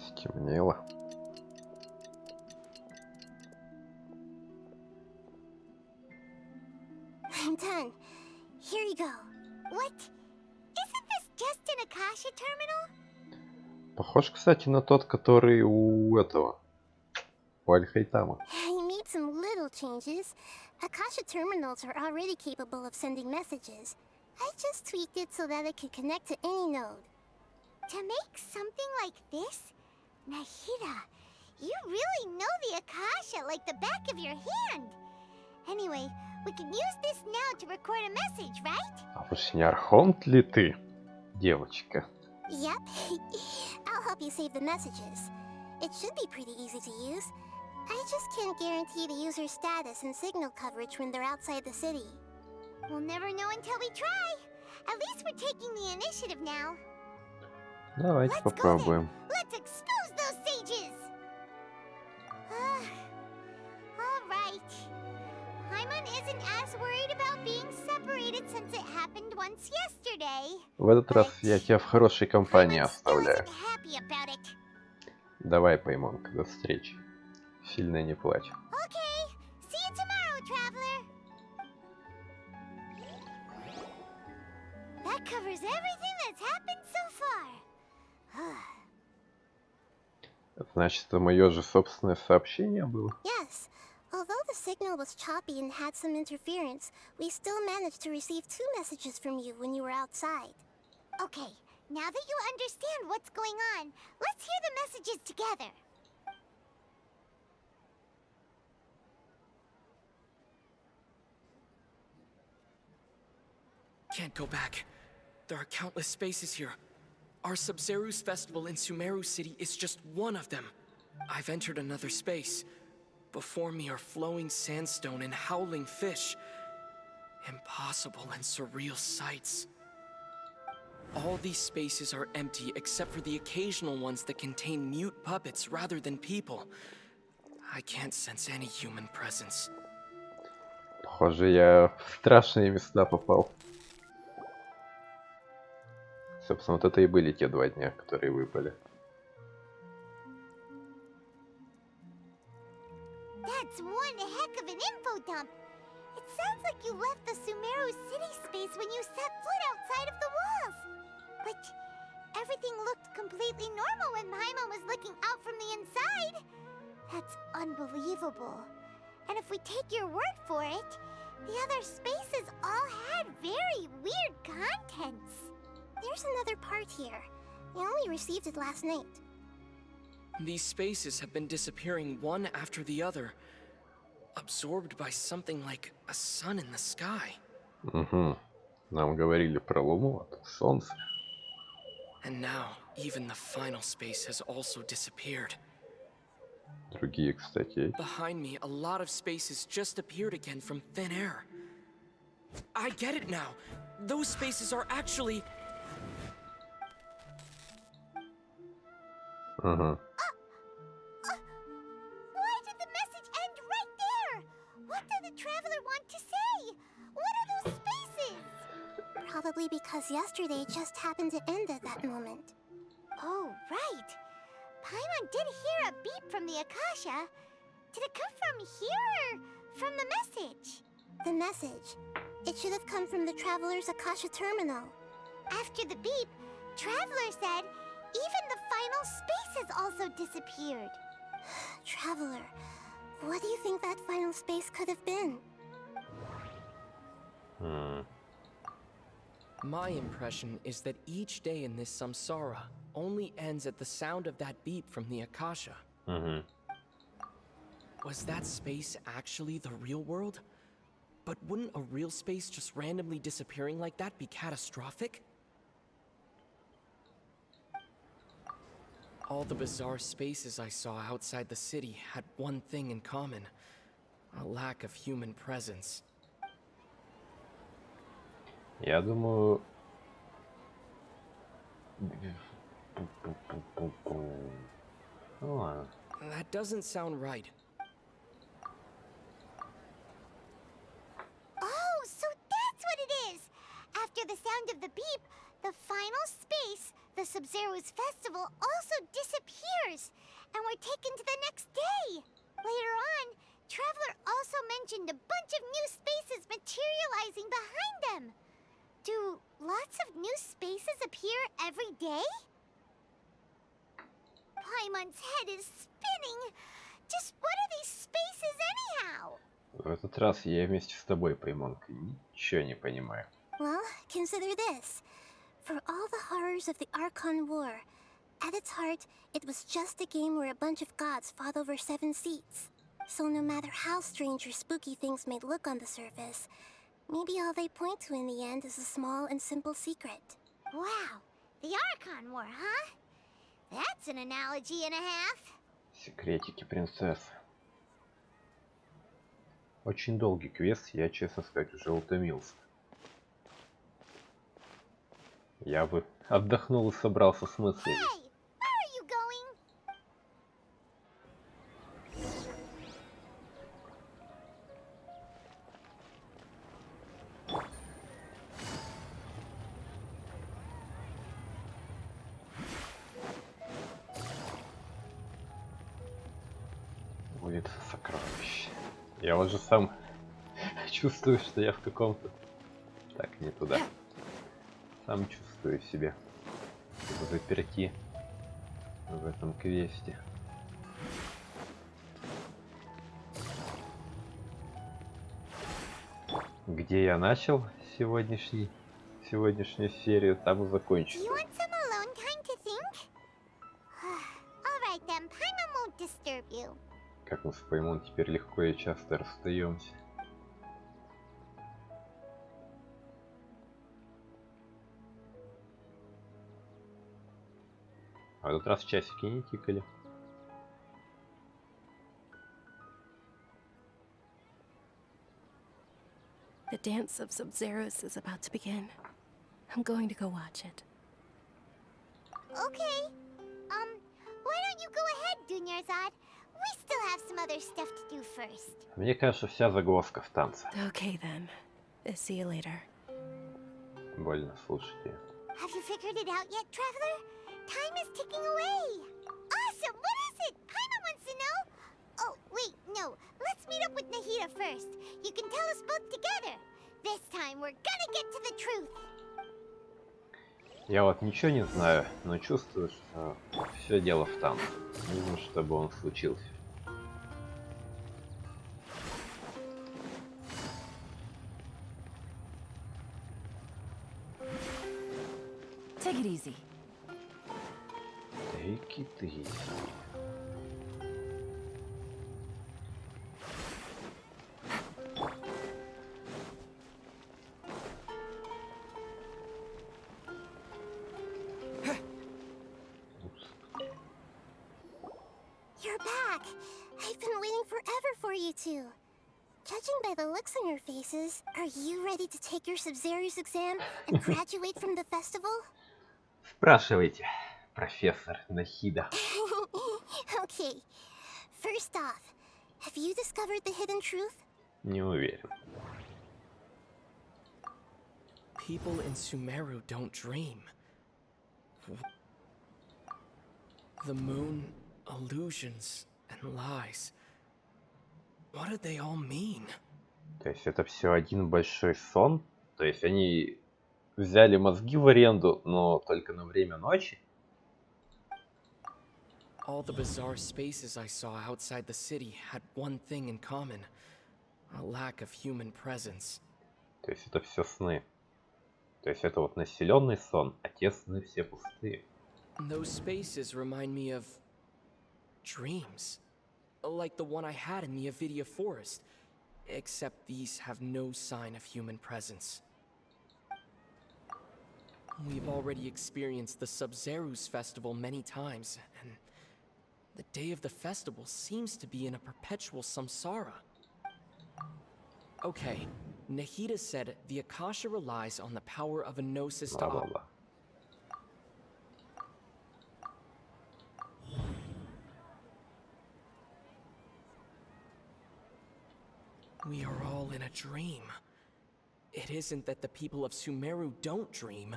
Speaker 1: Стемнело.
Speaker 14: I'm done. Here you go.
Speaker 3: What? Isn't this just an Akasha terminal?
Speaker 1: Похож, кстати, на тот, который у этого. У Аль-Хайтама.
Speaker 14: You made some little changes. Akasha terminals are already capable of sending messages. I just tweaked it so that it could connect to any node.
Speaker 3: To make something like this? Nahida, you really know the Akasha like the back of your hand. Anyway, we can use this now to record a message, right?
Speaker 1: А уж не архонт ли ты, девочка?
Speaker 14: Yep. I'll help you save the messages. It should be pretty easy to use. I just can't guarantee the user's status and signal coverage when they're outside the city.
Speaker 3: We'll never know until we try. At least we're taking the initiative now.
Speaker 1: Давайте попробуем.
Speaker 3: Let's expose those sages! Alright. Paimon isn't as worried about being separated since it happened once yesterday.
Speaker 1: В этот раз я тебя в хорошей компании оставляю.
Speaker 3: Happy about it.
Speaker 1: Давай, Паймонка, до встречи. Сильно не плачь.
Speaker 3: Okay. See you tomorrow, traveler. That covers everything that's happened so far.
Speaker 1: Значит, это мое же собственное сообщение было?
Speaker 14: Yes. Although the signal was choppy and had some interference, we still managed to receive 2 messages from you when you were outside.
Speaker 3: Okay, now that you understand what's going on, let's hear the messages together.
Speaker 12: Can't go back. There are countless spaces here. Our Sabzerus festival in Sumero City is just one of them. I've entered another space. Before me are flowing sandstone and howling fish. Impossible and surreal sights. All these spaces are empty except for the occasional ones that contain mute puppets rather than people. I can't sense any human presence.
Speaker 1: Похоже, я в страшные места попал. Собственно, вот это и были те 2 дня, которые выпали.
Speaker 3: That's one heck of an info dump. It sounds like you left the Sumero city space when you set foot outside of the walls. But everything looked completely normal when Paimon was looking out from the inside. That's unbelievable. And if we take your word for it, the other spaces all had very weird contents.
Speaker 14: There's another part here. I only received it last night.
Speaker 12: These spaces have been disappearing one after the other, absorbed by something like a sun in the sky.
Speaker 1: Угу. Нам говорили про Луну, а тут Солнце.
Speaker 12: And now, even the final space has also disappeared.
Speaker 1: Другие, кстати.
Speaker 12: Behind me, a lot of spaces just appeared again from thin air. I get it now. Those spaces are actually...
Speaker 1: Ага.
Speaker 3: Why did the message end right there? What did the traveler want to say? What are those spaces?
Speaker 14: Probably because yesterday just happened to end at that moment.
Speaker 3: Oh, right. Paimon did hear a beep from the Akasha. Did it come from here or from the message?
Speaker 14: The message. It should have come from the Traveler's Akasha terminal.
Speaker 3: After the beep, Traveler said even the final spaces also disappeared.
Speaker 14: Traveler, what do you think that final space could have been?
Speaker 12: My impression is that each day in this samsara only ends at the sound of that beep from the Akasha. Was that space actually the real world? But wouldn't a real space just randomly disappearing like that be catastrophic? All the bizarre spaces I saw outside the city had one thing in common: a lack of human presence.
Speaker 1: Я думаю... Ну ладно.
Speaker 12: That doesn't sound right.
Speaker 3: Oh, so that's what it is! After the sound of the beep, the final space, the Sabzerusa festival, also disappears, and we're taken to the next day. Later on, Traveler also mentioned a bunch of new spaces materializing behind them. Do lots of new spaces appear every day? Paimon's head is spinning. Just what are these spaces anyhow?
Speaker 1: В этот раз я вместе с тобой, Паймонка, ничего не понимаю.
Speaker 14: Well, consider this. For all the horrors of the Archon War, at its heart, it was just a game where a bunch of gods fought over 7 seats. So no matter how strange or spooky things may look on the surface, maybe all they point to in the end is a small and simple secret.
Speaker 3: Wow, the Archon War, huh? That's an analogy and a half.
Speaker 1: Секретики принцессы. Очень долгий квест, я, честно сказать, уже утомился. Я бы отдохнул и собрался с мыслями.
Speaker 3: Hey, where are you going?
Speaker 1: Будет сокровище. Я уже сам чувствую, что я в каком-то... Так, не туда. Сам чувствую себя заперти в этом квесте. Где я начал сегодняшнюю серию, там и закончу.
Speaker 3: Do you want some alone time to think? All right then, Paimon won't disturb you.
Speaker 1: Как мы с Паймон теперь легко и часто расстаемся. А в этот раз часики не тикали.
Speaker 2: The dance of Sabzerus is about to begin. I'm going to go watch it.
Speaker 3: Okay. Why don't you go ahead, Dunyarzad? We still have some other stuff to do first.
Speaker 1: Мне кажется, вся загвоздка в танце.
Speaker 2: Okay then. See you later.
Speaker 1: Больно слушать ее.
Speaker 3: Have you figured it out yet, Traveler? Time is ticking away. Awesome! What is it? Paimon wants to know. Oh, wait, no. Let's meet up with Nahida first. You can tell us both together. This time we're gonna get to the truth.
Speaker 1: Я вот ничего не знаю, но чувствую, что все дело в танце. Нужно, чтобы он случился.
Speaker 9: Take it easy.
Speaker 1: Take it easy.
Speaker 14: You're back! I've been waiting forever for you two. Judging by the looks on your faces, are you ready to take your Sabzerus exam and graduate from the festival?
Speaker 1: Спрашивайте, профессор Нахида.
Speaker 14: Okay, first off, have you discovered the hidden truth?
Speaker 1: Не уверен.
Speaker 12: People in Sumero don't dream. The moon, illusions, and lies. What do they all mean?
Speaker 1: То есть это все один большой сон? То есть они взяли мозги в аренду, но только на время ночи?
Speaker 12: All the bizarre spaces I saw outside the city had one thing in common: a lack of human presence.
Speaker 1: То есть это все сны. То есть это вот населенный сон, а те сны все пустые.
Speaker 12: Those spaces remind me of dreams. like the one I had in the Avidia Forest, except these have no sign of human presence. We've already experienced the Sabzerus festival many times, and the day of the festival seems to be in a perpetual samsara. Okay, Nahida said the Akasha relies on the power of a gnosis to operate. We are all in a dream. It isn't that the people of Sumeru don't dream,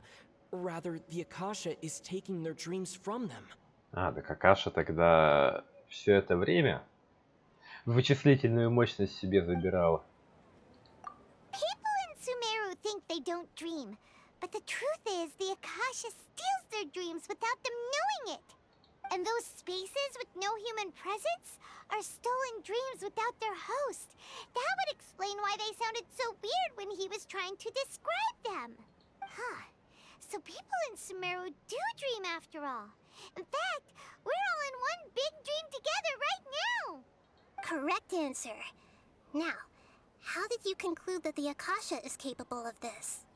Speaker 12: rather the Akasha is taking their dreams from them.
Speaker 1: Так Акаша тогда все это время вычислительную мощность себе забирала.
Speaker 3: People in Sumeru think they don't dream, but the truth is the Akasha steals their dreams without them knowing it. And those spaces with no human presence are stolen dreams without their host. That would explain why they sounded so weird when he was trying to describe them. Huh. So people in Sumeru do dream after all. In fact, we're all in one big dream together right now.
Speaker 14: Correct answer. Now, how did you conclude that the Akasha is capable of this?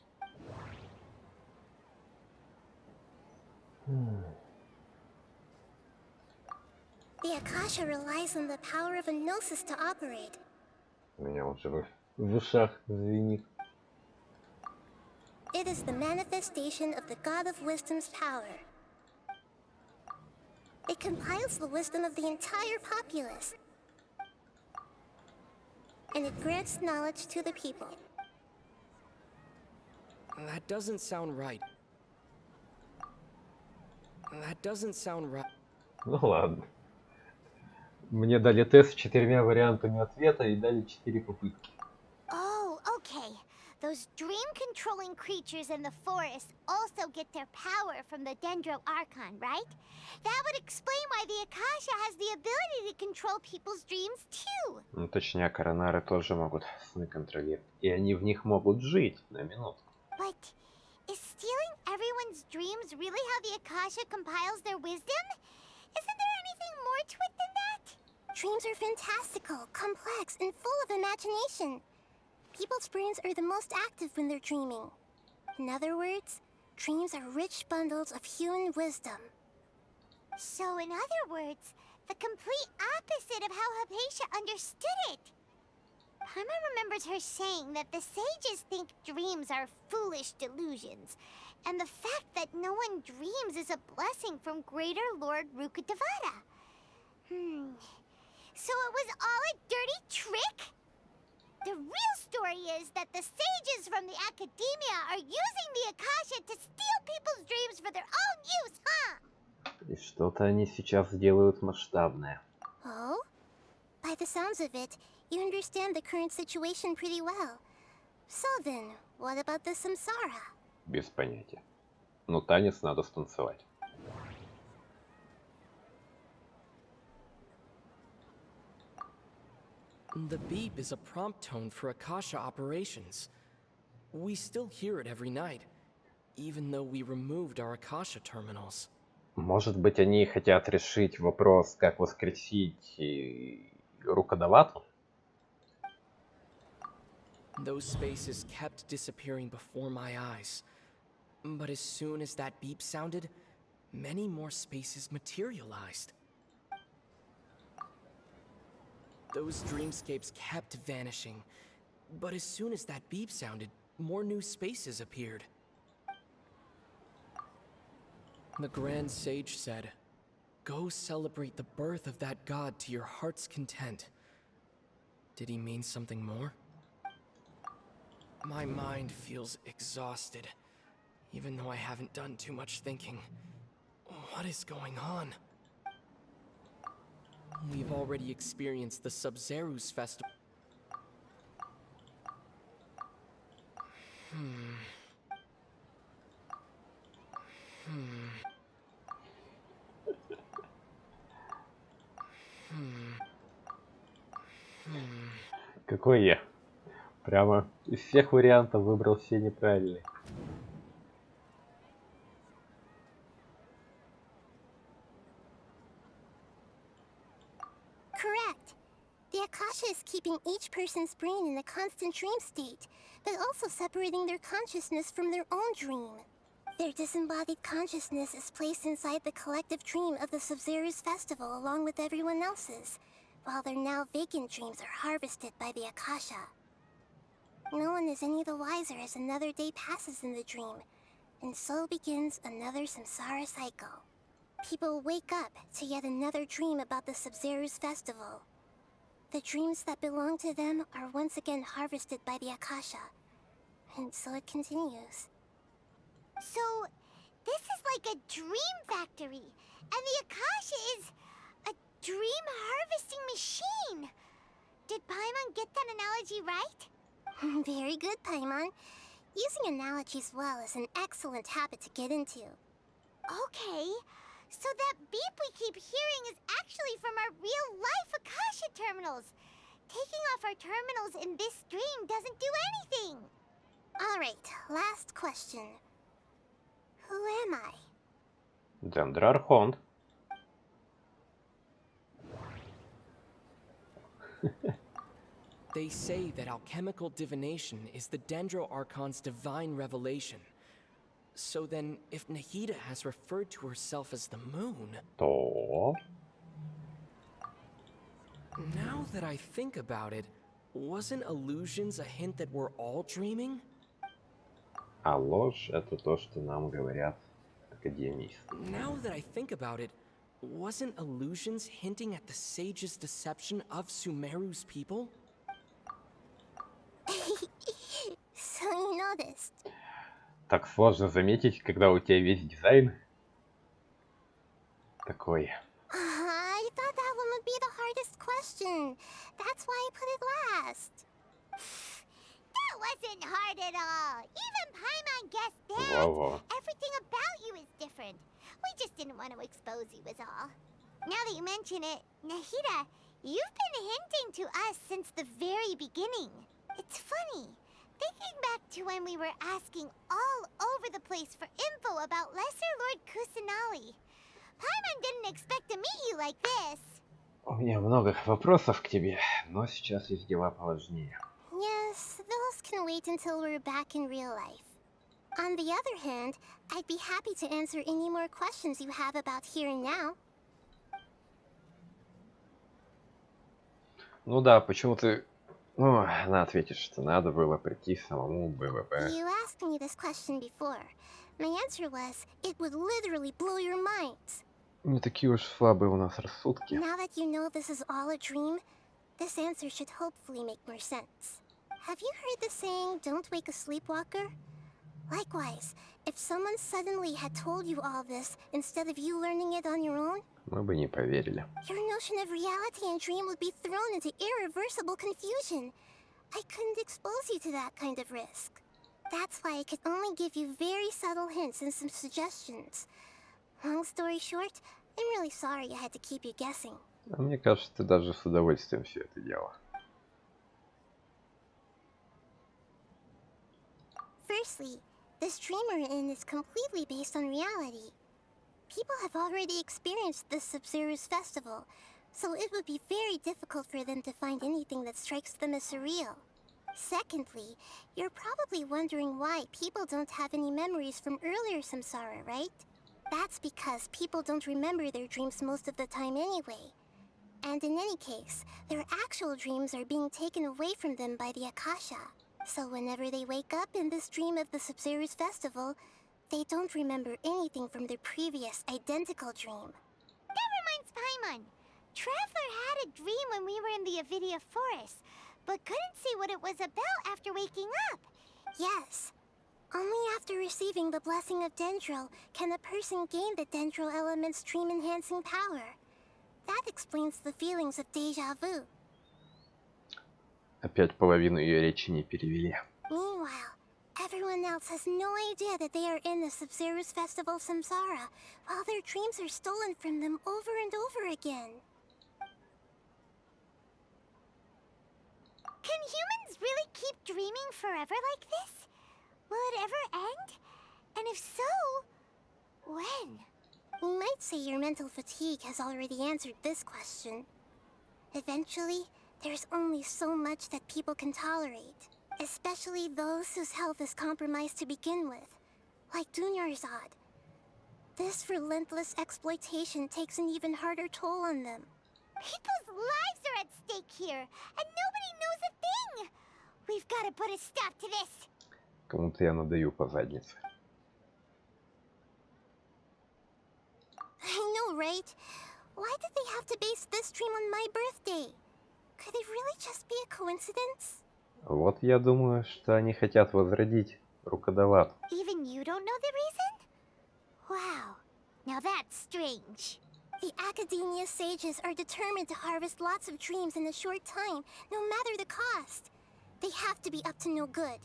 Speaker 14: The Akasha relies on the power of a gnosis to operate.
Speaker 1: У меня уже в ушах звенит.
Speaker 14: It is the manifestation of the God of Wisdom's power. It compiles the wisdom of the entire populace. And it grants knowledge to the people.
Speaker 12: That doesn't sound right. That doesn't sound right.
Speaker 1: Ну ладно. Мне дали тест с 4 вариантами ответа и дали 4 попытки.
Speaker 3: Oh, okay. Those dream-controlling creatures in the forest also get their power from the Dendro Archon, right? That would explain why the Akasha has the ability to control people's dreams too.
Speaker 1: Ну, точнее, коронары тоже могут сны контролировать. И они в них могут жить на минутку.
Speaker 3: But is stealing everyone's dreams really how the Akasha compiles their wisdom? Isn't there anything more to it than that?
Speaker 14: Dreams are fantastical, complex, and full of imagination. People's brains are the most active when they're dreaming. In other words, dreams are rich bundles of human wisdom.
Speaker 3: So in other words, the complete opposite of how Hypatia understood it. Paimon remembers her saying that the sages think dreams are foolish delusions, and the fact that no one dreams is a blessing from Greater Lord Rukkhadevata. So it was all a dirty trick? The real story is that the sages from the Academia are using the Akasha to steal people's dreams for their own use, huh?
Speaker 1: И что-то они сейчас делают масштабное.
Speaker 14: Oh? By the sounds of it, you understand the current situation pretty well. So then, what about the samsara?
Speaker 1: Без понятия. Но танец надо станцевать.
Speaker 12: The beep is a prompt tone for Akasha operations. We still hear it every night, even though we removed our Akasha terminals.
Speaker 1: Может быть, они хотят решить вопрос, как воскресить Рукхадевату?
Speaker 12: Those spaces kept disappearing before my eyes. But as soon as that beep sounded, many more spaces materialized. Those dreamscapes kept vanishing, but as soon as that beep sounded, more new spaces appeared. The Grand Sage said, "Go celebrate the birth of that god to your heart's content." Did he mean something more? My mind feels exhausted, even though I haven't done too much thinking. What is going on? We've already experienced the Sabzerus festival.
Speaker 1: Какой я? Прямо из всех вариантов выбрал все неправильные.
Speaker 14: Correct. each person's brain in a constant dream state, but also separating their consciousness from their own dream. Their disembodied consciousness is placed inside the collective dream of the Sabzerus festival along with everyone else's, while their now vacant dreams are harvested by the Akasha. No one is any the wiser as another day passes in the dream, and so begins another samsara cycle. People wake up to yet another dream about the Sabzerus festival. The dreams that belong to them are once again harvested by the Akasha, and so it continues.
Speaker 3: So, this is like a dream factory, and the Akasha is a dream harvesting machine. Did Paimon get that analogy right?
Speaker 14: Very good, Paimon. Using analogies well is an excellent habit to get into.
Speaker 3: Okay, so that beep we keep hearing is actually from our real-life Akasha terminals. Taking off our terminals in this dream doesn't do anything.
Speaker 14: Alright, last question. Who am I?
Speaker 1: Dendra Archont.
Speaker 12: They say that alchemical divination is the Dendro Archon's divine revelation. So then, if Nahida has referred to herself as the moon...
Speaker 1: То...
Speaker 12: Now that I think about it, wasn't illusions a hint that we're all dreaming?
Speaker 1: А ложь — это то, что нам говорят академисты.
Speaker 12: Now that I think about it, wasn't illusions hinting at the sage's deception of Sumeru's people?
Speaker 14: So you noticed.
Speaker 1: Так сложно заметить, когда у тебя весь дизайн такой.
Speaker 14: I thought that one would be the hardest question. That's why I put it last.
Speaker 3: That wasn't hard at all. Even Paimon guessed that.
Speaker 1: Во-во.
Speaker 3: Everything about you is different. We just didn't want to expose you is all. Now that you mention it, Nahida, you've been hinting to us since the very beginning. It's funny. Thinking back to when we were asking all over the place for info about Lesser Lord Kusanali. Paimon didn't expect to meet you like this.
Speaker 1: У меня много вопросов к тебе, но сейчас есть дела поважнее.
Speaker 14: Yes, those can wait until we're back in real life. On the other hand, I'd be happy to answer any more questions you have about here and now.
Speaker 1: Ну да, почему ты... Ну, она ответит, что надо было прийти самому, было бы.
Speaker 14: You asked me this question before. My answer was, it would literally blow your minds.
Speaker 1: Не такие уж слабые у нас рассудки.
Speaker 14: Now that you know this is all a dream, this answer should hopefully make more sense. Have you heard the saying, don't wake a sleepwalker? Likewise, if someone suddenly had told you all this instead of you learning it on your own,
Speaker 1: Мы бы не поверили.
Speaker 14: your notion of reality and dream would be thrown into irreversible confusion. I couldn't expose you to that kind of risk. That's why I could only give you very subtle hints and some suggestions. Long story short, I'm really sorry I had to keep you guessing.
Speaker 1: А мне кажется, ты даже с удовольствием все это делала.
Speaker 14: Firstly, this dream we're in is completely based on reality. People have already experienced this Sabzerus festival, so it would be very difficult for them to find anything that strikes them as surreal. Secondly, you're probably wondering why people don't have any memories from earlier samsara, right? That's because people don't remember their dreams most of the time anyway. And in any case, their actual dreams are being taken away from them by the Akasha. So whenever they wake up in this dream of the Sabzerus festival, they don't remember anything from their previous identical dream.
Speaker 3: That reminds Paimon. Traveler had a dream when we were in the Avidia forest, but couldn't see what it was about after waking up.
Speaker 14: Yes. Only after receiving the blessing of Dendro can a person gain the Dendro element's dream-enhancing power. That explains the feelings of deja vu.
Speaker 1: Опять половину ее речи не перевели.
Speaker 14: Meanwhile, everyone else has no idea that they are in the Sabzerus festival samsara, while their dreams are stolen from them over and over again.
Speaker 3: Can humans really keep dreaming forever like this? Will it ever end? And if so, when?
Speaker 14: We might say your mental fatigue has already answered this question. Eventually, There's only so much that people can tolerate, especially those whose health is compromised to begin with, like Dunyarzad. This relentless exploitation takes an even harder toll on them.
Speaker 3: People's lives are at stake here, and nobody knows a thing! We've got to put a stop to this!
Speaker 1: Кому-то я надаю по заднице.
Speaker 14: I know, right? Why did they have to base this dream on my birthday? Could it really just be a coincidence?
Speaker 1: Вот я думаю, что они хотят возродить рукодават.
Speaker 3: Even you don't know the reason? Wow, now that's strange.
Speaker 14: The Academia sages are determined to harvest lots of dreams in a short time, no matter the cost. They have to be up to no good.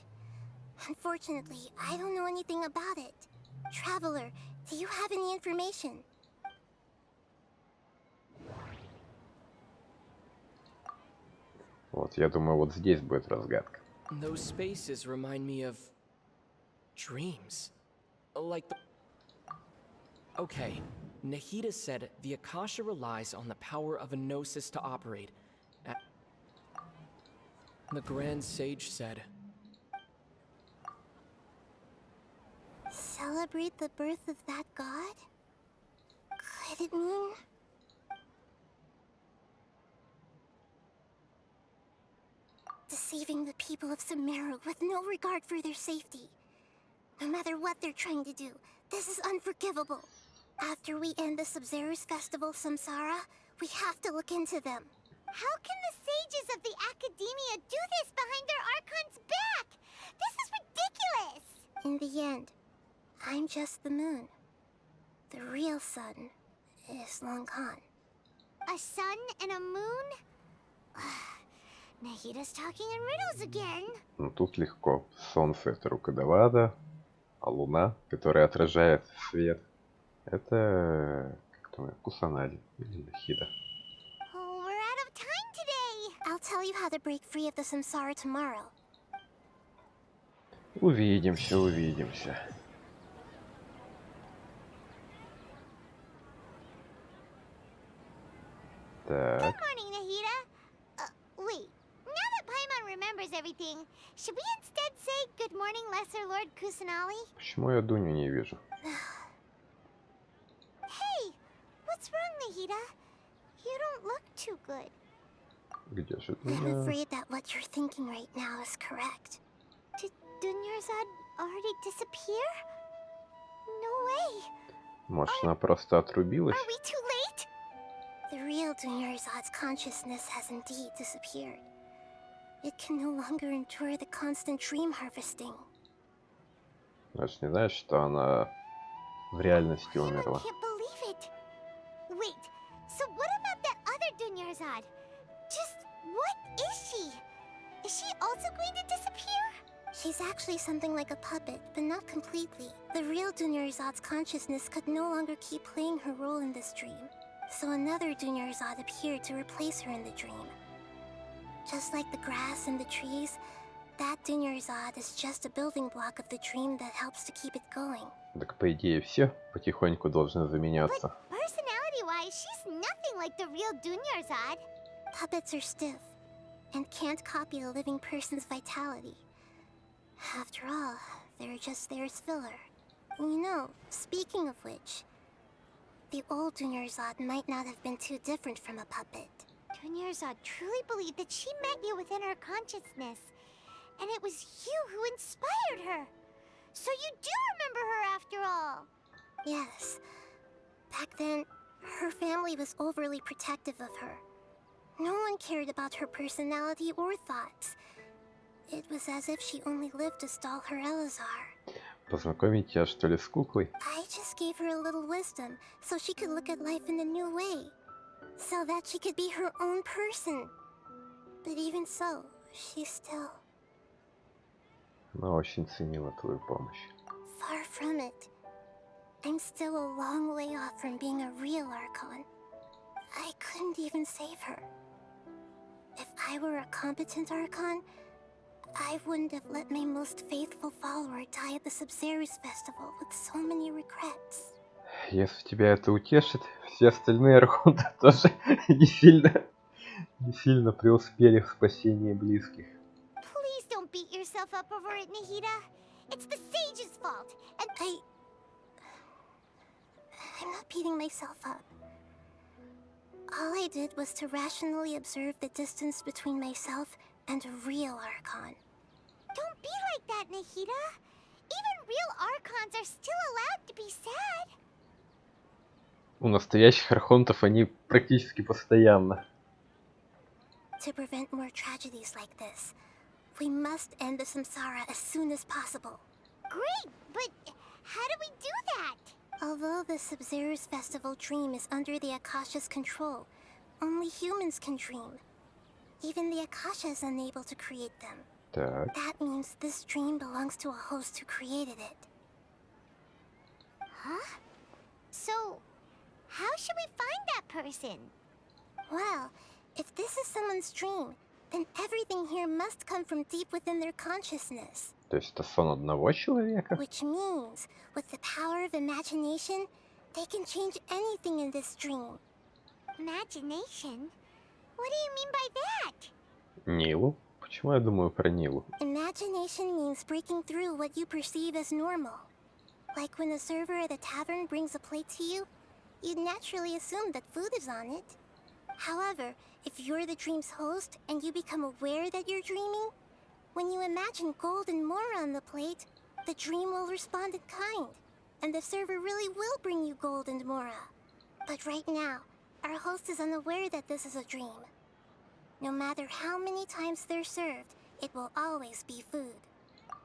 Speaker 14: Unfortunately, I don't know anything about it. Traveler, do you have any information?
Speaker 1: Вот, я думаю, вот здесь будет разгадка.
Speaker 12: Those spaces remind me of dreams. Like the... Okay, Nahida said the Akasha relies on the power of a gnosis to operate. The Grand Sage said...
Speaker 14: Celebrate the birth of that god? Could it mean... deceiving the people of Sumero with no regard for their safety? No matter what they're trying to do, this is unforgivable. After we end the Sabzerus festival Samsara, we have to look into them.
Speaker 3: How can the sages of the Academia do this behind their Archon's back? This is ridiculous!
Speaker 14: In the end, I'm just the moon. The real sun is long gone.
Speaker 3: A sun and a moon? Nahida's talking in riddles again.
Speaker 1: Ну тут легко. Солнце это рукодавада, а луна, которая отражает свет, это как думаю, Кусанади или Нахида.
Speaker 3: Oh, we're out of time today.
Speaker 14: I'll tell you how to break free of the samsara tomorrow.
Speaker 1: Увидимся, увидимся. Так.
Speaker 3: Good morning, Nahida. Wait. Now that Paimon remembers everything, should we instead say good morning, Lesser Lord Kusanali?
Speaker 1: Почему я Дуню не вижу?
Speaker 3: Hey, what's wrong, Nahida? You don't look too good.
Speaker 1: Где же
Speaker 14: I'm
Speaker 1: Дуня?
Speaker 14: afraid that what you're thinking right now is correct.
Speaker 3: Did Dunyarzad already disappear? No way.
Speaker 1: Может, она просто отрубилась?
Speaker 3: Are we too late?
Speaker 14: The real Dunyarzad's consciousness has indeed disappeared. It can no longer endure the constant dream harvesting.
Speaker 1: Значит, не знаешь, что она в реальности умерла.
Speaker 3: I can't believe it. Wait, so what about that other Dunyarzad? Just what is she? Is she also going to disappear?
Speaker 14: She's actually something like a puppet, but not completely. The real Dunyarzad's consciousness could no longer keep playing her role in this dream. So another Dunyarzad appeared to replace her in the dream. Just like the grass and the trees, that Dunyarzad is just a building block of the dream that helps to keep it going.
Speaker 1: Так, по идее, все потихоньку должны заменяться.
Speaker 3: Personality-wise, she's nothing like the real Dunyarzad.
Speaker 14: Puppets are stiff and can't copy a living person's vitality. After all, they're just there as filler. You know, speaking of which, the old Dunyarzad might not have been too different from a puppet.
Speaker 3: Dunyarzad truly believed that she met you within her consciousness, and it was you who inspired her. So you do remember her after all.
Speaker 14: Yes. Back then, her family was overly protective of her. No one cared about her personality or thoughts. It was as if she only lived to stall her Elazar.
Speaker 1: Познакомить тебя, что ли, с куклой?
Speaker 14: I just gave her a little wisdom, so she could look at life in a new way. So that she could be her own person. But even so, she still...
Speaker 1: Она очень ценила твою помощь.
Speaker 14: Far from it. I'm still a long way off from being a real Archon. I couldn't even save her. If I were a competent Archon, I wouldn't have let my most faithful follower die at the Sabzerus festival with so many regrets.
Speaker 1: Если тебя это утешит, все остальные архонты тоже не сильно Не сильно преуспели в спасении близких.
Speaker 3: Please don't beat yourself up over it, Nahida. It's the sage's fault, and
Speaker 14: I'm not beating myself up. All I did was to rationally observe the distance between myself and a real Archon.
Speaker 3: Don't be like that, Nahida. Even real Archons are still allowed to be sad.
Speaker 1: У настоящих архонтов они практически постоянно.
Speaker 14: To prevent more tragedies like this, we must end the samsara as soon as possible.
Speaker 3: Great, but how do we do that?
Speaker 14: Although the Sabzerus festival dream is under the Akasha's control, only humans can dream. Even the Akasha is unable to create them.
Speaker 1: Так.
Speaker 14: That means this dream belongs to a host who created it.
Speaker 3: Huh? So, how should we find that person?
Speaker 14: Well, if this is someone's dream, then everything here must come from deep within their consciousness.
Speaker 1: То есть это сон одного человека?
Speaker 14: Which means, with the power of imagination, they can change anything in this dream.
Speaker 3: Imagination? What do you mean by that?
Speaker 1: Нилу? Почему я думаю про Нилу?
Speaker 14: Imagination means breaking through what you perceive as normal. Like when a server at a tavern brings a plate to you, you'd naturally assume that food is on it. However, if you're the dream's host and you become aware that you're dreaming, when you imagine gold and more on the plate, the dream will respond in kind, and the server really will bring you gold and mora. But right now, our host is unaware that this is a dream. No matter how many times they're served, it will always be food.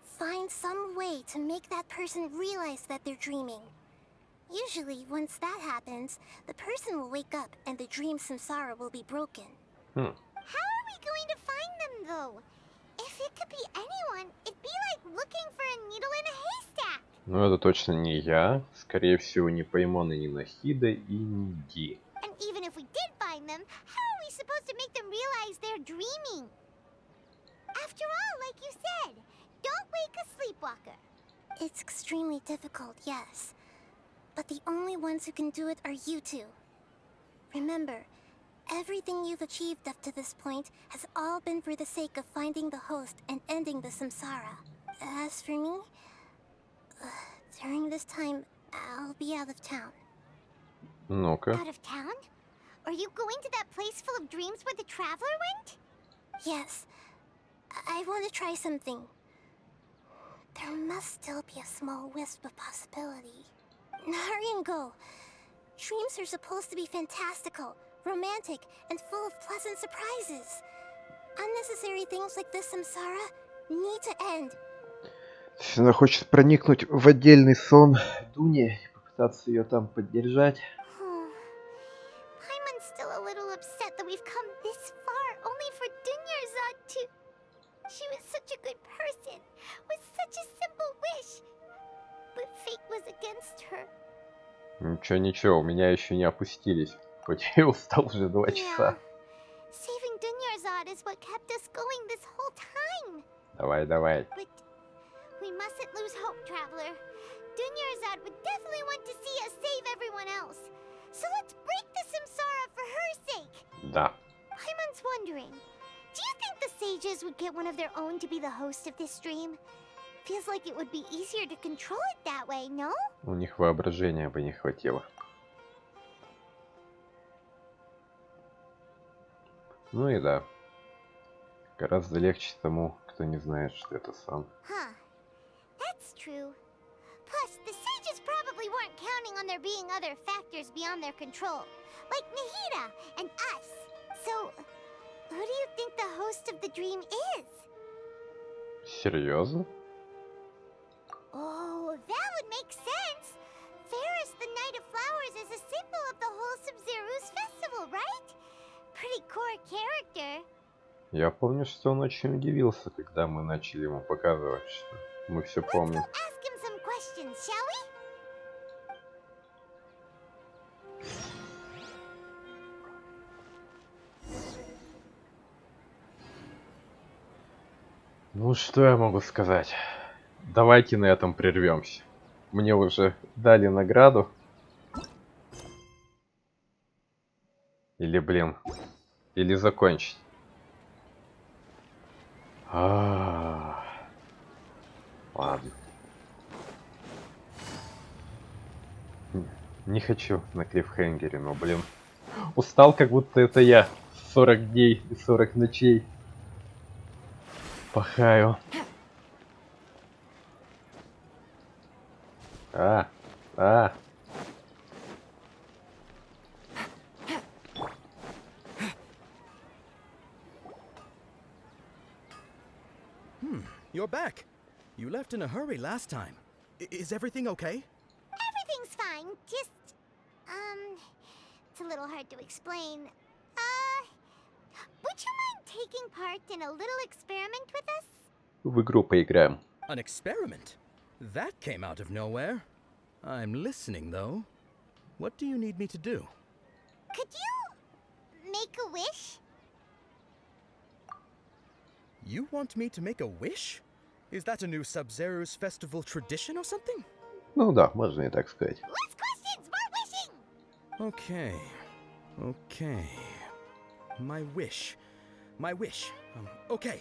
Speaker 14: Find some way to make that person realize that they're dreaming. Usually, once that happens, the person will wake up and the dream samsara will be broken.
Speaker 3: How are we going to find them, though? If it could be anyone, it'd be like looking for a needle in a haystack.
Speaker 1: Ну это точно не я. Скорее всего, не Паймон и не Нахида и не Ди.
Speaker 3: And even if we did find them, how are we supposed to make them realize they're dreaming? After all, like you said, don't wake a sleepwalker.
Speaker 14: It's extremely difficult, yes. But the only ones who can do it are you two. Remember, everything you've achieved up to this point has all been for the sake of finding the host and ending the samsara. As for me, during this time, I'll be out of town.
Speaker 1: Ну-ка.
Speaker 3: Out of town? Are you going to that place full of dreams where the traveler went?
Speaker 14: Yes. I want to try something. There must still be a small wisp of possibility. Hurry and go. Dreams are supposed to be fantastical, romantic, and full of pleasant surprises. Unnecessary things like this samsara need to end.
Speaker 1: Она хочет проникнуть в отдельный сон Дуни и попытаться ее там поддержать.
Speaker 3: Paimon's still a little upset that we've come this far only for Dunya to... She was such a good person, with such a simple wish. But fate was against her.
Speaker 1: Ничего, у меня еще не опустились. Хоть я устал уже 2 часа.
Speaker 3: Saving Dunya is what kept us going this whole time.
Speaker 1: Давай.
Speaker 3: But we mustn't lose hope, traveler. Dunya would definitely want to see us save everyone else. So let's break the samsara for her sake.
Speaker 1: Да.
Speaker 3: Paimon's wondering, do you think the sages would get one of their own to be the host of this stream? Feels like it would be easier to control it that way, no?
Speaker 1: У них воображения бы не хватило. Ну и да. Гораздо легче тому, кто не знает, что это сон.
Speaker 3: Huh. That's true. Plus, the sages probably weren't counting on there being other factors beyond their control, like Nahida and us. So, who do you think the host of the dream is?
Speaker 1: Серьезно?
Speaker 3: Oh, that would make sense. Ferris, the Knight of Flowers, is a symbol of the whole Sabzerus festival, right? Pretty core character.
Speaker 1: Я помню, что он очень удивился, когда мы начали ему показывать, что мы все помним.
Speaker 3: Ask him some questions, shall we?
Speaker 1: Ну, что я могу сказать? Давайте на этом прервемся. Мне уже дали награду. Или, блин, Или закончить? Ладно. Не хочу на клиффхенгере, но, блин. Устал, как будто это я 40 дней и 40 ночей пахаю. А.
Speaker 7: You're back. You left in a hurry last time. Is everything okay?
Speaker 3: Everything's fine. Just, it's a little hard to explain. Would you mind taking part in a little experiment with us?
Speaker 1: В игру поиграем.
Speaker 7: An experiment? That came out of nowhere. I'm listening, though. What do you need me to do?
Speaker 3: Could you make a wish?
Speaker 7: You want me to make a wish? Is that a new Sabzerus festival tradition or something?
Speaker 1: Ну да, можно и так сказать.
Speaker 3: Less questions, more wishing!
Speaker 7: Okay. My wish. Okay.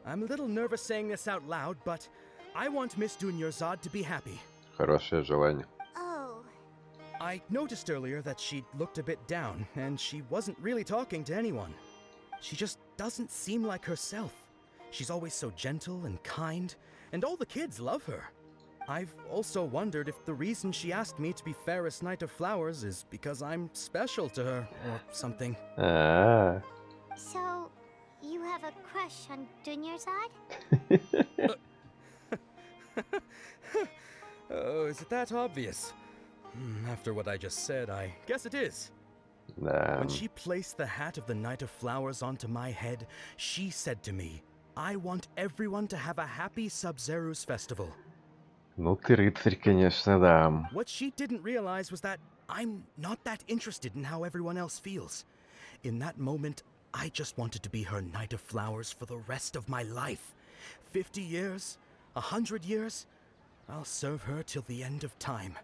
Speaker 7: I'm a little nervous saying this out loud, but I want Miss Dunyarzad to be happy.
Speaker 1: Хорошее желание.
Speaker 3: Oh.
Speaker 7: I noticed earlier that she looked a bit down, and she wasn't really talking to anyone. She just doesn't seem like herself. She's always so gentle and kind, and all the kids love her. I've also wondered if the reason she asked me to be Fairest Knight of Flowers is because I'm special to her, or something.
Speaker 3: So, you have a crush on Dunyarzad?
Speaker 7: Oh, is it that obvious? After what I just said, I guess it is. When she placed the hat of the Knight of Flowers onto my head, she said to me, I want everyone to have a happy Sabzerus festival.
Speaker 1: Ну ты рыцарь, конечно, да.
Speaker 7: What she didn't realize was that I'm not that interested in how everyone else feels. In that moment, I just wanted to be her Knight of Flowers for the rest of my life. 50 years, 100 years, I'll serve her till the end of time.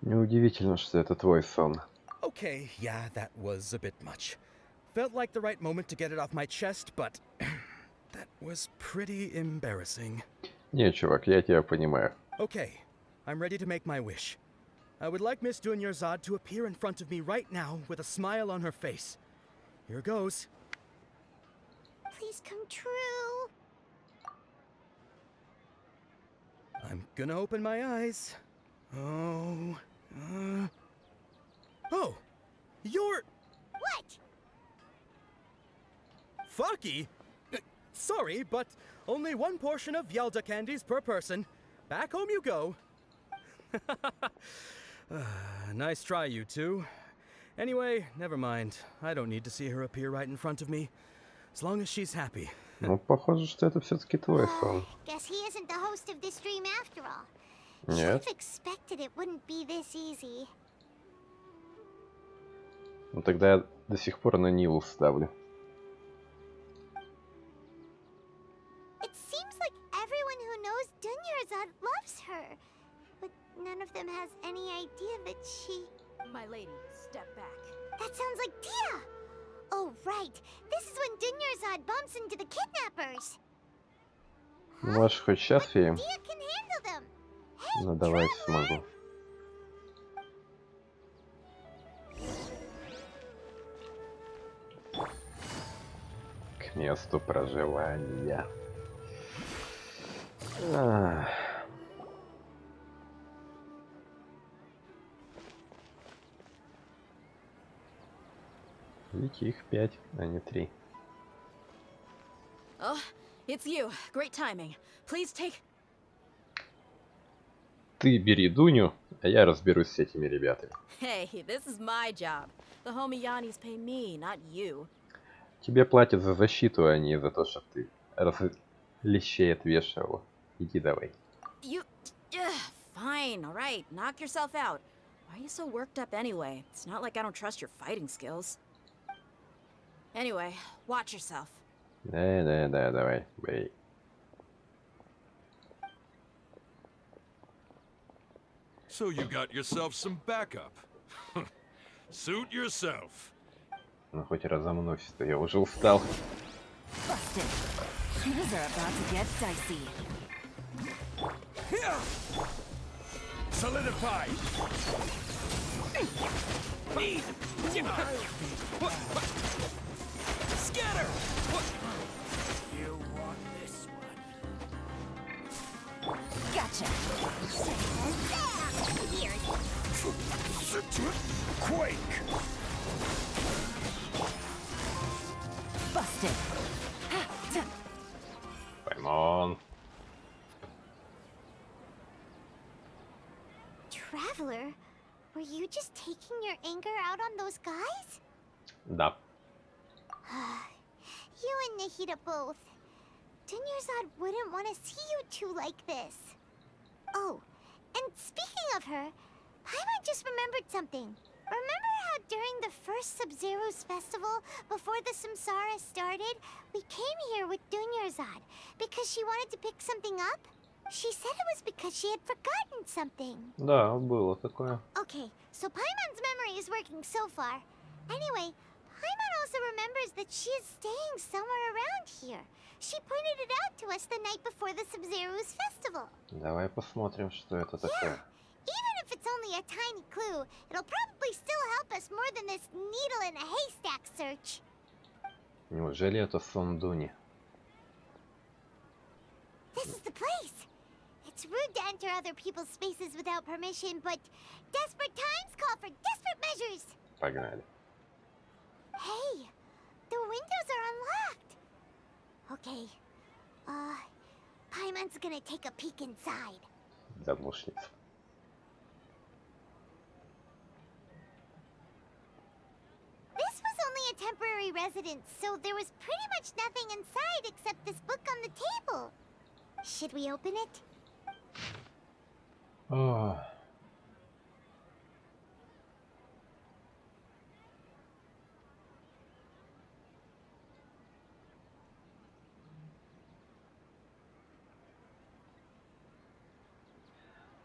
Speaker 1: Неудивительно, что это твой сон.
Speaker 7: Okay, yeah, that was a bit much. Felt like the right moment to get it off my chest, but that was pretty embarrassing.
Speaker 1: Не, чувак, я тебя понимаю.
Speaker 7: Okay, I'm ready to make my wish. I would like Miss Dunyarzad to appear in front of me right now with a smile on her face. Here goes.
Speaker 3: Please come true.
Speaker 7: I'm gonna open my eyes. Oh, you're...
Speaker 3: What?
Speaker 7: Fucky? Sorry, but only one portion of Yalda candies per person. Back home you go. Nice try, you two. Anyway, never mind. I don't need to see her appear right in front of me. As long as she's happy.
Speaker 1: Ну, похоже, что это все-таки твой сон.
Speaker 3: Guess he isn't the host of this dream after all.
Speaker 1: Нет.
Speaker 3: Should have expected it wouldn't be this easy.
Speaker 1: Ну тогда я до сих пор на Нилу ставлю.
Speaker 3: It seems like everyone who knows Dunyarzad loves her, but none of them has any idea that she...
Speaker 13: My lady, step back.
Speaker 3: That sounds like Dia! Oh, right. This is when Dunyarzad bumps into the kidnappers.
Speaker 1: Можешь хоть сейчас я им?
Speaker 3: Dia can handle them. Hey,
Speaker 1: Ну давай смогу. К месту проживания. Ведь их 5, а не 3.
Speaker 13: Oh, it's you. Great timing. Please take...
Speaker 1: Ты бери Дуню, а я разберусь с этими ребятами.
Speaker 13: Hey, this is my job. The homie Yannis pay me, not you.
Speaker 1: Тебе платят за защиту, а не за то, что ты лещей отвешивала. Иди давай.
Speaker 13: You... fine, alright. Knock yourself out. Why are you so worked up anyway? It's not like I don't trust your fighting skills. Anyway, watch yourself.
Speaker 1: Да, давай, бей.
Speaker 8: So you got yourself some backup. Suit yourself.
Speaker 1: Ну хоть разомнусь, то я уже устал.
Speaker 13: Busted. Things are about to get dicey.
Speaker 7: Solidify! Scatter!
Speaker 11: You want this one?
Speaker 13: Gotcha.
Speaker 7: Quake!
Speaker 13: Busted.
Speaker 1: Пойман.
Speaker 3: Traveler, were you just taking your anger out on those guys?
Speaker 1: Да.
Speaker 3: You and Nahida both. Dunyarzad wouldn't want to see you two like this. Oh, and speaking of her, Paimon just remembered something. Remember how during the first Sabzerusa festival, before the Samsara started, we came here with Dunyarzad because she wanted to pick something up? She said it was because she had forgotten something.
Speaker 1: Да, было такое.
Speaker 3: Okay, so Paimon's memory is working so far. Anyway, Paimon also remembers that she is staying somewhere around here. She pointed it out to us the night before the Sabzerusa festival.
Speaker 1: Давай посмотрим, что это такое.
Speaker 3: Even if it's only a tiny clue, it'll probably still help us more than this needle in a haystack search.
Speaker 1: Неужели это сон Дуни?
Speaker 3: This is the place. It's rude to enter other people's spaces without permission, but desperate times call for desperate measures.
Speaker 1: Погнали.
Speaker 3: Hey, the windows are unlocked. Okay, Paimon's gonna take a peek inside.
Speaker 1: Домушница.
Speaker 3: This was only a temporary residence, so there was pretty much nothing inside except this book on the table. Should we open it?
Speaker 1: Ох.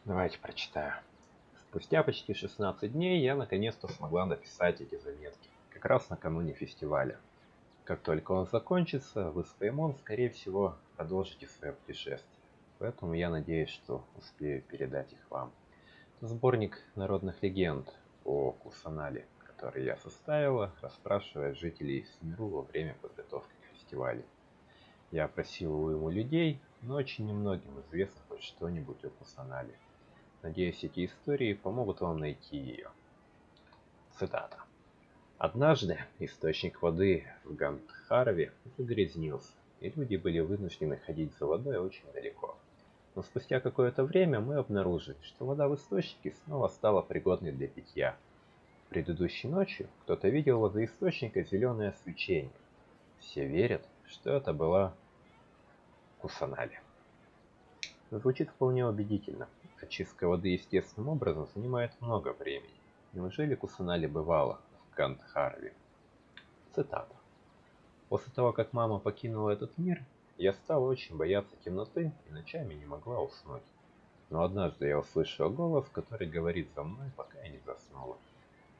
Speaker 1: Давайте прочитаю. Спустя почти 16 дней я наконец-то смогла написать эти заметки, как раз накануне фестиваля. Как только он закончится, вы с Паймон, скорее всего, продолжите свое путешествие. Поэтому я надеюсь, что успею передать их вам. Сборник народных легенд о Кусанале, который я составила, расспрашивая жителей Сумеру во время подготовки к фестивалю. Я опросил уйму людей, но очень немногим известно хоть что-нибудь о Кусанале. Надеюсь, эти истории помогут вам найти ее. Цитата. Однажды источник воды в Гандхарве загрязнился, и люди были вынуждены ходить за водой очень далеко. Но спустя какое-то время мы обнаружили, что вода в источнике снова стала пригодной для питья. Предыдущей ночью кто-то видел возле источника зеленое свечение. Все верят, что это была Кусанали. Звучит вполне убедительно. Очистка воды естественным образом занимает много времени. Неужели Кусанали бывала в Гандхарве? Цитата. После того, как мама покинула этот мир, я стала очень бояться темноты и ночами не могла уснуть. Но однажды я услышала голос, который говорит за мной, пока я не заснула.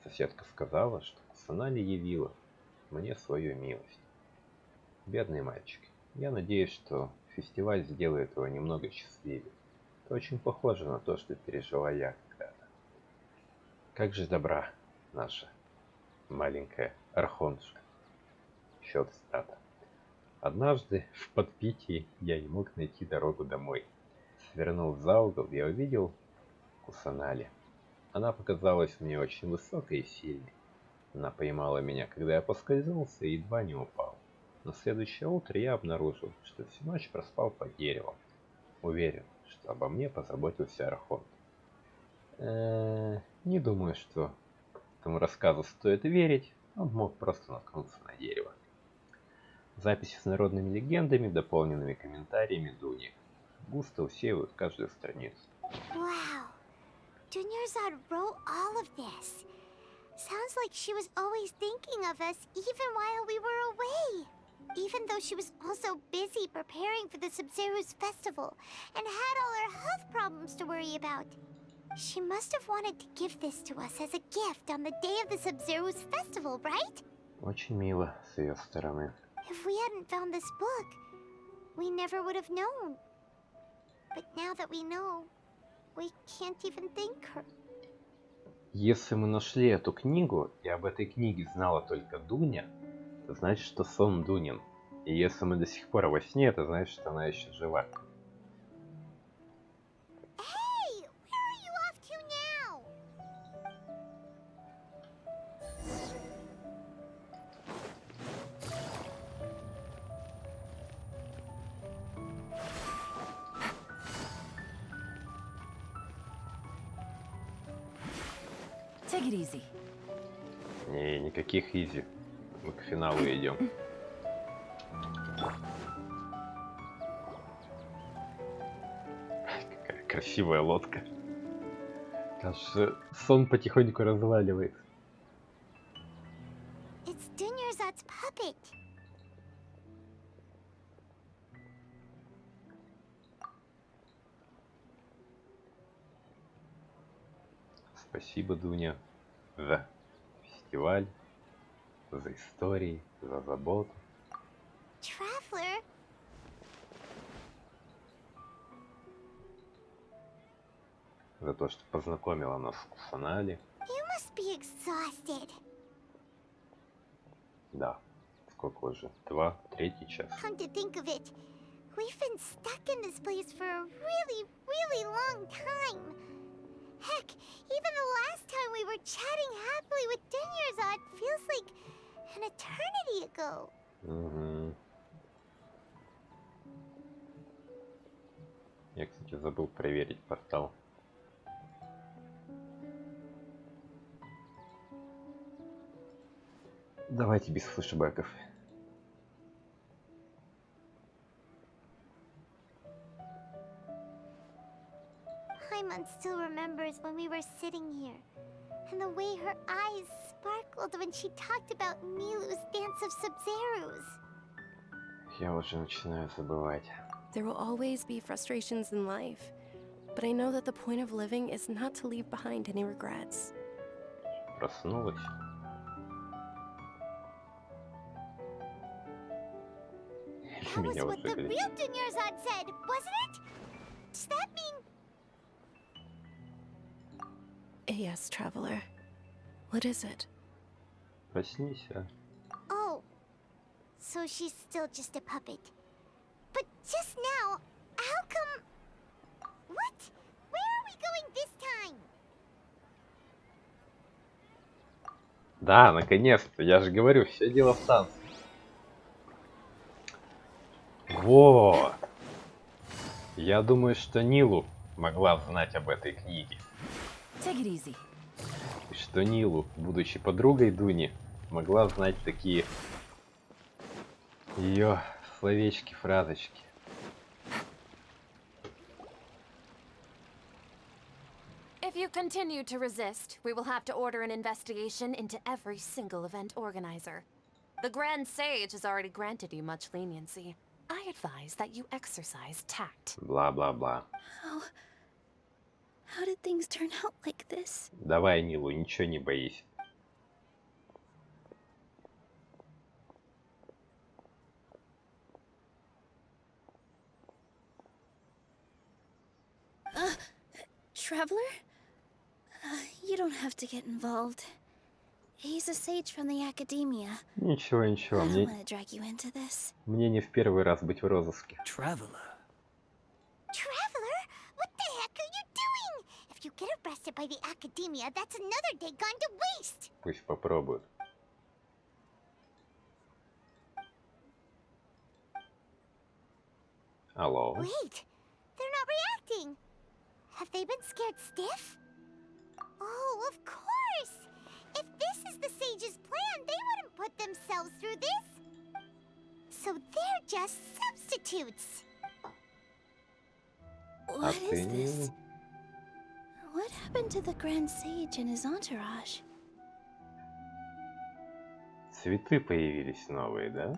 Speaker 1: Соседка сказала, что Кусанали явила мне свою милость. Бедный мальчик. Я надеюсь, что фестиваль сделает его немного счастливее. Это очень похоже на то, что пережила я когда-то. Как же добра наша маленькая архонтушка. Еще цитата. Однажды в подпитии я не мог найти дорогу домой. Свернув за угол, я увидел Кусанали. Она показалась мне очень высокой и сильной. Она поймала меня, когда я поскользнулся и едва не упал. На следующее утро я обнаружил, что всю ночь проспал под деревом. Уверен, что обо мне позаботился Архонт. Не думаю, что этому рассказу стоит верить. Он мог просто наткнуться на дерево. Записи с народными легендами, дополненными комментариями Дуни, густо усеивают каждую страницу.
Speaker 3: Wow, Dunyarzad wrote all of this. Sounds like she was always thinking of us even while we were away. Even though she was also busy preparing for the Sabzerusa festival and had all her health problems to worry about. She must have wanted to give this to us as a gift on the day of the Sabzerusa festival, right?
Speaker 1: Очень мило с ее стороны.
Speaker 3: If we hadn't found this book, we never would have known. But now that we know, we can't even thank her.
Speaker 1: Если мы нашли эту книгу, и об этой книге знала только Дуня, это значит, что сон Дунин. И если мы до сих пор во сне, это значит, что она еще жива.
Speaker 3: Hey, where are you off to now?
Speaker 9: Take it easy.
Speaker 1: Не, никаких изи. Мы к финалу идем. Какая красивая лодка. Кажется, сон потихоньку разваливается.
Speaker 3: It's Dunyarzad's puppet.
Speaker 1: Спасибо, Дуня, за фестиваль, за истории, за заботу.
Speaker 3: Traveler,
Speaker 1: За то, что познакомила нас с Санали.
Speaker 3: you must be exhausted.
Speaker 1: Да, сколько уже? 2, 3 час.
Speaker 3: Come to think of it, we've been stuck in this place for a really, really long time. Heck, even the last time we were chatting happily with Dunyarzad feels like an eternity ago.
Speaker 1: Угу. Я, кстати, забыл проверить портал. Давайте без флешбеков.
Speaker 3: Paimon still remembers when we were sitting here, and the way her eyes sparkled when she talked about Milu's dance of Sабзерус.
Speaker 1: Я уже начинаю забывать.
Speaker 2: There will always be frustrations in life, but I know that the point of living is not to leave behind any regrets.
Speaker 1: Проснулась.
Speaker 3: That was
Speaker 1: Меня
Speaker 3: what the
Speaker 1: выжигли.
Speaker 3: real Dunyarzad said, wasn't it? Does that mean...
Speaker 2: Yes, traveler. What is it?
Speaker 1: Проснись, а.
Speaker 3: Oh, so she's still just a puppet. But just now, how come... What? Where are we going this time?
Speaker 1: Да, наконец-то. Я же говорю, все дело в танце. Во! Я думаю, что Нилу могла знать об этой книге.
Speaker 9: Take it easy.
Speaker 1: И что Нилу, будучи подругой Дуни, могла знать такие ее словечки, фразочки.
Speaker 9: If you continue to resist, we will have to order an investigation into every single event organizer. The Grand Sage has already granted you much leniency. I advise that you exercise tact.
Speaker 1: Бла-бла-бла.
Speaker 4: How did things turn out like this?
Speaker 1: Давай, Нилу, ничего не боись.
Speaker 4: Traveler? You don't have to get involved. He's a sage from the academia.
Speaker 1: Ничего, ничего.
Speaker 4: I don't want to drag you into this.
Speaker 1: Мне не в первый раз быть в розыске.
Speaker 5: Traveler.
Speaker 3: Traveler? What the heck are you doing? If you get arrested by the academia, that's another day gone to waste.
Speaker 1: Пусть попробуют. Алло.
Speaker 3: Wait, they're not reacting. Have they been scared stiff? Oh, of course! If this is the sage's plan, they wouldn't put themselves through this. So they're just substitutes.
Speaker 4: What is this? What happened to the Grand Sage and his entourage?
Speaker 1: Цветы появились новые, да?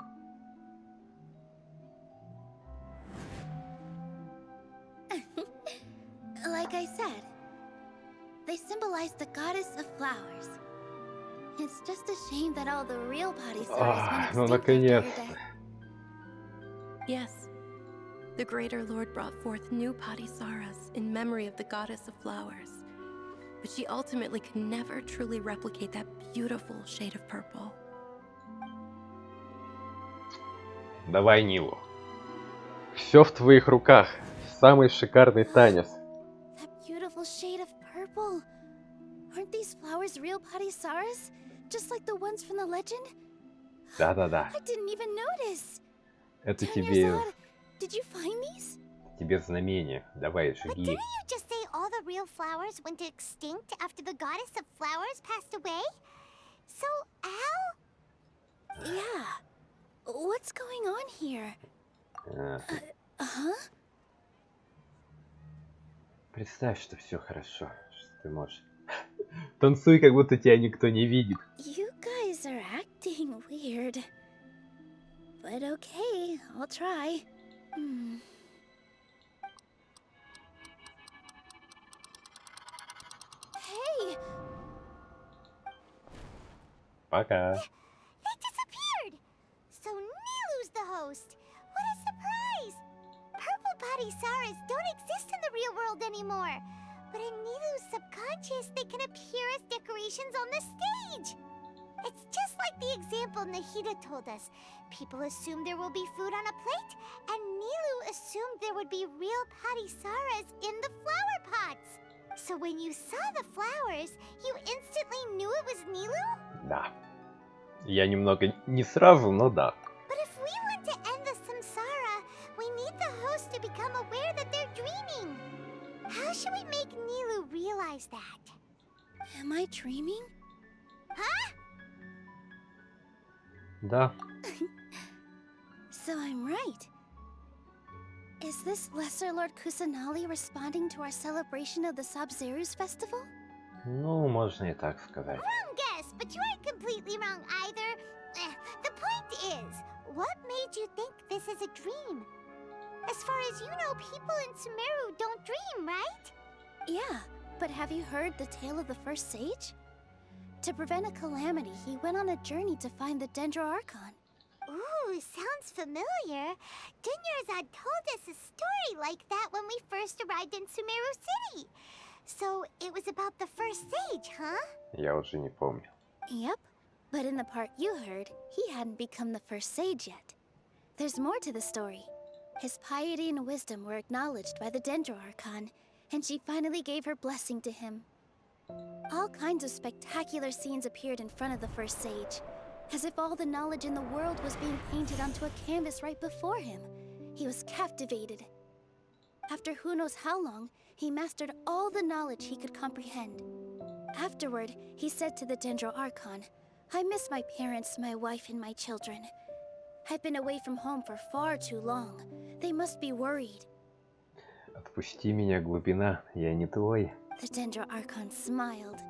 Speaker 4: Like I said, they symbolize the goddess of flowers. It's just a shame that all the real body stars went
Speaker 1: Ну,
Speaker 4: extinct after her
Speaker 1: наконец-то.
Speaker 4: death.
Speaker 2: Yes. The Greater Lord brought forth new Patisaras in memory of the goddess of flowers. But she ultimately could never truly replicate that beautiful shade of purple.
Speaker 1: Давай, Нилу. Все в твоих руках. Самый шикарный танец.
Speaker 4: That beautiful shade of purple. Aren't these flowers real Patisaras? Just like the ones from the legend?
Speaker 1: Да-да-да.
Speaker 4: I didn't even notice.
Speaker 1: Это
Speaker 4: 10 years
Speaker 1: тебе...
Speaker 4: odd. Did you find these?
Speaker 1: Тебе знамение. Давай,
Speaker 3: But
Speaker 1: жги.
Speaker 3: didn't you just say all the real flowers went extinct after the goddess of flowers passed away? So, how?
Speaker 4: Yeah. What's going on here? Huh?
Speaker 1: Представь, что все хорошо, что ты можешь. Танцуй, как будто тебя никто не видит.
Speaker 4: You guys are acting weird. But okay, I'll try. Hey!
Speaker 1: Пока.
Speaker 3: They disappeared! So Nilu's the host. What a surprise! Purple Patisaras don't exist in the real world anymore. But in Nilu's subconscious, they can appear as decorations on the stage. It's just like the example Nahida told us. People assumed there will be food on a plate, and Nilu assumed there would be real Patisaras in the flower pots. So when you saw the flowers, you instantly knew it was Nilu?
Speaker 1: Да. Я немного не сразу, но да.
Speaker 3: But if we want to end the samsara, we need the host to become aware that they're dreaming. How should we make Nilu realize that?
Speaker 4: Am I dreaming?
Speaker 3: Huh?
Speaker 1: Да.
Speaker 4: So I'm right. Is this Lesser Lord Kusanali responding to our celebration of the Sабзеруса festival?
Speaker 1: Ну, можно и так сказать.
Speaker 3: Wrong guess, but you aren't completely wrong either. The point is, what made you think this is a dream? As far as you know, people in Sumero don't dream, right?
Speaker 4: Yeah, but have you heard the tale of the first sage? To prevent a calamity, he went on a journey to find the Dendro Archon.
Speaker 3: Ooh, sounds familiar. Dunyarzad told us a story like that when we first arrived in Sumero City. So it was about the first sage, huh?
Speaker 1: Я уже не помню.
Speaker 4: Yep, but in the part you heard, he hadn't become the first sage yet. There's more to the story. His piety and wisdom were acknowledged by the Dendro Archon, and she finally gave her blessing to him. All kinds of spectacular scenes appeared in front of the first sage, as if all the knowledge in the world was being painted onto a canvas right before him. He was captivated. After who knows how long, he mastered all the knowledge he could comprehend. Afterward, he said to the Dendro Archon, "I miss my parents, my wife, and my children. I've been away from home for far too long. They must be worried."
Speaker 1: Отпусти меня, глубина, я не твой.
Speaker 4: The Dendro Archon smiled.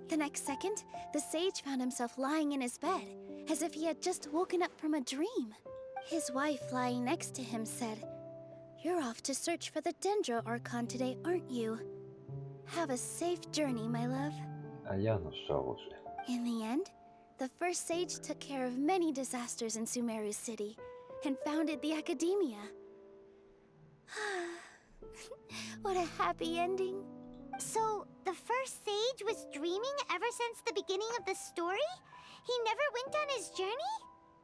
Speaker 4: The next second, the sage found himself lying in his bed, as if he had just woken up from a dream. His wife lying next to him said, "You're off to search for the Dendro Archon today, aren't you? Have a safe journey, my love."
Speaker 1: А я нашел уже.
Speaker 4: In the end, the first sage took care of many disasters in Sumeru City and founded the Academia. What a happy ending.
Speaker 3: So, the first sage was dreaming ever since the beginning of the story? He never went on his journey?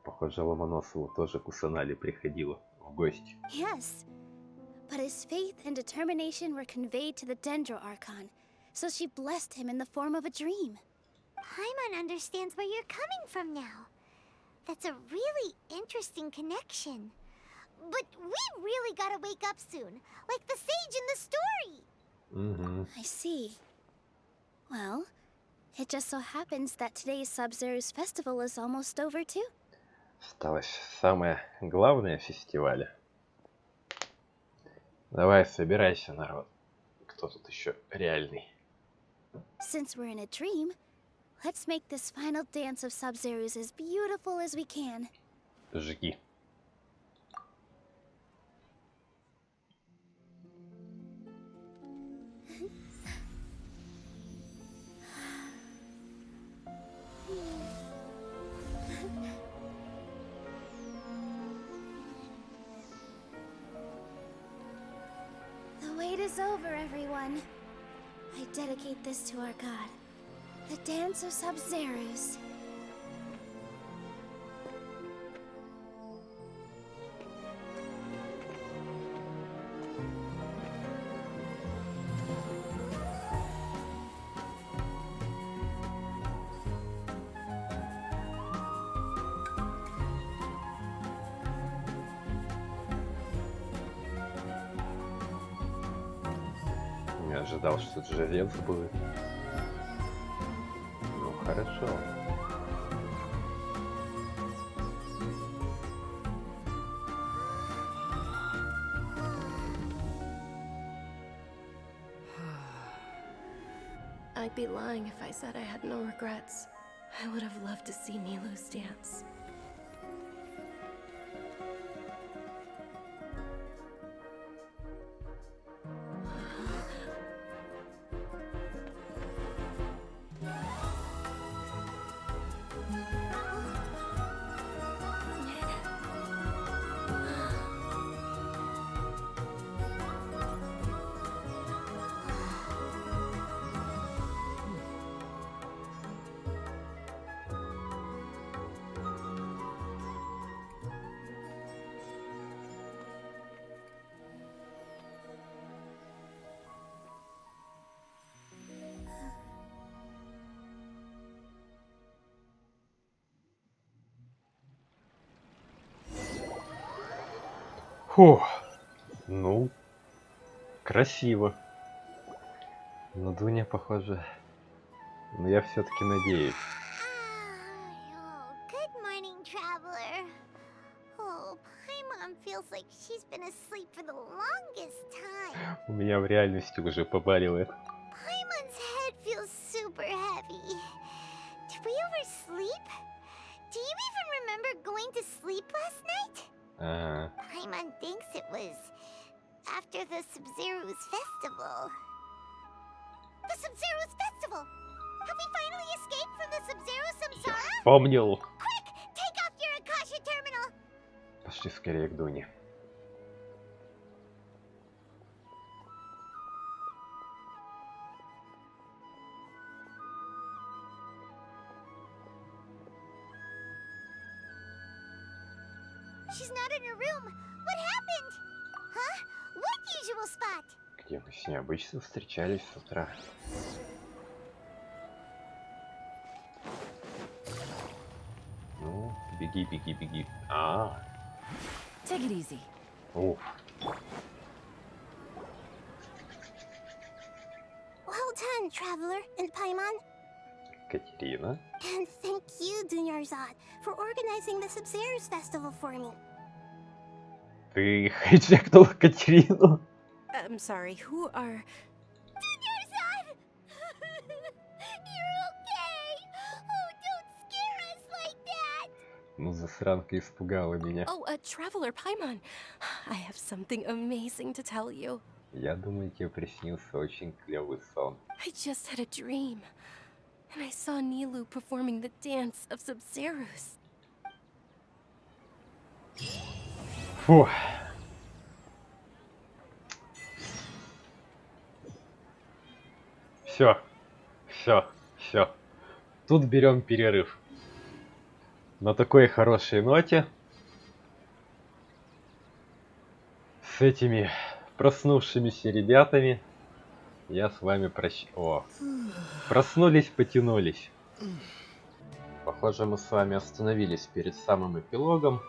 Speaker 1: Похоже, Ломоносову тоже Кусанали приходила в гости.
Speaker 4: Yes, but his faith and determination were conveyed to the Dendro Archon, so she blessed him in the form of a dream.
Speaker 3: Paimon understands where you're coming from now. That's a really interesting connection. But we really gotta wake up soon, like the sage in the story.
Speaker 4: I see. Well, it just so happens that today's Sabzerusa festival is almost over too.
Speaker 1: Осталось самое главное фестиваля. Давай, собирайся, народ. Кто тут еще реальный?
Speaker 4: Since we're in a dream, let's make this final dance of Sабzerusa as beautiful as we can.
Speaker 1: Жги.
Speaker 4: is over, everyone. I dedicate this to our god, the dance of Sabzerus.
Speaker 1: Не ожидал, что это жрец будет. Ну хорошо.
Speaker 2: I'd be lying if I said I had no regrets. I would have loved to see Nilu's dance.
Speaker 1: Фух. Ну, красиво. Но Дуня, похоже... Но я все-таки надеюсь.
Speaker 3: Good morning, traveler. Oh, Paimon feels like she's been asleep for the longest time.
Speaker 1: У меня в реальности уже побаливает.
Speaker 3: Paimon's head feels super heavy. Did we oversleep? Do you even remember going to sleep last night? Paimon thinks it was after the Sabzerus festival. The Sabzerus festival! Have we finally escaped from the Sabzerus Samsara?
Speaker 1: Вспомнил.
Speaker 3: Quick, take off your Akasha terminal.
Speaker 1: Пошли скорее к Дуне.
Speaker 3: She's not in her room. What happened? Huh? What usual spot?
Speaker 1: Где мы с ней обычно встречались с утра. Ну, беги, беги, беги.
Speaker 2: Take it easy.
Speaker 1: Уф.
Speaker 14: Well done, traveler and Paimon.
Speaker 1: Катерина.
Speaker 14: And thank you, Dunyarzad, for organizing the Sabzerus festival for me.
Speaker 1: Ты хайджекнул Катерину?
Speaker 2: I'm sorry, who are...
Speaker 3: Dunyarzad! You're okay! Oh, don't scare us like that!
Speaker 1: Ну, засранка испугала меня.
Speaker 2: Oh, Traveler Paimon. I have something amazing to tell you.
Speaker 1: Я думаю, тебе приснился очень клевый сон.
Speaker 2: I just had a dream. And I saw Nilu performing the dance of Sabzerus.
Speaker 1: Фу. Все. Тут берем перерыв. На такой хорошей ноте. С этими проснувшимися ребятами я с вами проснулись, потянулись. Похоже, мы с вами остановились перед самым эпилогом.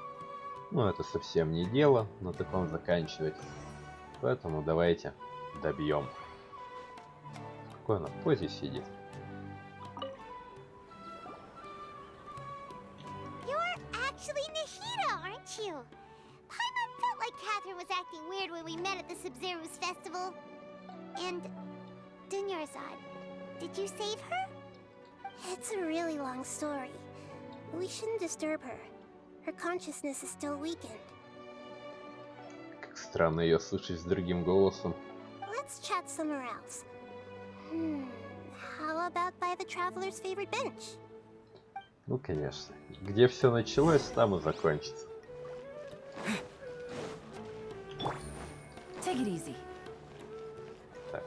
Speaker 1: Ну, это совсем не дело на таком заканчивать. Поэтому давайте добьем. Какой она в позе сидит?
Speaker 3: You're actually Nahida, aren't you? Paimon felt like Catherine was acting weird when we met at the Sabzerus festival. And Dunyarzad, did you save her?
Speaker 14: It's a really long story. We shouldn't disturb her. Her consciousness is still weakened.
Speaker 1: Как странно ее слышать с другим голосом.
Speaker 14: Let's chat somewhere else. How about by the traveler's favorite bench?
Speaker 1: Ну, конечно. Где все началось, там и закончится.
Speaker 2: Take it easy.
Speaker 1: Так.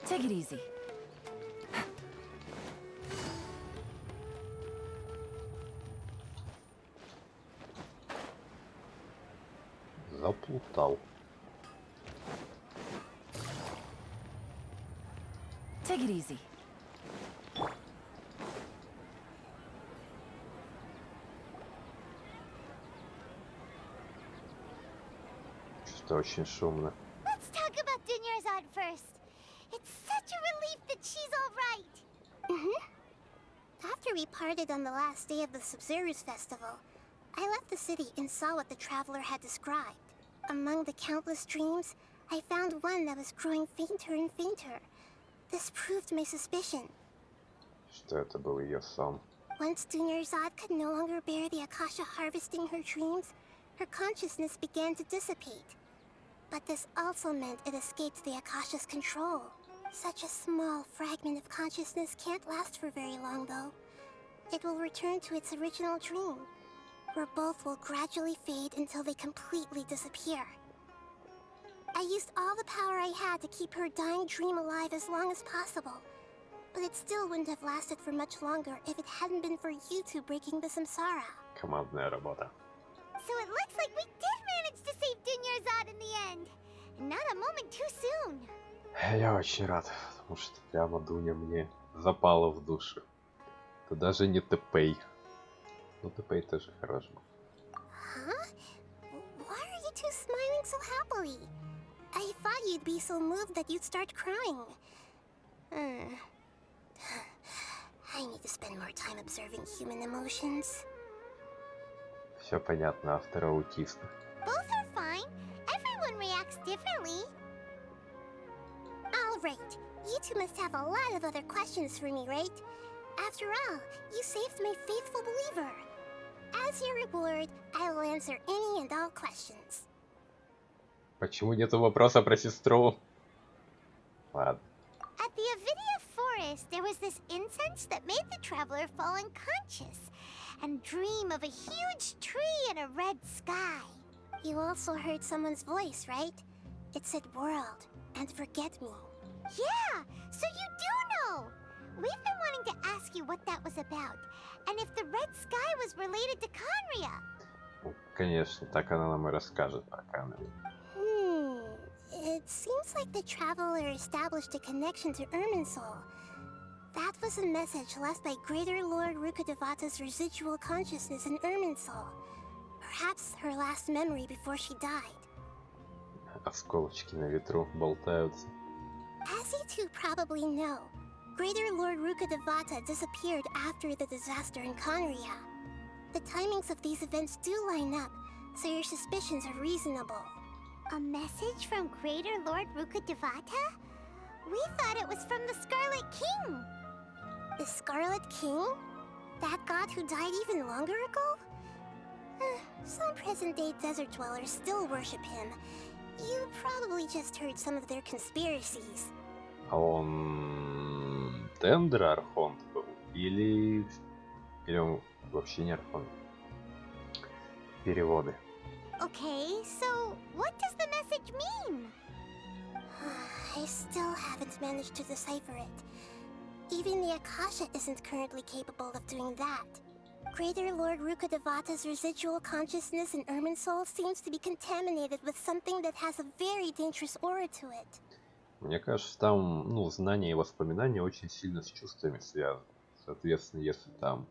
Speaker 9: Take it easy.
Speaker 1: Заплутал.
Speaker 9: Take it easy.
Speaker 1: Что-то очень шумно.
Speaker 3: Let's talk about Dunyarzad first. It's such a relief that she's all right.
Speaker 14: After we parted on the last day of the Sabzerus festival, I left the city and saw what the traveler had described. Among the countless dreams, I found one that was growing fainter and fainter. This proved my suspicion.
Speaker 1: Что это был ее сон.
Speaker 14: Once Dunyarzad could no longer bear the Akasha harvesting her dreams, her consciousness began to dissipate. But this also meant it escaped the Akasha's control. Such a small fragment of consciousness can't last for very long, though. It will return to its original dream, where both will gradually fade until they completely disappear. I used all the power I had to keep her dying dream alive as long as possible, but it still wouldn't have lasted for much longer if it hadn't been for you two breaking the samsara.
Speaker 1: Командная работа.
Speaker 3: So it looks like we did manage to save Dunyarzad in the end. And not a moment too soon.
Speaker 1: Я очень рад, потому что прямо Дуня мне запала в душу. Это даже не Теперь. Ну, Теперь тоже хорош был.
Speaker 14: Huh? Why are you two smiling so happily? I thought you'd be so moved that you'd start crying. I need to spend more time observing human emotions.
Speaker 1: Все понятно, автор аутиста.
Speaker 3: Both are fine. Everyone reacts differently.
Speaker 14: All right. You two must have a lot of other questions for me, right? After all, you saved my faithful believer. As your reward, I will answer any and all questions.
Speaker 1: Почему нету вопроса про сестру? Ладно.
Speaker 3: At the Avidia forest, there was this incense that made the traveler fall unconscious and dream of a huge tree and a red sky.
Speaker 14: You also heard someone's voice, right? It said world and forget me.
Speaker 3: Yeah, so you do know! We've been wanting to ask you what that was about, and if the red sky was related to Conria.
Speaker 1: Ну, конечно, так она нам и расскажет про Канри.
Speaker 14: It seems like the traveler established a connection to Irminsul. That was a message left by Greater Lord Rukkhadevata's residual consciousness in Irminsul. Perhaps her last memory before she died.
Speaker 1: Осколочки на ветру болтаются.
Speaker 14: As you two probably know, Greater Lord Rukkhadevata disappeared after the disaster in Conria. The timings of these events do line up, so your suspicions are reasonable.
Speaker 3: A message from Greater Lord Rukkhadevata? We thought it was from the Scarlet King.
Speaker 14: The Scarlet King? That god who died even longer ago? Some present-day desert dwellers still worship him. You probably just heard some of their conspiracies.
Speaker 1: А он Тендра Архонт был? Или он вообще не Архонт? Переводы.
Speaker 3: Okay, so what does the message mean?
Speaker 14: I still haven't managed to decipher it. Even the Akasha isn't currently capable of doing that. Greater Lord Rukkhadevata's residual consciousness in Irminsul seems to be contaminated with something that has a very dangerous aura to it.
Speaker 1: Мне кажется, там, знания и воспоминания очень сильно с чувствами связаны. Соответственно, если там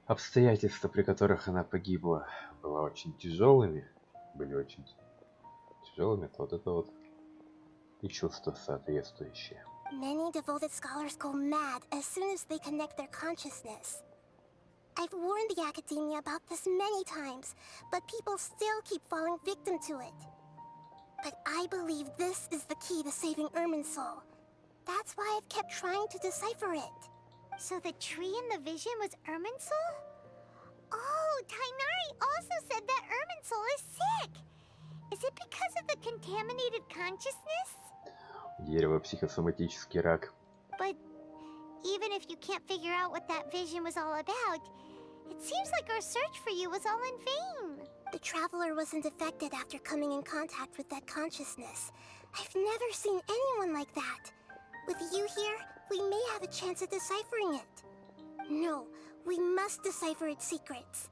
Speaker 1: обстоятельства, при которых она погибла, были очень тяжелыми, то вот это вот и чувства соответствующие.
Speaker 14: Many devoted scholars go mad as soon as they connect their consciousness. I've warned the Academia about this many times, but people still keep falling victim to it. But I believe this is the key to saving Irminsul. That's why I've kept trying to decipher it.
Speaker 3: So the tree in the vision was Irminsul? Oh, Tainari also said that Irminsul is sick. Is it because of the contaminated consciousness?
Speaker 1: Дерево психосоматический рак.
Speaker 3: But Even if you can't figure out what that vision was all about, it seems like our search for you was all in vain.
Speaker 14: The Traveler wasn't affected after coming in contact with that consciousness. I've never seen anyone like that. With you here, we may have a chance at deciphering it. No, we must decipher its secrets.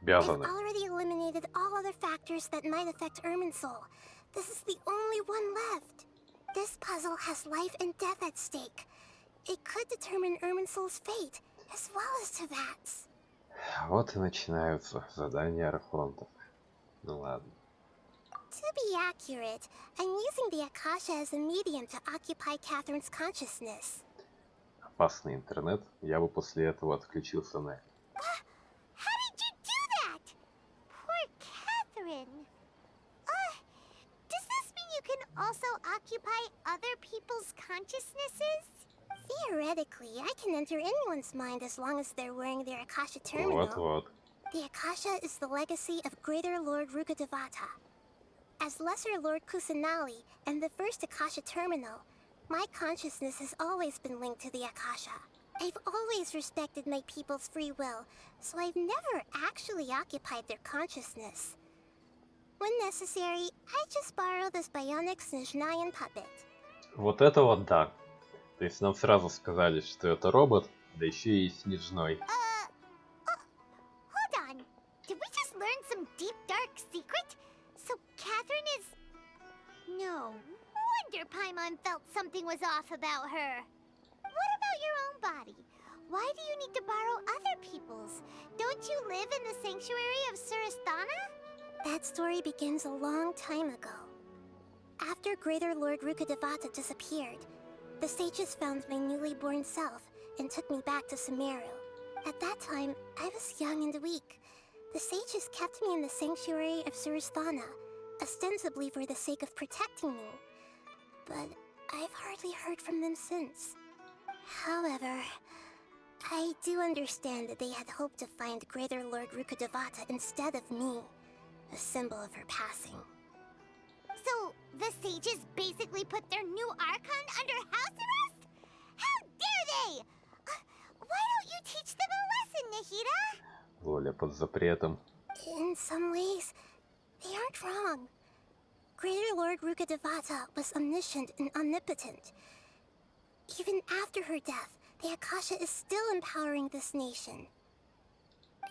Speaker 14: I've already eliminated all other factors that might affect Irminsul. This is the only one left. This puzzle has life and death at stake. It could determine Irminsul's fate, as well as Tevat's.
Speaker 1: Вот и начинаются задания архонтов. Ну ладно.
Speaker 14: To be accurate, I'm using the Akasha as a medium to occupy Catherine's consciousness.
Speaker 1: Опасный интернет. Я бы после этого отключился на...
Speaker 3: How did you do that? Poor Catherine. Does this mean you can also occupy other people's consciousnesses?
Speaker 14: Theoretically, I can enter anyone's mind as long as they're wearing their Akasha terminal.
Speaker 1: Вот-вот.
Speaker 14: The Akasha is the legacy of Greater Lord Rukkhadevata. As Lesser Lord Kusanali and the first Akasha terminal, my consciousness has always been linked to the Akasha. I've always respected my people's free will, so I've never actually occupied their consciousness. When necessary, I just borrow this bionic Snezhnayan puppet.
Speaker 1: Вот это вот да. То есть нам сразу сказали, что это робот, да еще и снежной.
Speaker 3: Hold on. Did we just learn some deep, dark secret? So Catherine is... No wonder Paimon felt something was off about her. What about your own body? Why do you need to borrow other people's? Don't you live in the sanctuary of Surasthana?
Speaker 14: That story begins a long time ago. After Greater Lord Rukkhadevata disappeared, the sages found my newly born self and took me back to Sumero. At that time, I was young and weak. The sages kept me in the sanctuary of Surasthana, ostensibly for the sake of protecting me. But I've hardly heard from them since. However, I do understand that they had hoped to find Greater Lord Rukkhadevata instead of me, a symbol of her passing.
Speaker 3: So, the sages basically put their new Archon under house arrest? How dare they! Why don't you teach them a lesson, Nahida?
Speaker 1: Воля под запретом.
Speaker 14: In some ways, they aren't wrong. Greater Lord Rukkhadevata was omniscient and omnipotent. Even after her death, the Akasha is still empowering this nation.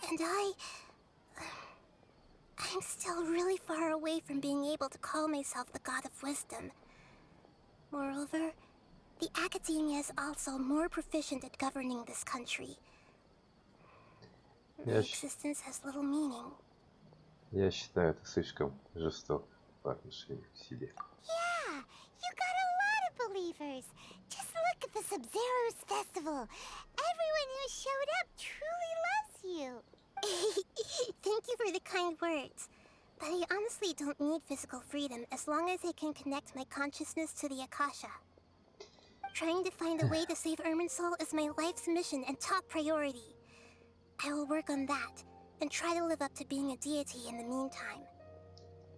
Speaker 14: And I'm still really far away from being able to call myself the God of Wisdom. Moreover, the Academia is also more proficient at governing this country. My existence has little meaning.
Speaker 1: Я считаю, это слишком жестоко по отношению к себе.
Speaker 3: Yeah, you got a lot of believers. Just look at the Sабзеруsa festival. Everyone who showed up truly loves you.
Speaker 14: Thank you for the kind words. But I honestly don't need physical freedom as long as I can connect my consciousness to the Akasha. Trying to find a way to save Irminsul is my life's mission and top priority. I will work on that and try to live up to being a deity in the meantime.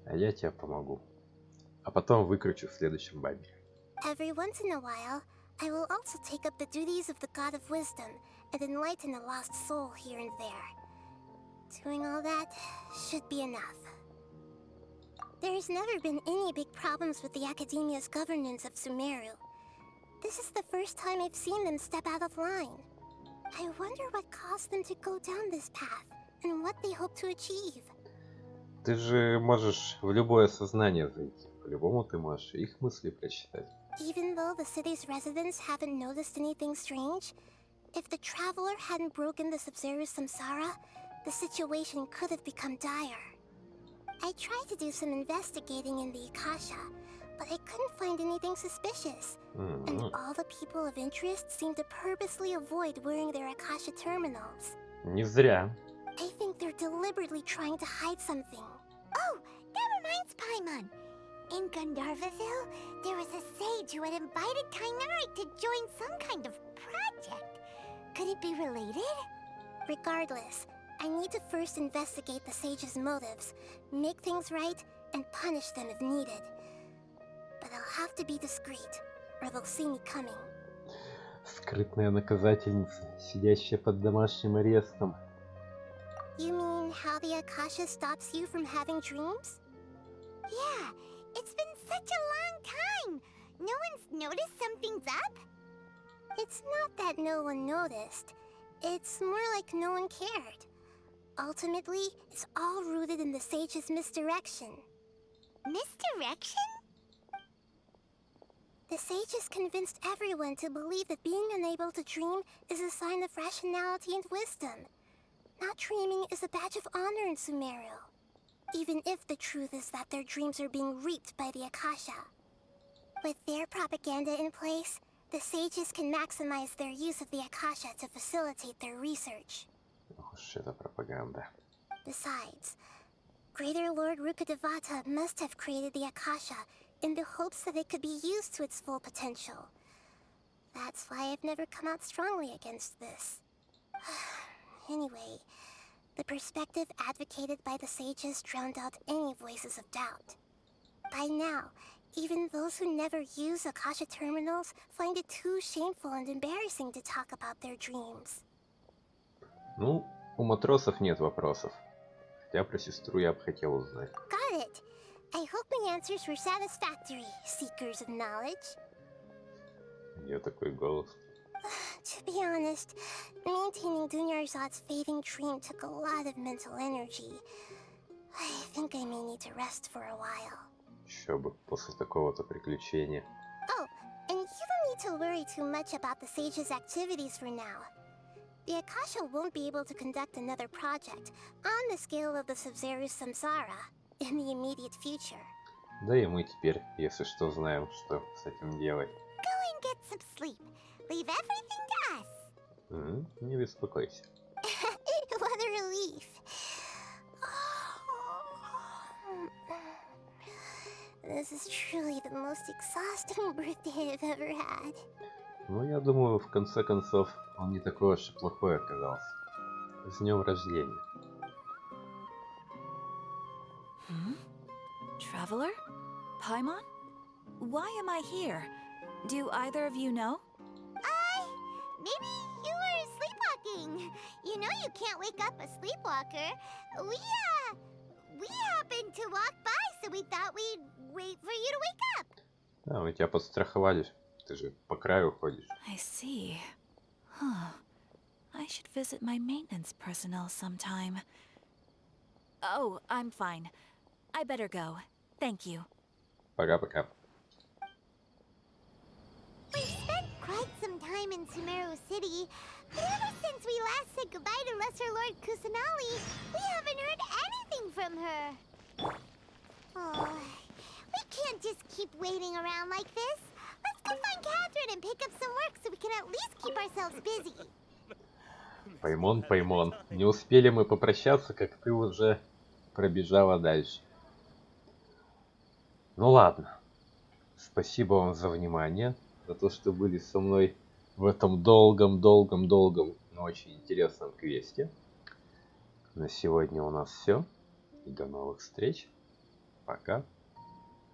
Speaker 1: А я тебе помогу. А потом выкручу в следующем бабе.
Speaker 14: Every once in a while, I will also take up the duties of the God of Wisdom and enlighten a lost soul here and there. Doing all that should be enough. There's never been any big problems with the Academia's governance of Sumeru. This is the first time I've seen them step out of line. I wonder what caused them to go down this path, and what they hope to achieve.
Speaker 1: Ты же можешь в любое сознание зайти. По-любому ты можешь их мысли прочитать.
Speaker 14: Even though the city's residents haven't noticed anything strange, if the Traveler hadn't broken the Sabzerus samsara, the situation could have become dire. I tried to do some investigating in the Akasha, but I couldn't find anything suspicious. And all the people of interest seem to purposely avoid wearing their Akasha terminals.
Speaker 1: Не зря.
Speaker 14: I think they're deliberately trying to hide something.
Speaker 3: Oh, that reminds Paimon. In Gandharvaville, there was a sage who had invited Kainari to join some kind of project. Could it be related?
Speaker 14: Regardless, I need to first investigate the sage's motives, make things right, and punish them if needed. But I'll have to be discreet, or they'll see me coming.
Speaker 1: Скрытная наказательница, сидящая под домашним арестом.
Speaker 14: You mean how the Akasha stops you from having dreams?
Speaker 3: Yeah, it's been such a long time. No one's noticed something's up?
Speaker 14: It's not that no one noticed. It's more like no one cared. Ultimately, it's all rooted in the sage's misdirection.
Speaker 3: Misdirection?
Speaker 14: The sages convinced everyone to believe that being unable to dream is a sign of rationality and wisdom. Not dreaming is a badge of honor in Sumero, even if the truth is that their dreams are being reaped by the Akasha. With their propaganda in place, the sages can maximize their use of the Akasha to facilitate their research.
Speaker 1: Ох уж эта пропаганда.
Speaker 14: Besides, Greater Lord Rukkhadevata must have created the Akasha in the hopes that it could be used to its full potential. That's why I've never come out strongly against this. Anyway, the perspective advocated by the sages drowned out any voices of doubt. By now, even those who never use Akasha terminals find it too shameful and embarrassing to talk about their dreams.
Speaker 1: Ну, у матросов нет вопросов. Хотя про сестру я бы хотел узнать.
Speaker 14: Got it. I hope my answers were satisfactory, seekers of knowledge.
Speaker 1: У нее такой голос.
Speaker 14: To be honest, maintaining Dunyarzad's fading dream took a lot of mental energy. I think I may need to rest for a while.
Speaker 1: Еще бы, после такого-то приключения.
Speaker 14: Oh, and you don't need to worry too much about the sage's activities for now. The Akasha won't be able to conduct another project on the scale of the Sabzerus Samsara in the immediate future.
Speaker 1: Да и мы теперь, если что, знаем, что с этим делать.
Speaker 3: Go and get some sleep. Leave everything to us.
Speaker 1: Не беспокойся.
Speaker 14: What a relief. This is truly the most exhausting birthday I've ever had.
Speaker 1: Ну, я думаю, в конце концов, он не такой уж и плохой оказался. С днем рождения.
Speaker 17: Traveler? Paimon? Why am I here? Do either of you know?
Speaker 3: Maybe you were sleepwalking. You know you can't wake up a sleepwalker. We happened to walk by, so we thought we'd wait for you to wake up.
Speaker 1: Да, мы тебя подстраховали. Ты же по краю ходишь.
Speaker 17: I see. Huh. I should visit my maintenance personnel sometime. Oh, I'm fine. I better go. Thank you.
Speaker 1: Пока-пока.
Speaker 3: We spent quite some time in Sumero City, but ever since we last said goodbye to Lesser Lord Kusanali, we haven't heard anything from her. Oh, we can't just keep waiting around like this. Let's go find Catherine and pick up some work so we can at least keep ourselves busy.
Speaker 1: Паймон. Не успели мы попрощаться, как ты уже пробежала дальше. Ну ладно. Спасибо вам за внимание, за то, что были со мной в этом долгом, но очень интересном квесте. На сегодня у нас все. И до новых встреч. Пока.